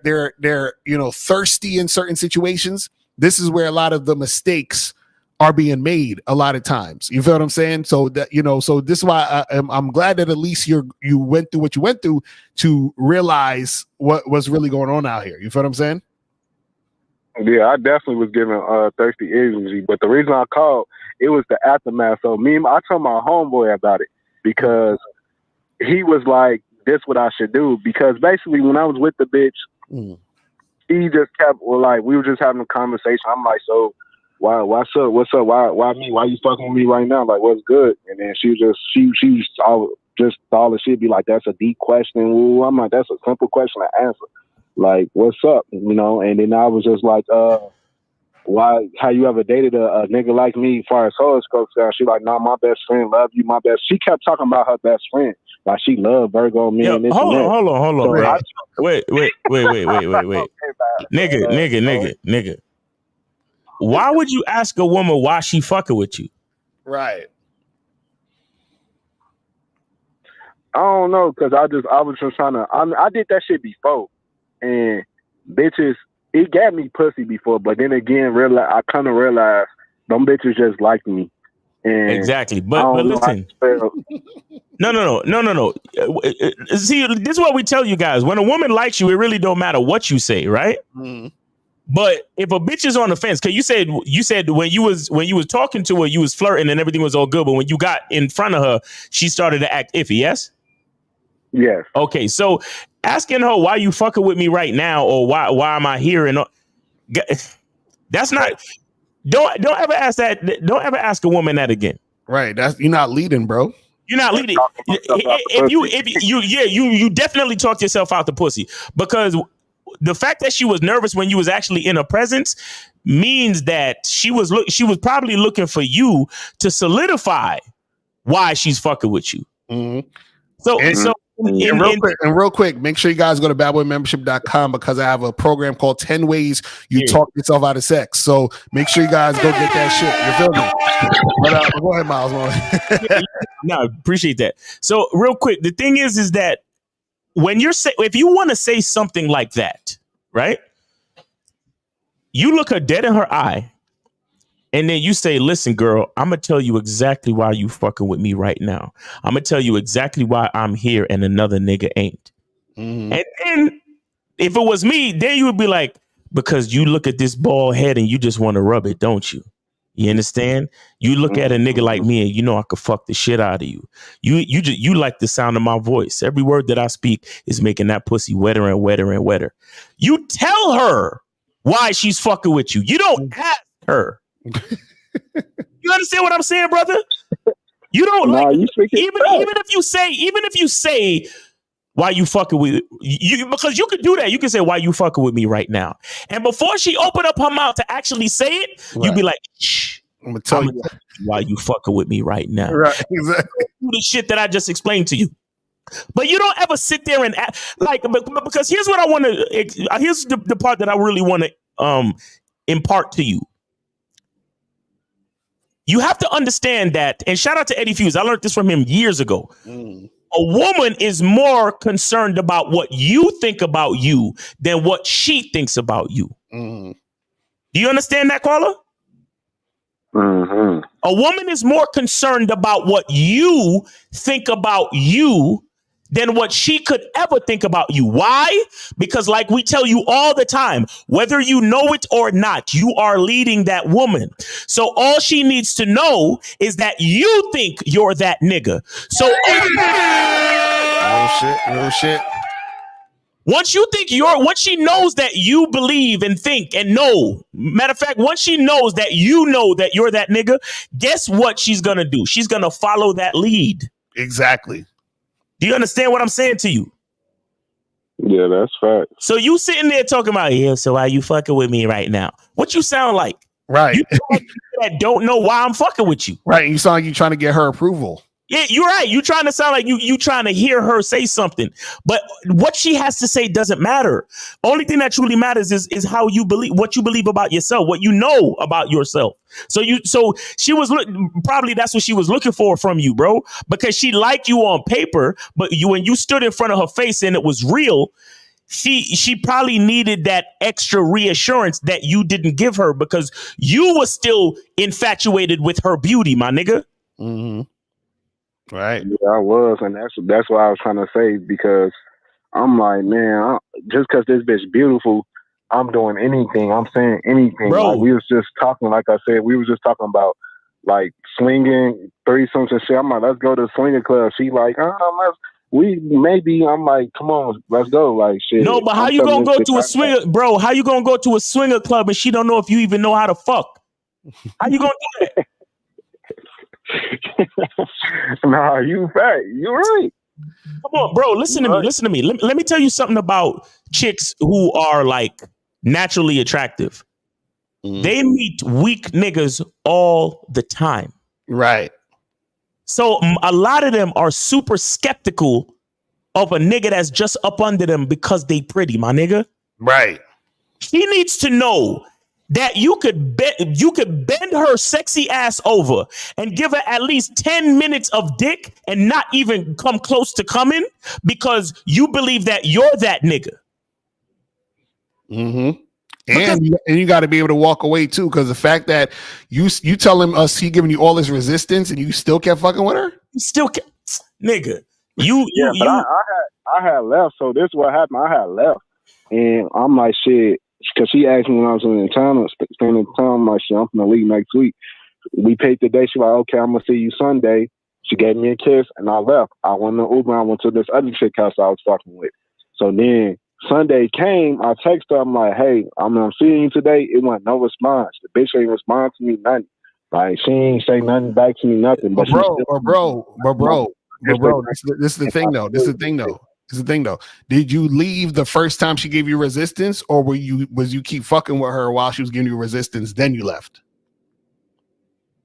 you know, thirsty in certain situations. This is where a lot of the mistakes are being made a lot of times. You feel what I'm saying? So that, you know, so this is why I'm glad that at least you went through what you went through to realize what was really going on out here. You feel what I'm saying? Yeah, I definitely was giving thirsty energy, but the reason I called, it was the aftermath. So I told my homeboy about it because he was like, "This what I should do." Because basically, when I was with the bitch, he just kept we were just having a conversation. I'm like, "So, what's up? What's up? Why me? Why you fucking with me right now? Like, what's good?" And then she all the shit be like, "That's a deep question." Ooh, I'm like, "That's a simple question to answer. Like, what's up?" You know. And then I was just like, how you ever dated a nigga like me as far as horoscopes go?" She like, "No, my best friend love you, my best." She kept talking about her best friend. Like, she loved Virgo, me, and this hold and that. on, So wait. Nigga. why would you ask a woman why she fucking with you? Right. I don't know, cause I was just trying to. I did that shit before, and bitches, it got me pussy before, but then again, I kind of realized them bitches just like me. And exactly, but listen, no. See, this is what we tell you guys: when a woman likes you, it really don't matter what you say, right? Mm. But if a bitch is on the fence, because you said when you was talking to her, you was flirting and everything was all good, but when you got in front of her, she started to act iffy. Yes. Yes. Okay, so asking her why you fucking with me right now, or why am I here, and that's not. Don't ever ask that. Don't ever ask a woman that again. Right. You're not leading, bro. You're not leading. You definitely talked yourself out the pussy, because the fact that she was nervous when you was actually in her presence means that she was probably looking for you to solidify why she's fucking with you. Mm-hmm. Real quick, make sure you guys go to badboymembership.com, because I have a program called 10 Ways You Talk Yourself Out of Sex. So make sure you guys go get that shit. You feel me? But, go ahead, Miles. No, appreciate that. So real quick, the thing is that when if you want to say something like that, right? You look her dead in her eye, and then you say, listen, girl, I'm going to tell you exactly why you fucking with me right now. I'm going to tell you exactly why I'm here and another nigga ain't. Mm-hmm. And then if it was me, then you would be like, because you look at this bald head and you just want to rub it, don't you? You understand? You look at a nigga like me and you know I could fuck the shit out of you. You like the sound of my voice. Every word that I speak is making that pussy wetter and wetter and wetter. You tell her why she's fucking with you. You don't ask her. You understand what I'm saying, brother? You don't even if you say why you fucking with you, because you could do that. You can say why you fucking with me right now, and before she open up her mouth to actually say it, you be like, shh, I'm gonna tell you why you fucking with me right now. Right, exactly. Do the shit that I just explained to you. But you don't ever sit there and act like, because here's what I want to. Here's the part that I really want to impart to you. You have to understand that, and shout out to Eddie Fuse. I learned this from him years ago. Mm. A woman is more concerned about what you think about you than what she thinks about you. Mm. Do you understand that, caller? Mm-hmm. A woman is more concerned about what you think about you than what she could ever think about you. Why? Because like we tell you all the time, whether you know it or not, you are leading that woman. So all she needs to know is that you think you're that nigga. So real shit. Once she knows that you believe and think and know, matter of fact, once she knows that you know that you're that nigga, guess what she's gonna do? She's gonna follow that lead. Exactly. Do you understand what I'm saying to you? Yeah, that's fact. So you sitting there talking about, so why you fucking with me right now? What you sound like? Right. You sound like that don't know why I'm fucking with you. Right. You sound like you trying to get her approval. Yeah, you're right. You trying to sound like you trying to hear her say something. But what she has to say doesn't matter. Only thing that truly matters is how you believe, what you believe about yourself, what you know about yourself. So she was probably that's what she was looking for from you, bro, because she liked you on paper, but when you stood in front of her face and it was real, she probably needed that extra reassurance that you didn't give her because you were still infatuated with her beauty, my nigga. Mm-hmm. Right. Yeah, I was, and that's what I was trying to say, because I'm like, man, just because this bitch beautiful, I'm doing anything. I'm saying anything. Bro. Like, we was just talking, like I said, we was just talking about like swinging, threesomes and shit. I'm like, let's go to the swinger club. She like, I'm like, come on, let's go. Like, shit. No, but how you gonna go to a swinger, bro? How you gonna go to a swinger club and she don't know if you even know how to fuck? How you gonna do that? Nah, you right. You're right. Come on, bro. Listen to me. Let me tell you something about chicks who are like naturally attractive. Mm. They meet weak niggas all the time. Right. So a lot of them are super skeptical of a nigga that's just up under them because they pretty, my nigga. Right. He needs to know that you could bend her sexy ass over and give her at least 10 minutes of dick and not even come close to coming because you believe that you're that nigga. Mm-hmm. And you got to be able to walk away too, because the fact that you tell him he giving you all this resistance and you still kept fucking with her, you still kept, nigga. I had left, so this is what happened. I had left, and I'm like, shit, because she asked me when I was in town, staying in town. I'm like, shit, I'm from the league next week. We paid the day. She like, okay, I'm gonna see you Sunday. She gave me a kiss, and I left. I went to Uber. I went to this other chick house I was fucking with. So then Sunday came. I texted her. I'm like, hey, I'm seeing you today. It went no response. The bitch ain't respond to me nothing. Like she ain't say nothing back to me nothing. But bro. This is the thing though. Did you leave the first time she gave you resistance, or was you keep fucking with her while she was giving you resistance, then you left?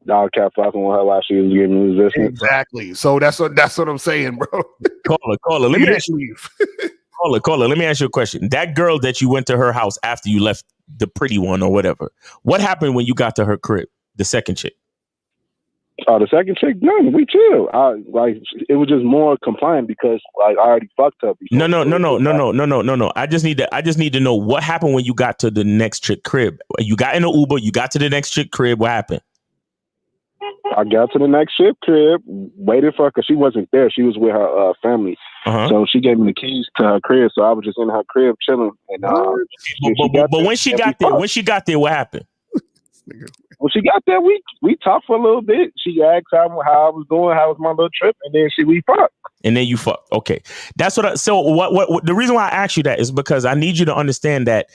I kept fucking with her while she was giving me resistance. Exactly. So that's what I'm saying, bro. Caller. Let me ask you. Caller. Let me ask you a question. That girl that you went to her house after you left the pretty one or whatever, what happened when you got to her crib? The second chick. Oh, the second chick, nothing. We chill. It was just more compliant because I already fucked up. No. I just need to know what happened when you got to the next chick crib. You got in an Uber. You got to the next chick crib. What happened? I got to the next chick crib, waited for her because she wasn't there. She was with her family. So she gave me the keys to her crib. So I was just in her crib chilling. And but when she got there, what happened? When she got there, we talked for a little bit. She asked how I was doing, how was my little trip, and then we fucked. And then you fucked. Okay, that's what. So what? The reason why I asked you that is because I need you to understand that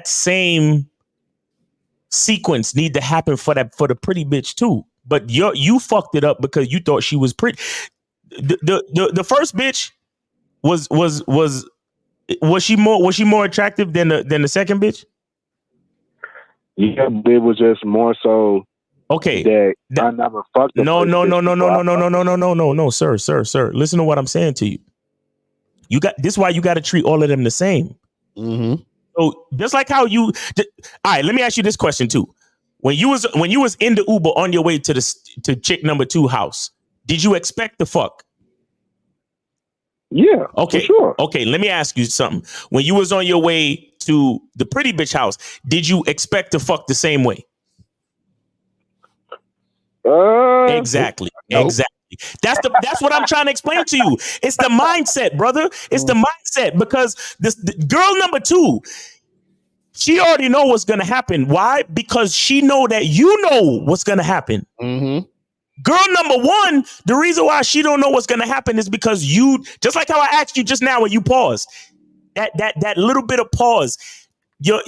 same sequence need to happen for the pretty bitch too. But you fucked it up because you thought she was pretty. The first bitch was she more attractive than the second bitch? Yeah, it was just more so. Okay, that I never fucked. No, sir. Listen to what I'm saying to you. This is why you got to treat all of them the same. Mm-hmm. So just like how all right, let me ask you this question too. When you was in the Uber on your way to chick number 2 house, did you expect the fuck? Yeah. Okay. For sure. Okay. Let me ask you something. When you was on your way to the pretty bitch house, did you expect to fuck the same way? Exactly. Nope. Exactly. That's what I'm trying to explain to you. It's the mindset, brother. It's the mindset because the girl number 2, she already know what's gonna happen. Why? Because she know that you know what's gonna happen. Mm-hmm. Girl number 1, the reason why she don't know what's gonna happen is because you, just like how I asked you just now when you paused, that little bit of pause. Your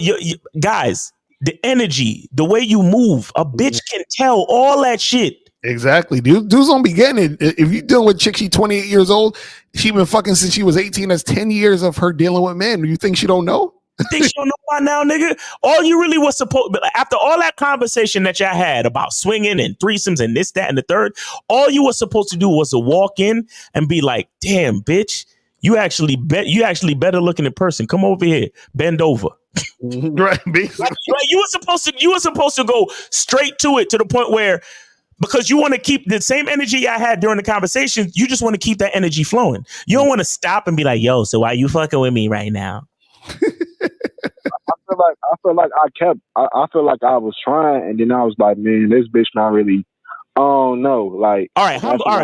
guys, the energy, the way you move, a bitch can tell all that shit. Exactly. Dudes don't be getting it. If you're dealing with chick, she's 28 years old, she been fucking since she was 18. That's 10 years of her dealing with men. You think she don't know? You think she don't know by now, nigga? All you really was supposed, after all that conversation that y'all had about swinging and threesomes and this, that, and the third, all you were supposed to do was to walk in and be like, damn, bitch, you actually better looking in person. Come over here, bend over. Right. You were supposed to go straight to it, to the point where, because you want to keep the same energy I had during the conversation, you just want to keep that energy flowing. You don't want to stop and be like, yo, so why you fucking with me right now? I feel like I was trying, and then I was like, man, this bitch not really. Oh no, like. All right.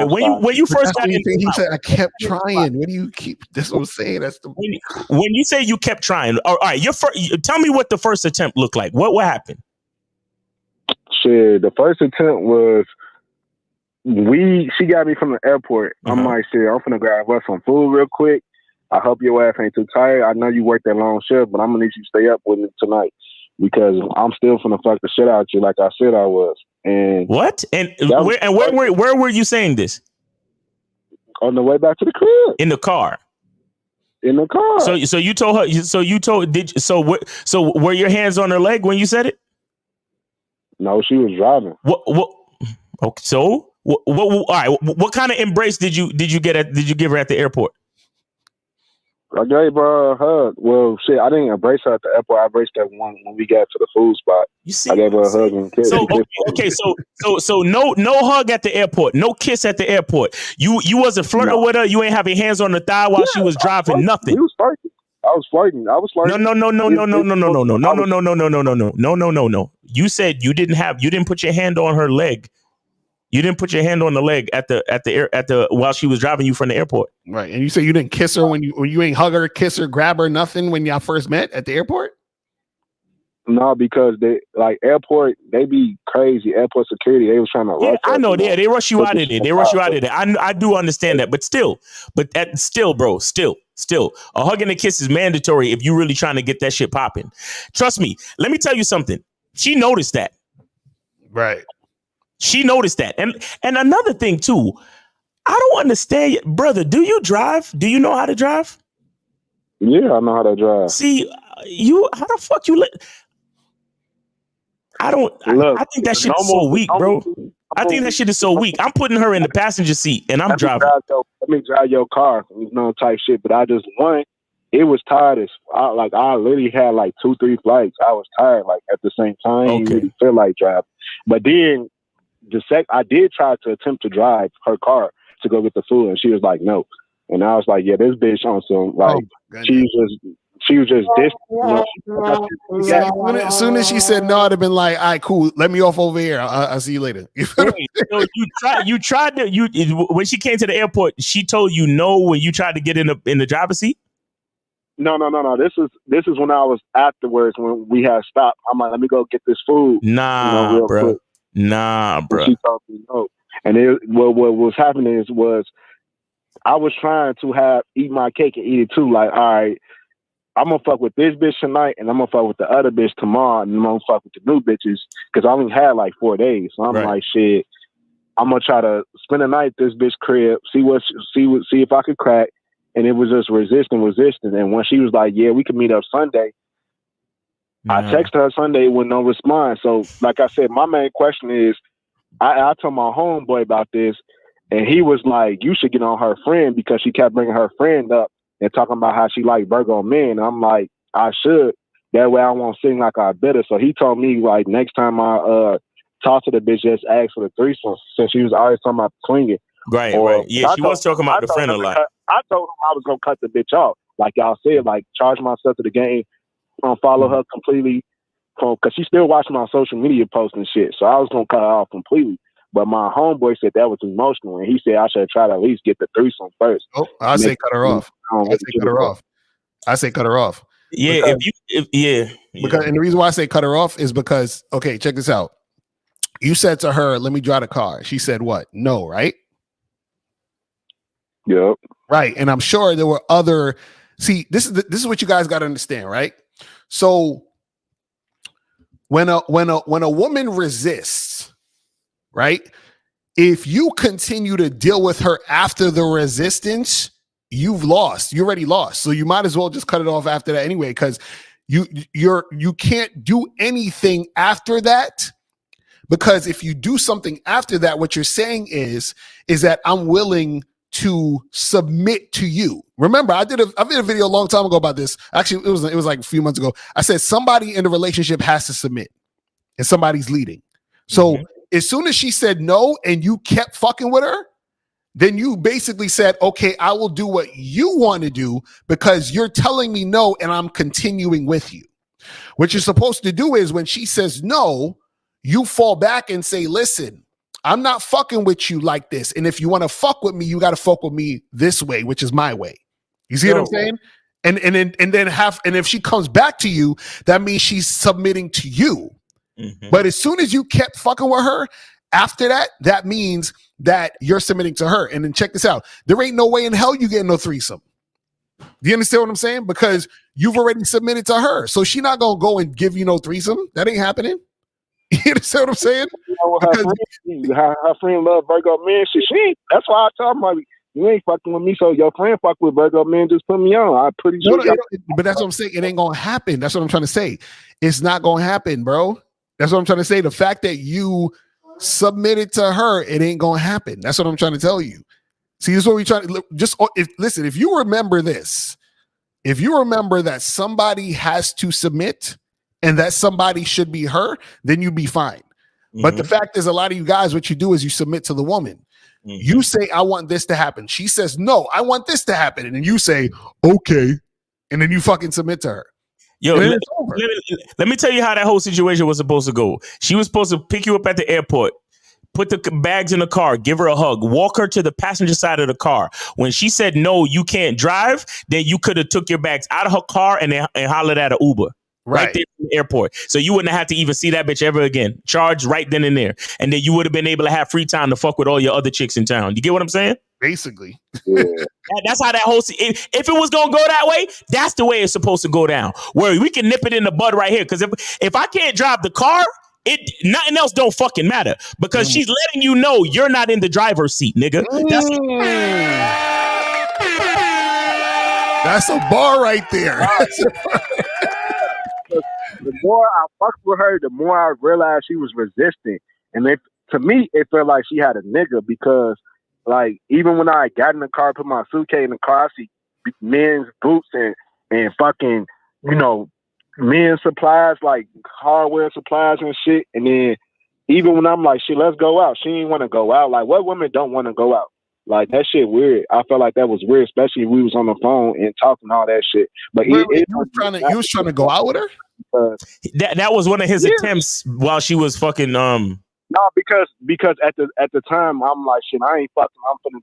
When you first got in, he said, I kept trying. What do you keep? That's what I'm saying. That's the. When you say you kept trying, all right. Tell me what the first attempt looked like. What happened? Shit, the first attempt was she got me from the airport. I'm like, shit, I'm finna grab us some food real quick. I hope your ass ain't too tired. I know you worked that long shift, but I'm gonna need you to stay up with me tonight because I'm still finna fuck the shit out you like I said I was. And what? And where were you saying this? On the way back to the crib. In the car. In the car. So you told her. So were your hands on her leg when you said it? No, she was driving. What? Okay. So what? All right. What kind of embrace did you give her at the airport? I gave her a hug. Well, shit, I didn't embrace her at the airport. I embraced her when we got to the food spot. You see, I gave her a hug and kiss. So no hug at the airport, no kiss at the airport. You wasn't flirting with her. You ain't having hands on the thigh while she was driving. Nothing. We was flirting. I was flirting. No. You said you didn't put your hand on her leg. You didn't put your hand on the leg at the while she was driving you from the airport. Right. And you say you didn't kiss her when you ain't hug her, kiss her, grab her, nothing when y'all first met at the airport? No, because they airport, they be crazy. Airport security, they was trying to rush. I know. They rush you out of there. They rush you out of there. I do understand that, but still, bro, a hug and a kiss is mandatory if you really trying to get that shit popping. Trust me. Let me tell you something. She noticed that. Right. She noticed that. And another thing too, I don't understand, brother. Do you drive? Do you know how to drive? Yeah, I know how to drive. See, how the fuck you I think that shit is so weak, bro. I think that shit is so weak. I'm putting her in the passenger seat and I'm driving. Let me drive your car, type shit. But I just it was tired as I literally had like 2-3 flights. I was tired at the same time. Okay. Really feel like driving. But then I did try to attempt to drive her car to go get the food, and she was like, no. And I was like, yeah, this bitch on some she was just distant. As soon as she said no, I'd have been like, all right, cool. Let me off over here. I'll see you later. So you tried to when she came to the airport, she told you no when you tried to get in the driver's seat? No. This is when I was afterwards when we had stopped. I'm like, let me go get this food. Nah, bro. Nah, bro. She told me no. And what was happening was I was trying to eat my cake and eat it too. Like, all right, I'm gonna fuck with this bitch tonight, and I'm gonna fuck with the other bitch tomorrow, and I'm gonna fuck with the new bitches because I only had like 4 days. So I'm like, shit, I'm gonna try to spend the night at this bitch crib, see if I could crack. And it was just resisting. And when she was like, yeah, we can meet up Sunday, I texted her Sunday with no response. So, like I said, my main question is, I told my homeboy about this, and he was like, you should get on her friend because she kept bringing her friend up and talking about how she liked Virgo men. And I'm like, I should. That way I won't seem like I better. So he told me, like, next time I talk to the bitch, just ask for the threesome since she was always talking about swinging. Right. Yeah, she was talking about the friend a lot. I told him I was going to cut the bitch off. Like y'all said, like, charge myself to the game, follow her completely. Because she still watching my social media posts and shit. So I was going to cut her off completely. But my homeboy said that was emotional. And he said I should try to at least get the threesome first. Oh, I say cut her off. I say cut her off. Yeah. Because and the reason why I say cut her off is because, okay, check this out. You said to her, let me drive the car. She said what? No, right? Yep. Right. And I'm sure there were other. See, this is what you guys got to understand, right? So when a woman resists, right? If you continue to deal with her after the resistance, you've lost. You already lost. So you might as well just cut it off after that anyway, because you can't do anything after that. Because if you do something after that, what you're saying is that I'm willing to submit to you. Remember, I did a video a long time ago about this. Actually, it was like a few months ago. I said somebody in the relationship has to submit, and somebody's leading. So as soon as she said no, and you kept fucking with her, then you basically said, okay, I will do what you want to do because you're telling me no, and I'm continuing with you. What you're supposed to do is when she says no, you fall back and say, listen, I'm not fucking with you like this. And if you want to fuck with me, you got to fuck with me this way, which is my way. You see what I'm saying? And if she comes back to you, that means she's submitting to you. Mm-hmm. But as soon as you kept fucking with her, after that, that means that you're submitting to her. And then check this out. There ain't no way in hell you get no threesome. Do you understand what I'm saying? Because you've already submitted to her. So she's not going to go and give you no threesome. That ain't happening. You understand what I'm saying? You know, her friend love Virgo men. She that's why I tell her, like, you ain't fucking with me, so your friend fuck with Virgo men, just put me on. I'm pretty sure. But that's what I'm saying. It ain't gonna happen. That's what I'm trying to say. It's not gonna happen, bro. That's what I'm trying to say. The fact that you submitted to her, it ain't gonna happen. That's what I'm trying to tell you. See, this is what we try to listen. If you remember this, if you remember that somebody has to submit and that somebody should be her, then you be fine. But the fact is, a lot of you guys, what you do is you submit to the woman. You say, I want this to happen. She says, no, I want this to happen. And then you say, okay. And then you fucking submit to her. Yo, let me tell you how that whole situation was supposed to go. She was supposed to pick you up at the airport, put the bags in the car, give her a hug, walk her to the passenger side of the car. When she said, no, you can't drive, then you could have took your bags out of her car and hollered at an Uber. Right there in the airport. So you wouldn't have to even see that bitch ever again. Charged right then and there. And then you would have been able to have free time to fuck with all your other chicks in town. You get what I'm saying? Basically. Yeah. That's how that whole... If it was going to go that way, that's the way it's supposed to go down. Where we can nip it in the bud right here. Because if I can't drive the car, nothing else don't fucking matter. Because she's letting you know you're not in the driver's seat, nigga. That's a bar right there. The more I fucked with her, the more I realized she was resistant. And to me, it felt like she had a nigga because, like, even when I got in the car, put my suitcase in the car, I see men's boots and fucking, men's supplies, like hardware supplies and shit. And then even when I'm like, shit, let's go out, she didn't want to go out. Like, what women don't want to go out? Like, that shit weird. I felt like that was weird, especially if we was on the phone and talking all that shit. But you was trying to go out with her? That was one of his attempts while she was fucking No, because at the time I'm like, shit, I ain't fucking. I'm finna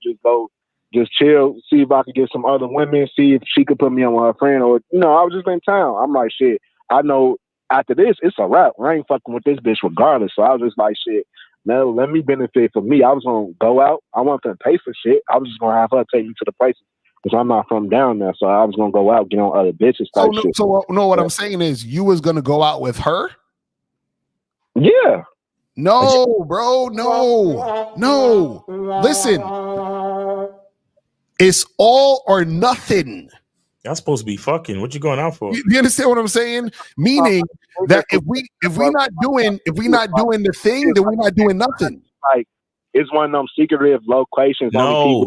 just chill, see if I could get some other women, see if she could put me on with her friend, or I was just in town. I'm like, shit, I know after this it's a wrap. I ain't fucking with this bitch regardless. So I was just like, shit, no, let me benefit for me. I was gonna go out. I wasn't gonna pay for shit. I was just gonna have her take me to the places. Because I'm not from down there, so I was gonna go out, get on other bitches type shit. What I'm saying is, you was gonna go out with her? Yeah. No, bro, no. Listen, it's all or nothing. Y'all supposed to be fucking. What you going out for? You understand what I'm saying? Meaning that if we not doing the thing, then we're not doing nothing. Like, it's one of them secretive locations. No.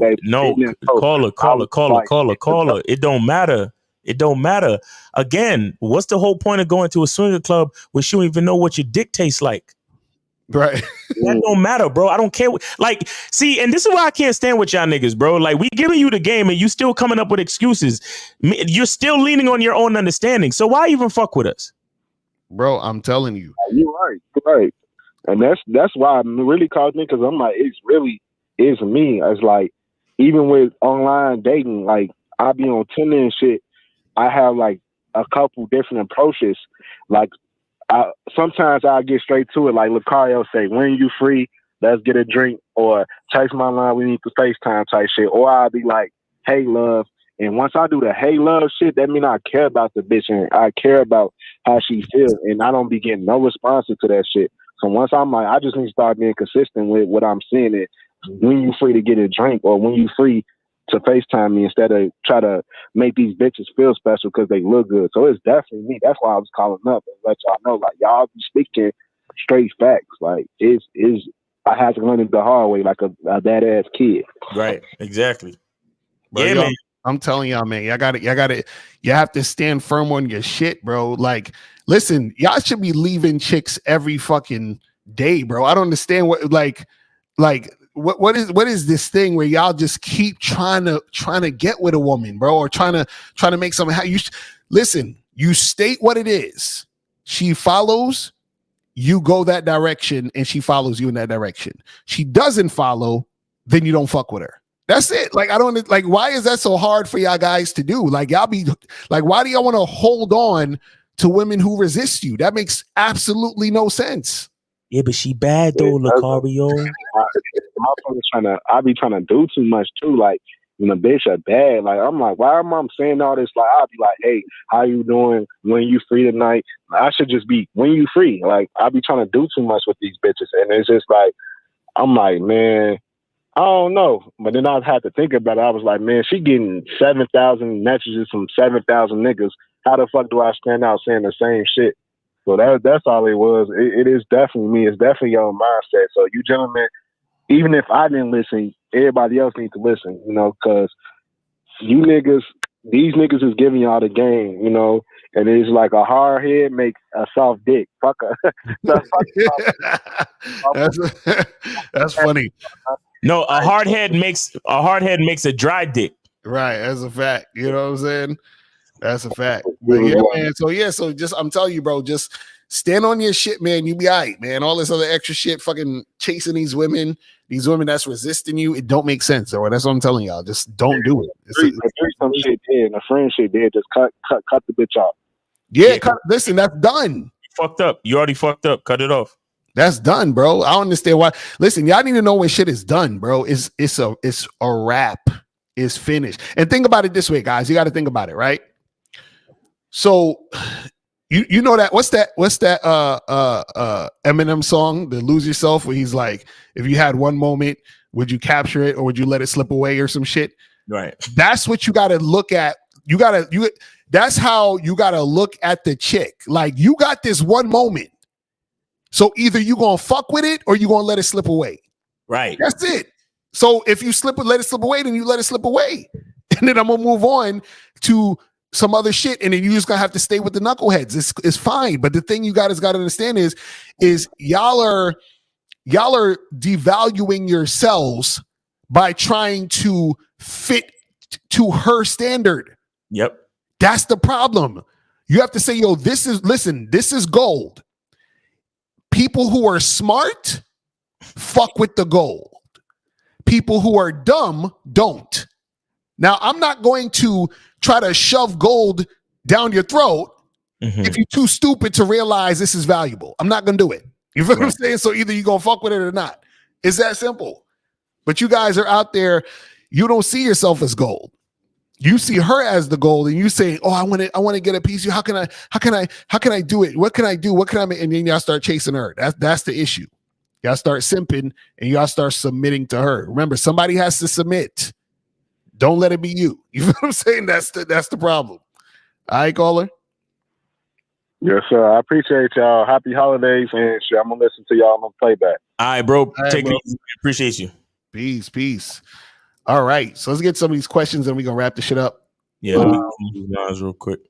Call her. It don't matter. Again, what's the whole point of going to a swinger club when you don't even know what your dick tastes like? Right. That don't matter, bro. I don't care. Like, see, and this is why I can't stand with y'all niggas, bro. Like, we giving you the game and you still coming up with excuses. You're still leaning on your own understanding. So why even fuck with us? Bro, I'm telling you. You're right. And that's why it really caused me, because I'm like, it's me. It's like, even with online dating, like, I be on Tinder and shit, I have like a couple different approaches. Like, sometimes I get straight to it, like Lucario say, when you free, let's get a drink, or text my line, we need to FaceTime type shit. Or I'll be like, hey, love. And once I do the hey, love shit, that means I care about the bitch and I care about how she feels. And I don't be getting no responses to that shit. So once I'm like, I just need to start being consistent with what I'm seeing. It when you free to get a drink, or when you free to FaceTime me, instead of try to make these bitches feel special because they look good. So it's definitely me. That's why I was calling up and let y'all know, like, y'all be speaking straight facts. Like, I had to learn it the hard way, like a badass kid. Right. Exactly. Bro, yeah, man. I'm telling y'all, man, you have to stand firm on your shit, bro. Like, listen, y'all should be leaving chicks every fucking day, bro. I don't understand what is this thing where y'all just keep trying to get with a woman, bro, or trying to make something happen. Listen, you state what it is. She follows, you go that direction, and she follows you in that direction. She doesn't follow, then you don't fuck with her. That's it. Like, I don't like, why is that so hard for y'all guys to do? Like, y'all be like, why do y'all want to hold on to women who resist you? That makes absolutely no sense. Yeah, but she bad though, Lucario. I be trying to do too much too. Like, when the bitch are bad, like, I'm like, why am I saying all this? Like, I'll be like, hey, how you doing? When you free tonight? I should just be, when you free? Like, I be trying to do too much with these bitches, and it's just like, I'm like, man, I don't know. But then I had to think about it. I was like, man, she getting 7,000 messages from 7,000 niggas. How the fuck do I stand out saying the same shit? So that's all it was. It is definitely me. It's definitely your mindset. So you gentlemen, even if I didn't listen, everybody else needs to listen, because you niggas these niggas is giving y'all the game, you know, and it's like a hard head makes a soft dick. Fuck That's funny. No, a hard head makes a dry dick. Right, that's a fact. You know what I'm saying? That's a fact. But yeah, man. So just I'm telling you, bro, just stand on your shit, man. You be all right, man. All this other extra shit, fucking chasing these women that's resisting you, it don't make sense. Or that's what I'm telling y'all. Just don't do it. Some shit did, a friend shit did. Just cut the bitch off. Yeah. Listen, that's done. Fucked up. You already fucked up. Cut it off. That's done, bro. I don't understand why. Listen, y'all need to know when shit is done, bro. It's a wrap. It's finished. And think about it this way, guys. You got to think about it, right? So you know that what's that Eminem song, the Lose Yourself, where he's like, if you had one moment, would you capture it or would you let it slip away or some shit? Right. That's what you got to look at. That's how you got to look at the chick. Like, you got this one moment. So either you gonna fuck with it or you gonna let it slip away. Right. That's it. So if you let it slip away, then you let it slip away. And then I'm gonna move on to some other shit. And then you just gonna have to stay with the knuckleheads. It's fine. But the thing you guys got to understand is y'all are devaluing yourselves by trying to fit to her standard. Yep. That's the problem. You have to say, yo, this is gold. People who are smart fuck with the gold. People who are dumb don't. Now, I'm not going to try to shove gold down your throat if you're too stupid to realize this is valuable. I'm not going to do it. You feel what I'm saying? So either you're going to fuck with it or not. It's that simple. But you guys are out there, you don't see yourself as gold. You see her as the gold, and you say, "Oh, I want to get a piece of you. How can I do it? What can I do? What can I make?" And then y'all start chasing her. That's the issue. Y'all start simping, and y'all start submitting to her. Remember, somebody has to submit. Don't let it be you. You know what I'm saying? That's the problem. All right, caller. Yes, sir. I appreciate y'all. Happy holidays, and shit, I'm gonna listen to y'all on playback. All right, bro. Take it easy. Appreciate you. Peace. All right, so let's get some of these questions and we're gonna wrap the shit up. Yeah, let me do these real quick.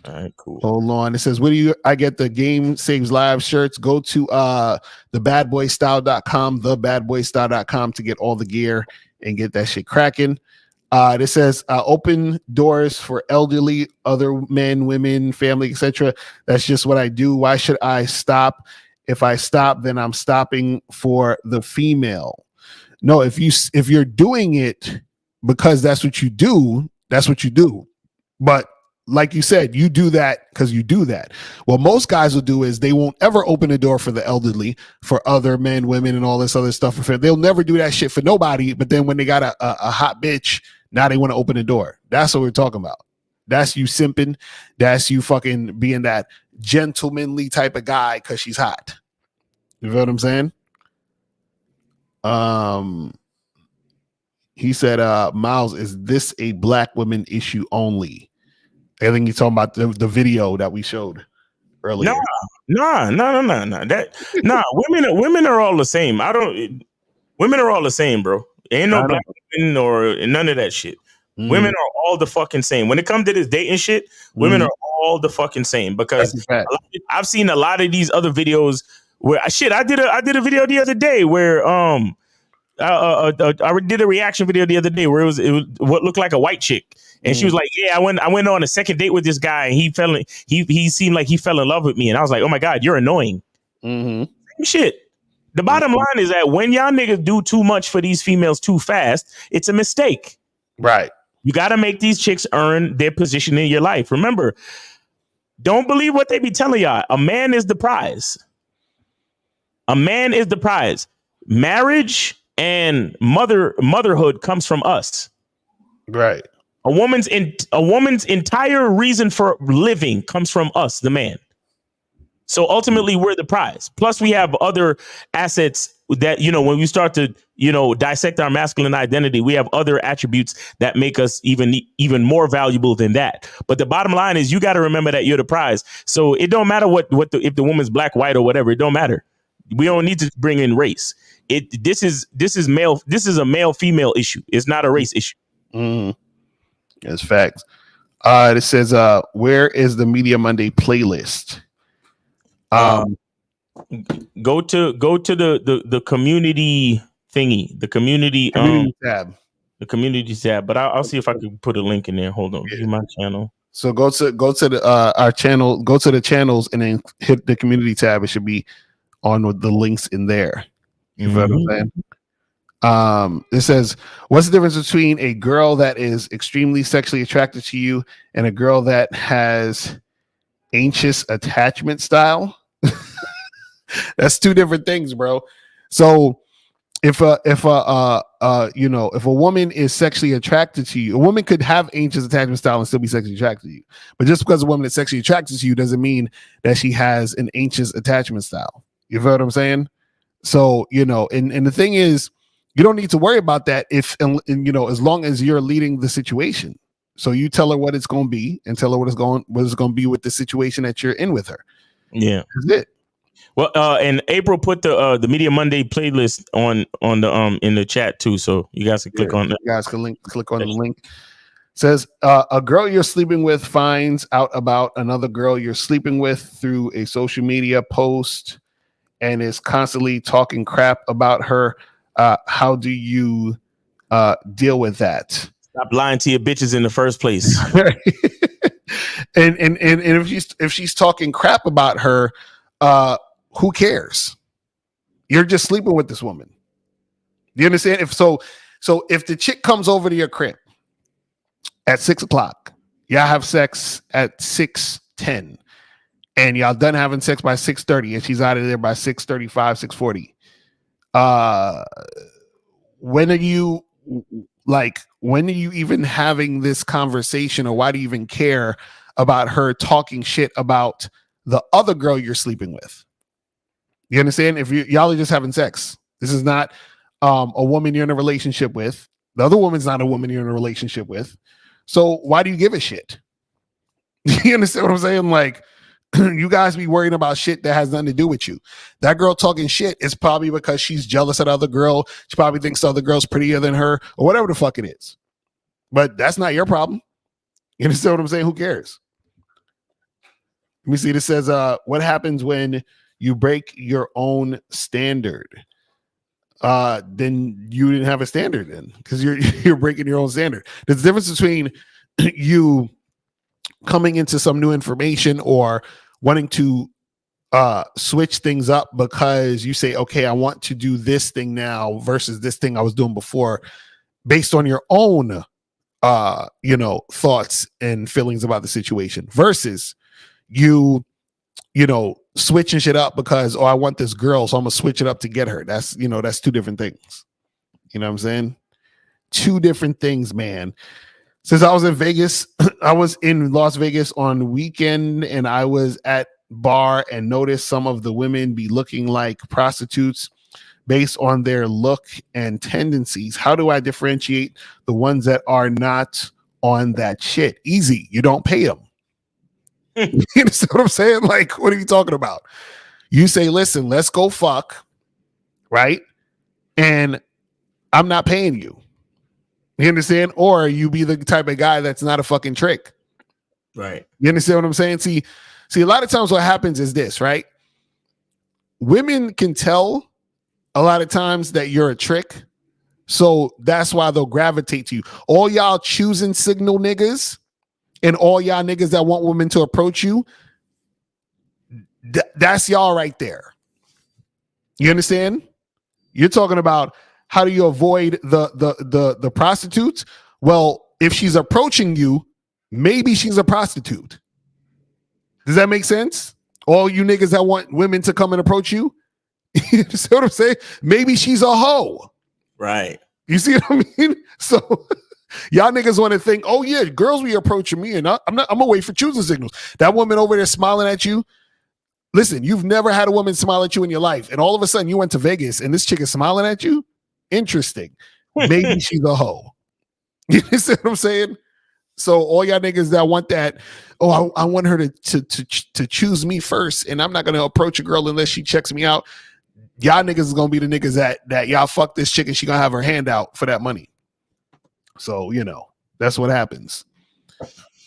All right, cool. Hold on. It says, I get the Game Saves Live shirts. Go to thebadboystyle.com, thebadboystyle.com to get all the gear and get that shit cracking. It says open doors for elderly, other men, women, family, etc. That's just what I do. Why should I stop? If I stop, then I'm stopping for the female. No, if you're doing it because that's what you do, that's what you do. But like you said, you do that because you do that. What most guys will do is they won't ever open the door for the elderly, for other men, women, and all this other stuff. They'll never do that shit for nobody. But then when they got a hot bitch, now they want to open the door. That's what we're talking about. That's you simping. That's you fucking being that gentlemanly type of guy because she's hot. You know what I'm saying? He said, Miles, is this a black women issue only? I think he's talking about the video that we showed earlier. No. Women are all the same. Women are all the same, bro. Ain't no black women or none of that shit. Women are all the fucking same. When it comes to this dating shit, women are all the fucking same because I've seen a lot of these other videos where I did a video the other day where I did a reaction video the other day where it was what looked like a white chick. And she was like, "Yeah, I went on a second date with this guy, and he seemed like he fell in love with me." And I was like, "Oh my God, you're annoying." Same shit. The bottom line is that when y'all niggas do too much for these females too fast, it's a mistake. Right. You got to make these chicks earn their position in your life. Remember, don't believe what they be telling y'all. A man is the prize. A man is the prize. Marriage and motherhood comes from us. Right. A woman's entire reason for living comes from us, the man. So ultimately, we're the prize. Plus, we have other assets that, when we start to, dissect our masculine identity, we have other attributes that make us even more valuable than that. But the bottom line is you got to remember that you're the prize. So it don't matter if the woman's black, white, or whatever. It don't matter. We don't need to bring in race. This is male. This is a male female issue. It's not a race issue. That's facts. It says, where is the Media Monday playlist? Go to the community thingy, the community tab. The community tab. But I'll see if I can put a link in there. Hold on, view my channel. So go to the our channel, go to the channels, and then hit the community tab. It should be on with the links in there. You know what I'm saying? It says, what's the difference between a girl that is extremely sexually attracted to you and a girl that has anxious attachment style? That's two different things, bro. So if a woman is sexually attracted to you, a woman could have anxious attachment style and still be sexually attracted to you. But just because a woman is sexually attracted to you doesn't mean that she has an anxious attachment style. You feel what I'm saying? So, and the thing is, you don't need to worry about that if, as long as you're leading the situation. So you tell her what it's going to be and tell her what it's going to be with the situation that you're in with her. Yeah. That's it. Well, and April put the Media Monday playlist on the in the chat too, so you guys can click on that. You guys can click on the link. It says a girl you're sleeping with finds out about another girl you're sleeping with through a social media post and is constantly talking crap about her. How do you deal with that? Stop lying to your bitches in the first place. and if she's talking crap about her, who cares? You're just sleeping with this woman. You understand? If the chick comes over to your crib at 6:00, y'all have sex at 6:10, and y'all done having sex by 6:30, and she's out of there by 6:35, 6:40. When are you even having this conversation, or why do you even care about her talking shit about the other girl you're sleeping with? You understand? If y'all are just having sex, this is not a woman you're in a relationship with. The other woman's not a woman you're in a relationship with. So why do you give a shit? You understand what I'm saying? Like, you guys be worrying about shit that has nothing to do with you. That girl talking shit is probably because she's jealous of the other girl. She probably thinks the other girl's prettier than her, or whatever the fuck it is. But that's not your problem. You understand what I'm saying? Who cares? Let me see. This says, what happens when you break your own standard? Then you didn't have a standard then, because you're breaking your own standard. There's a difference between you coming into some new information or wanting to switch things up because you say, okay, I want to do this thing now versus this thing I was doing before, based on your own thoughts and feelings about the situation, versus you switching shit up because, I want this girl, so I'm gonna switch it up to get her. That's two different things. You know what I'm saying? Two different things, man. Since I was in Vegas, I was in Las Vegas on weekend, and I was at bar and noticed some of the women be looking like prostitutes based on their look and tendencies. How do I differentiate the ones that are not on that shit? Easy. You don't pay them. You understand what I'm saying? Like, what are you talking about? You say, listen, let's go fuck, right? And I'm not paying you. You understand? Or you be the type of guy that's not a fucking trick. Right. You understand what I'm saying? See, a lot of times what happens is this, right? Women can tell a lot of times that you're a trick. So that's why they'll gravitate to you. All y'all choosing signal niggas and all y'all niggas that want women to approach you, that's y'all right there. You understand? You're talking about how do you avoid the prostitutes? Well, if she's approaching you, maybe she's a prostitute. Does that make sense? All you niggas that want women to come and approach you, you see what I'm saying? Maybe she's a hoe. Right. You see what I mean? So y'all niggas want to think, oh yeah, girls be approaching me, and I'm gonna wait for choosing signals. That woman over there smiling at you. Listen, you've never had a woman smile at you in your life, and all of a sudden you went to Vegas and this chick is smiling at you. Interesting. Maybe she's a hoe. You see what I'm saying? So all y'all niggas that want that, I want her to choose me first, and I'm not gonna approach a girl unless she checks me out. Y'all niggas is gonna be the niggas that y'all fuck this chick and she gonna have her hand out for that money. So that's what happens.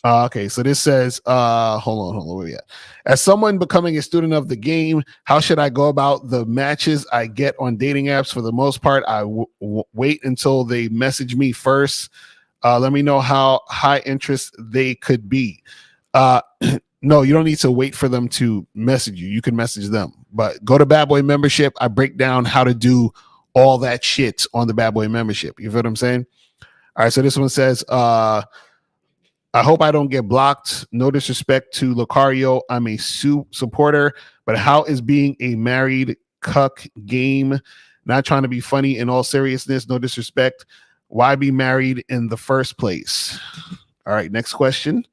Okay, so this says, hold on, where we at? As someone becoming a student of the game, how should I go about the matches I get on dating apps? For the most part, I wait until they message me first. Let me know how high interest they could be. No, you don't need to wait for them to message you. You can message them. But go to Bad Boy Membership. I break down how to do all that shit on the Bad Boy Membership. You feel what I'm saying? All right, so this one says, I hope I don't get blocked. No disrespect to Lucario. I'm a supporter, but how is being a married cuck game? Not trying to be funny in all seriousness. No disrespect. Why be married in the first place? All right, next question.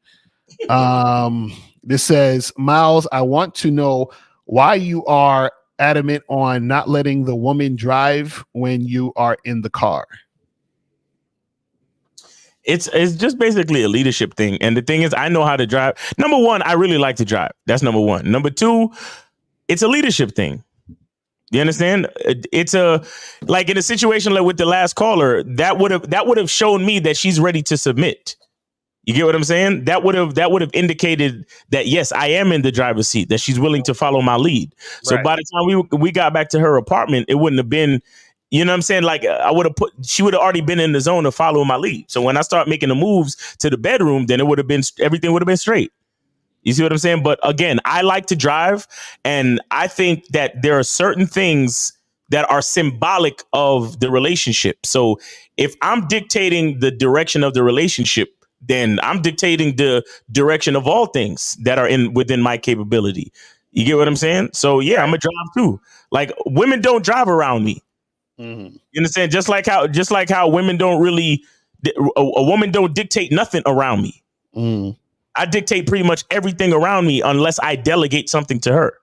This says, Miles, I want to know why you are adamant on not letting the woman drive when you are in the car. It's just basically a leadership thing. And the thing is, I know how to drive. Number one, I really like to drive. That's number one. Number two, it's a leadership thing. You understand? It's like in a situation like with the last caller, that would have shown me that she's ready to submit. You get what I'm saying? That would have indicated that, yes, I am in the driver's seat, that she's willing to follow my lead. So by the time we got back to her apartment, it wouldn't have been, you know what I'm saying? Like she would have already been in the zone of following my lead. So when I start making the moves to the bedroom, then everything would have been straight. You see what I'm saying? But again, I like to drive, and I think that there are certain things that are symbolic of the relationship. So if I'm dictating the direction of the relationship, then I'm dictating the direction of all things that are within my capability. You get what I'm saying? So yeah, I'm a drive too. Like women don't drive around me. Mm-hmm. You understand? Just like how women don't really, a woman don't dictate nothing around me. Mm. I dictate pretty much everything around me unless I delegate something to her.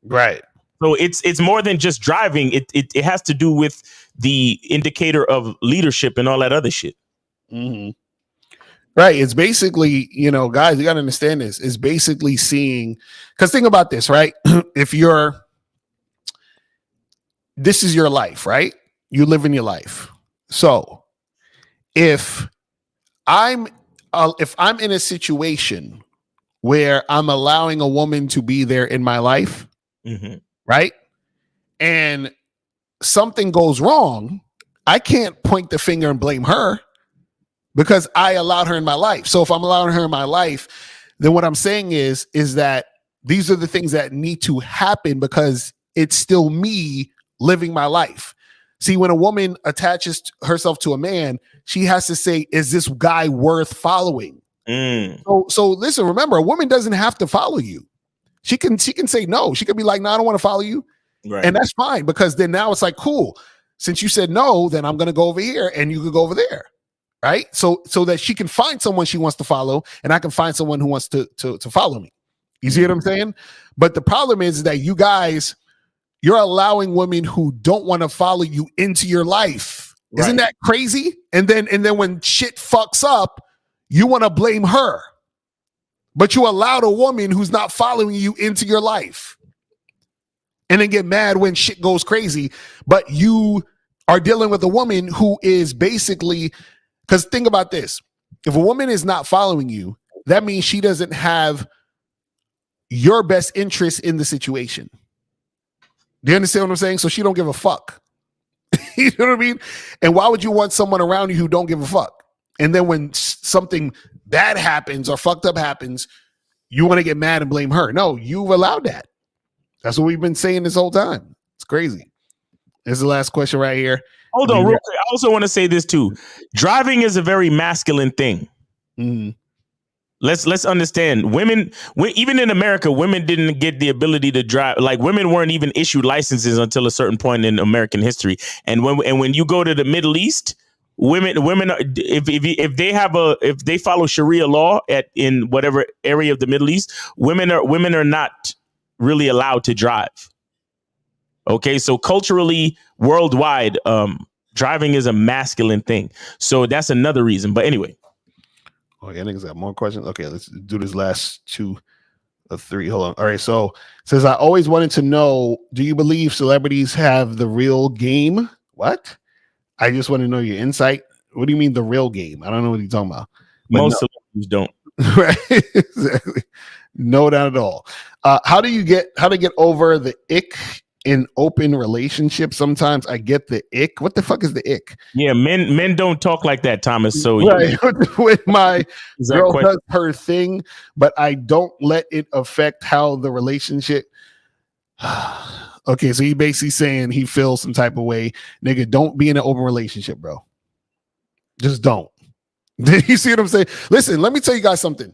Right. So it's more than just driving. It has to do with the indicator of leadership and all that other shit. Mm-hmm. Right. It's basically, guys, you got to understand this. It's basically seeing, because think about this, right? This is your life, right? You live in your life. So if I'm in a situation where I'm allowing a woman to be there in my life, mm-hmm. right? And something goes wrong, I can't point the finger and blame her because I allowed her in my life. So if I'm allowing her in my life, then what I'm saying is that these are the things that need to happen because it's still me living my life. See, when a woman attaches herself to a man, she has to say, is this guy worth following? Mm. So listen, remember, a woman doesn't have to follow you. She can say no. She could be like, no, I don't want to follow you. Right. And that's fine, because then now it's like, cool. Since you said no, then I'm going to go over here and you could go over there. Right. So that she can find someone she wants to follow and I can find someone who wants to follow me. You see what I'm saying? But the problem is that you guys, you're allowing women who don't want to follow you into your life. Right. Isn't that crazy? And then when shit fucks up, you want to blame her. But you allowed a woman who's not following you into your life. And then get mad when shit goes crazy. But you are dealing with a woman who is basically, because think about this. If a woman is not following you, that means she doesn't have your best interest in the situation. Do you understand what I'm saying? So she don't give a fuck. You know what I mean? And why would you want someone around you who don't give a fuck? And then when something bad happens or fucked up happens, you want to get mad and blame her. No, you've allowed that. That's what we've been saying this whole time. It's crazy. This is the last question right here. Hold on, real quick. I also want to say this too. Driving is a very masculine thing. Mm-hmm. Let's understand. Women, even in America, women didn't get the ability to drive. Like women weren't even issued licenses until a certain point in American history. And when you go to the Middle East, women if they follow Sharia law in whatever area of the Middle East, women are not really allowed to drive. Okay, so culturally, worldwide, driving is a masculine thing. So that's another reason. But anyway. Okay, niggas got more questions. Okay, let's do this last 2 or 3. Hold on. All right, so it says, I always wanted to know, do you believe celebrities have the real game? What? I just want to know your insight. What do you mean the real game? I don't know what you're talking about. Most celebrities don't. Right? Exactly. No doubt at all. How to get over the ick in open relationships? Sometimes I get the ick. What the fuck is the ick? Yeah, men don't talk like that, Thomas. So right. When my girl question. does her thing, but I don't let it affect how the relationship. Okay, so he basically saying he feels some type of way. Nigga, don't be in an open relationship, bro. Just don't. You see what I'm saying? Listen, let me tell you guys something.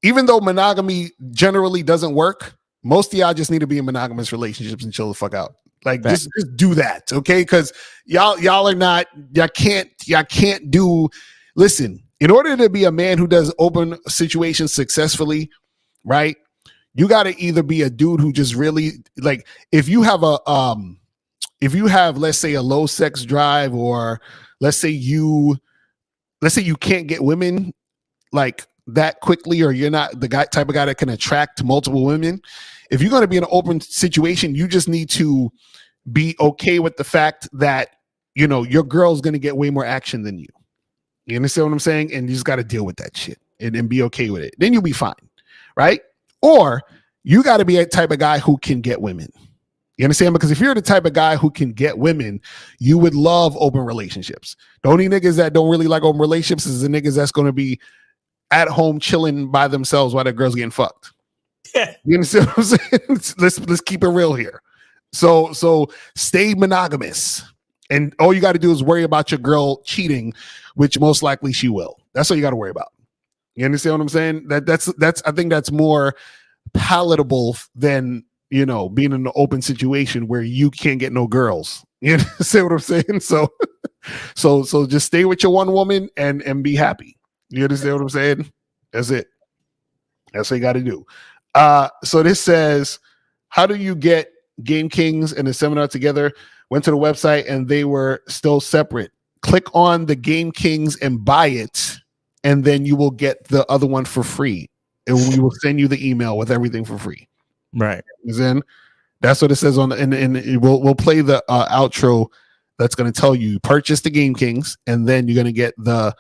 Even though monogamy generally doesn't work, most of y'all just need to be in monogamous relationships and chill the fuck out. Like just do that, okay? Because y'all are not, y'all can't do. Listen, in order to be a man who does open situations successfully, right? You got to either be a dude who just really like. If you have let's say a low sex drive, or let's say you can't get women like that quickly, or you're not the type of guy that can attract multiple women. If you're going to be in an open situation, you just need to be okay with the fact that, you know, your girl's going to get way more action than you. You understand what I'm saying? And you just got to deal with that shit and be okay with it. Then you'll be fine. Right? Or you got to be a type of guy who can get women. You understand? Because if you're the type of guy who can get women, you would love open relationships. The only niggas that don't really like open relationships is the niggas that's going to be at home chilling by themselves while their girl's getting fucked. You understand what I'm saying? Let's keep it real here. So stay monogamous. And all you got to do is worry about your girl cheating, which most likely she will. That's all you got to worry about. You understand what I'm saying? That's I think that's more palatable than, you know, being in an open situation where you can't get no girls. You understand what I'm saying? So just stay with your one woman and be happy. You understand what I'm saying? That's it. That's what you got to do. So this says, how do you get Game Kings and the seminar together? Went to the website and they were still separate. Click on the Game Kings and buy it, and then you will get the other one for free. And we will send you the email with everything for free. Right. Then that's what it says on the, and we'll play the outro that's going to tell you purchase the Game Kings, and then you're going to get the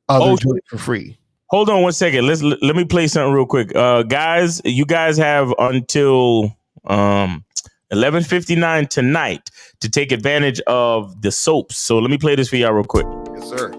other joint for free. Hold on 1 second. Let me play something real quick. Guys, you guys have until 11:59 tonight to take advantage of the soaps. So let me play this for y'all real quick. Yes, sir.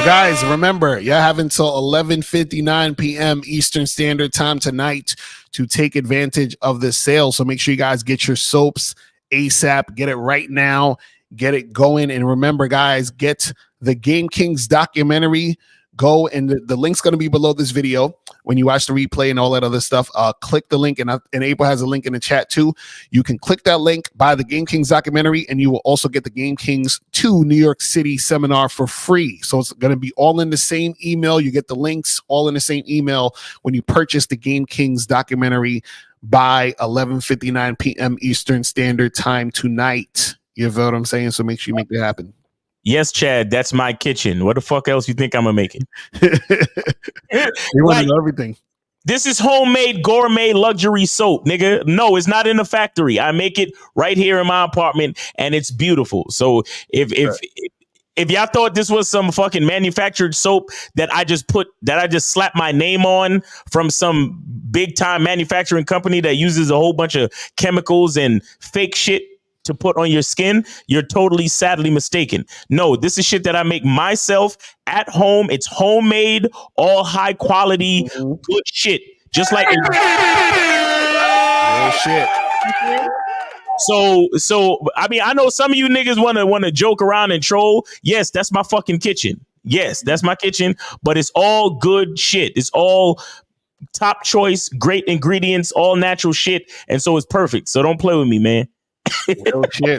So guys, remember, you have until 11:59 p.m. Eastern Standard Time tonight to take advantage of this sale. So make sure you guys get your soaps ASAP. Get it right now. Get it going. And remember, guys, get the Game Kings documentary. Go, and the link's going to be below this video. When you watch the replay and all that other stuff, click the link, and April has a link in the chat too. You can click that link, buy the Game Kings documentary, and you will also get the Game Kings 2 New York City seminar for free. So it's going to be all in the same email. You get the links all in the same email when you purchase the Game Kings documentary by 11:59 p.m. Eastern Standard Time tonight. You feel what I'm saying? So make sure you make that happen. Yes, Chad, that's my kitchen. What the fuck else you think I'm gonna make it? You want to know everything. This is homemade gourmet luxury soap, nigga. No, it's not in the factory. I make it right here in my apartment, and it's beautiful. So if y'all thought this was some fucking manufactured soap that I just slapped my name on from some big time manufacturing company that uses a whole bunch of chemicals and fake shit to put on your skin, you're totally sadly mistaken. No, this is shit that I make myself at home. It's homemade, all high quality, good shit. Just like real shit. So I mean, I know some of you niggas want to joke around and troll. Yes, that's my fucking kitchen. Yes, that's my kitchen, but it's all good shit. It's all top choice, great ingredients, all natural shit, and so it's perfect. So don't play with me, man.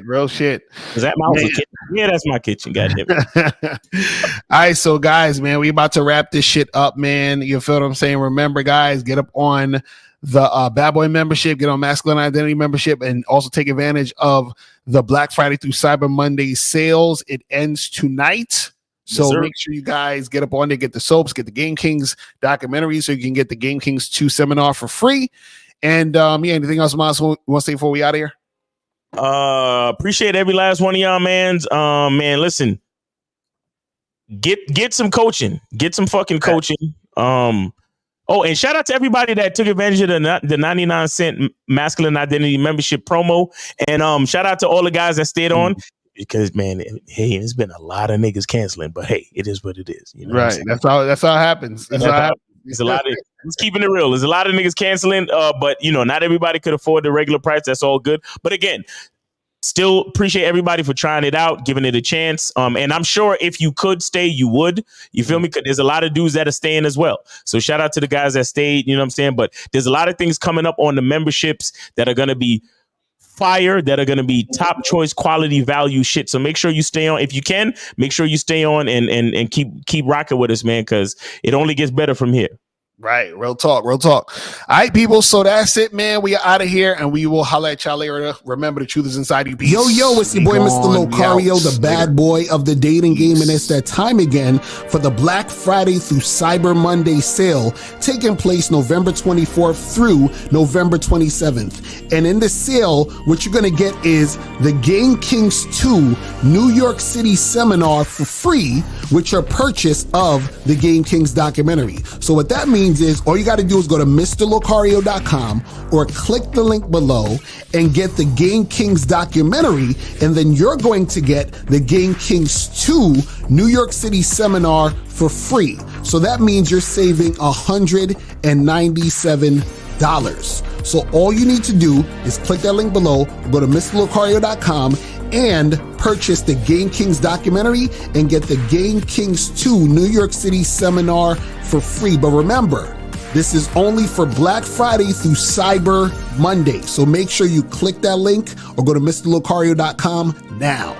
Real shit. Is that my kitchen? Yeah, that's my kitchen. Goddamn. All right, so guys, man, we about to wrap this shit up, man. You feel what I'm saying? Remember, guys, get up on the Bad Boy membership, get on Masculine Identity membership, and also take advantage of the Black Friday through Cyber Monday sales. It ends tonight. So make sure you guys get up on there, get the soaps, get the Game Kings documentary so you can get the Game Kings 2 seminar for free. And anything else, Miles, you want to say before we out of here? Appreciate every last one of y'all, mans. Man, listen, get some coaching, get some fucking coaching. And shout out to everybody that took advantage of the 99-cent Masculine Identity membership promo. And shout out to all the guys that stayed on, because man, hey, there's been a lot of niggas canceling, but hey, it is what it is. You know, right? That's how it happens. That's how it happens. There's a lot of, it's keeping it real. There's a lot of niggas canceling, but you know, not everybody could afford the regular price. That's all good. But again, still appreciate everybody for trying it out, giving it a chance. And I'm sure if you could stay, you would. You feel me? Because there's a lot of dudes that are staying as well. So shout out to the guys that stayed. You know what I'm saying? But there's a lot of things coming up on the memberships that are going to be fire, that are going to be top choice quality value shit. So make sure you stay on. If you can, make sure you stay on and keep rocking with us, man, because it only gets better from here. Right. Real talk. All right, people. So that's it, man. We are out of here, and we will holler at y'all later. Remember, the truth is inside you. Peace. Yo, it's your boy, Mr. Locario, the bad boy of the dating game. And it's that time again for the Black Friday through Cyber Monday sale taking place November 24th through November 27th. And in the sale, what you're going to get is the Game Kings 2 New York City seminar for free with your purchase of the Game Kings documentary. So what that means is all you got to do is go to MrLocario.com or click the link below and get the Game Kings documentary, and then you're going to get the Game Kings 2 New York City seminar for free. So that means you're saving $197. So all you need to do is click that link below, go to MrLocario.com and purchase the Game Kings documentary and get the Game Kings 2 New York City seminar for free. But remember, this is only for Black Friday through Cyber Monday. So make sure you click that link or go to MrLocario.com now.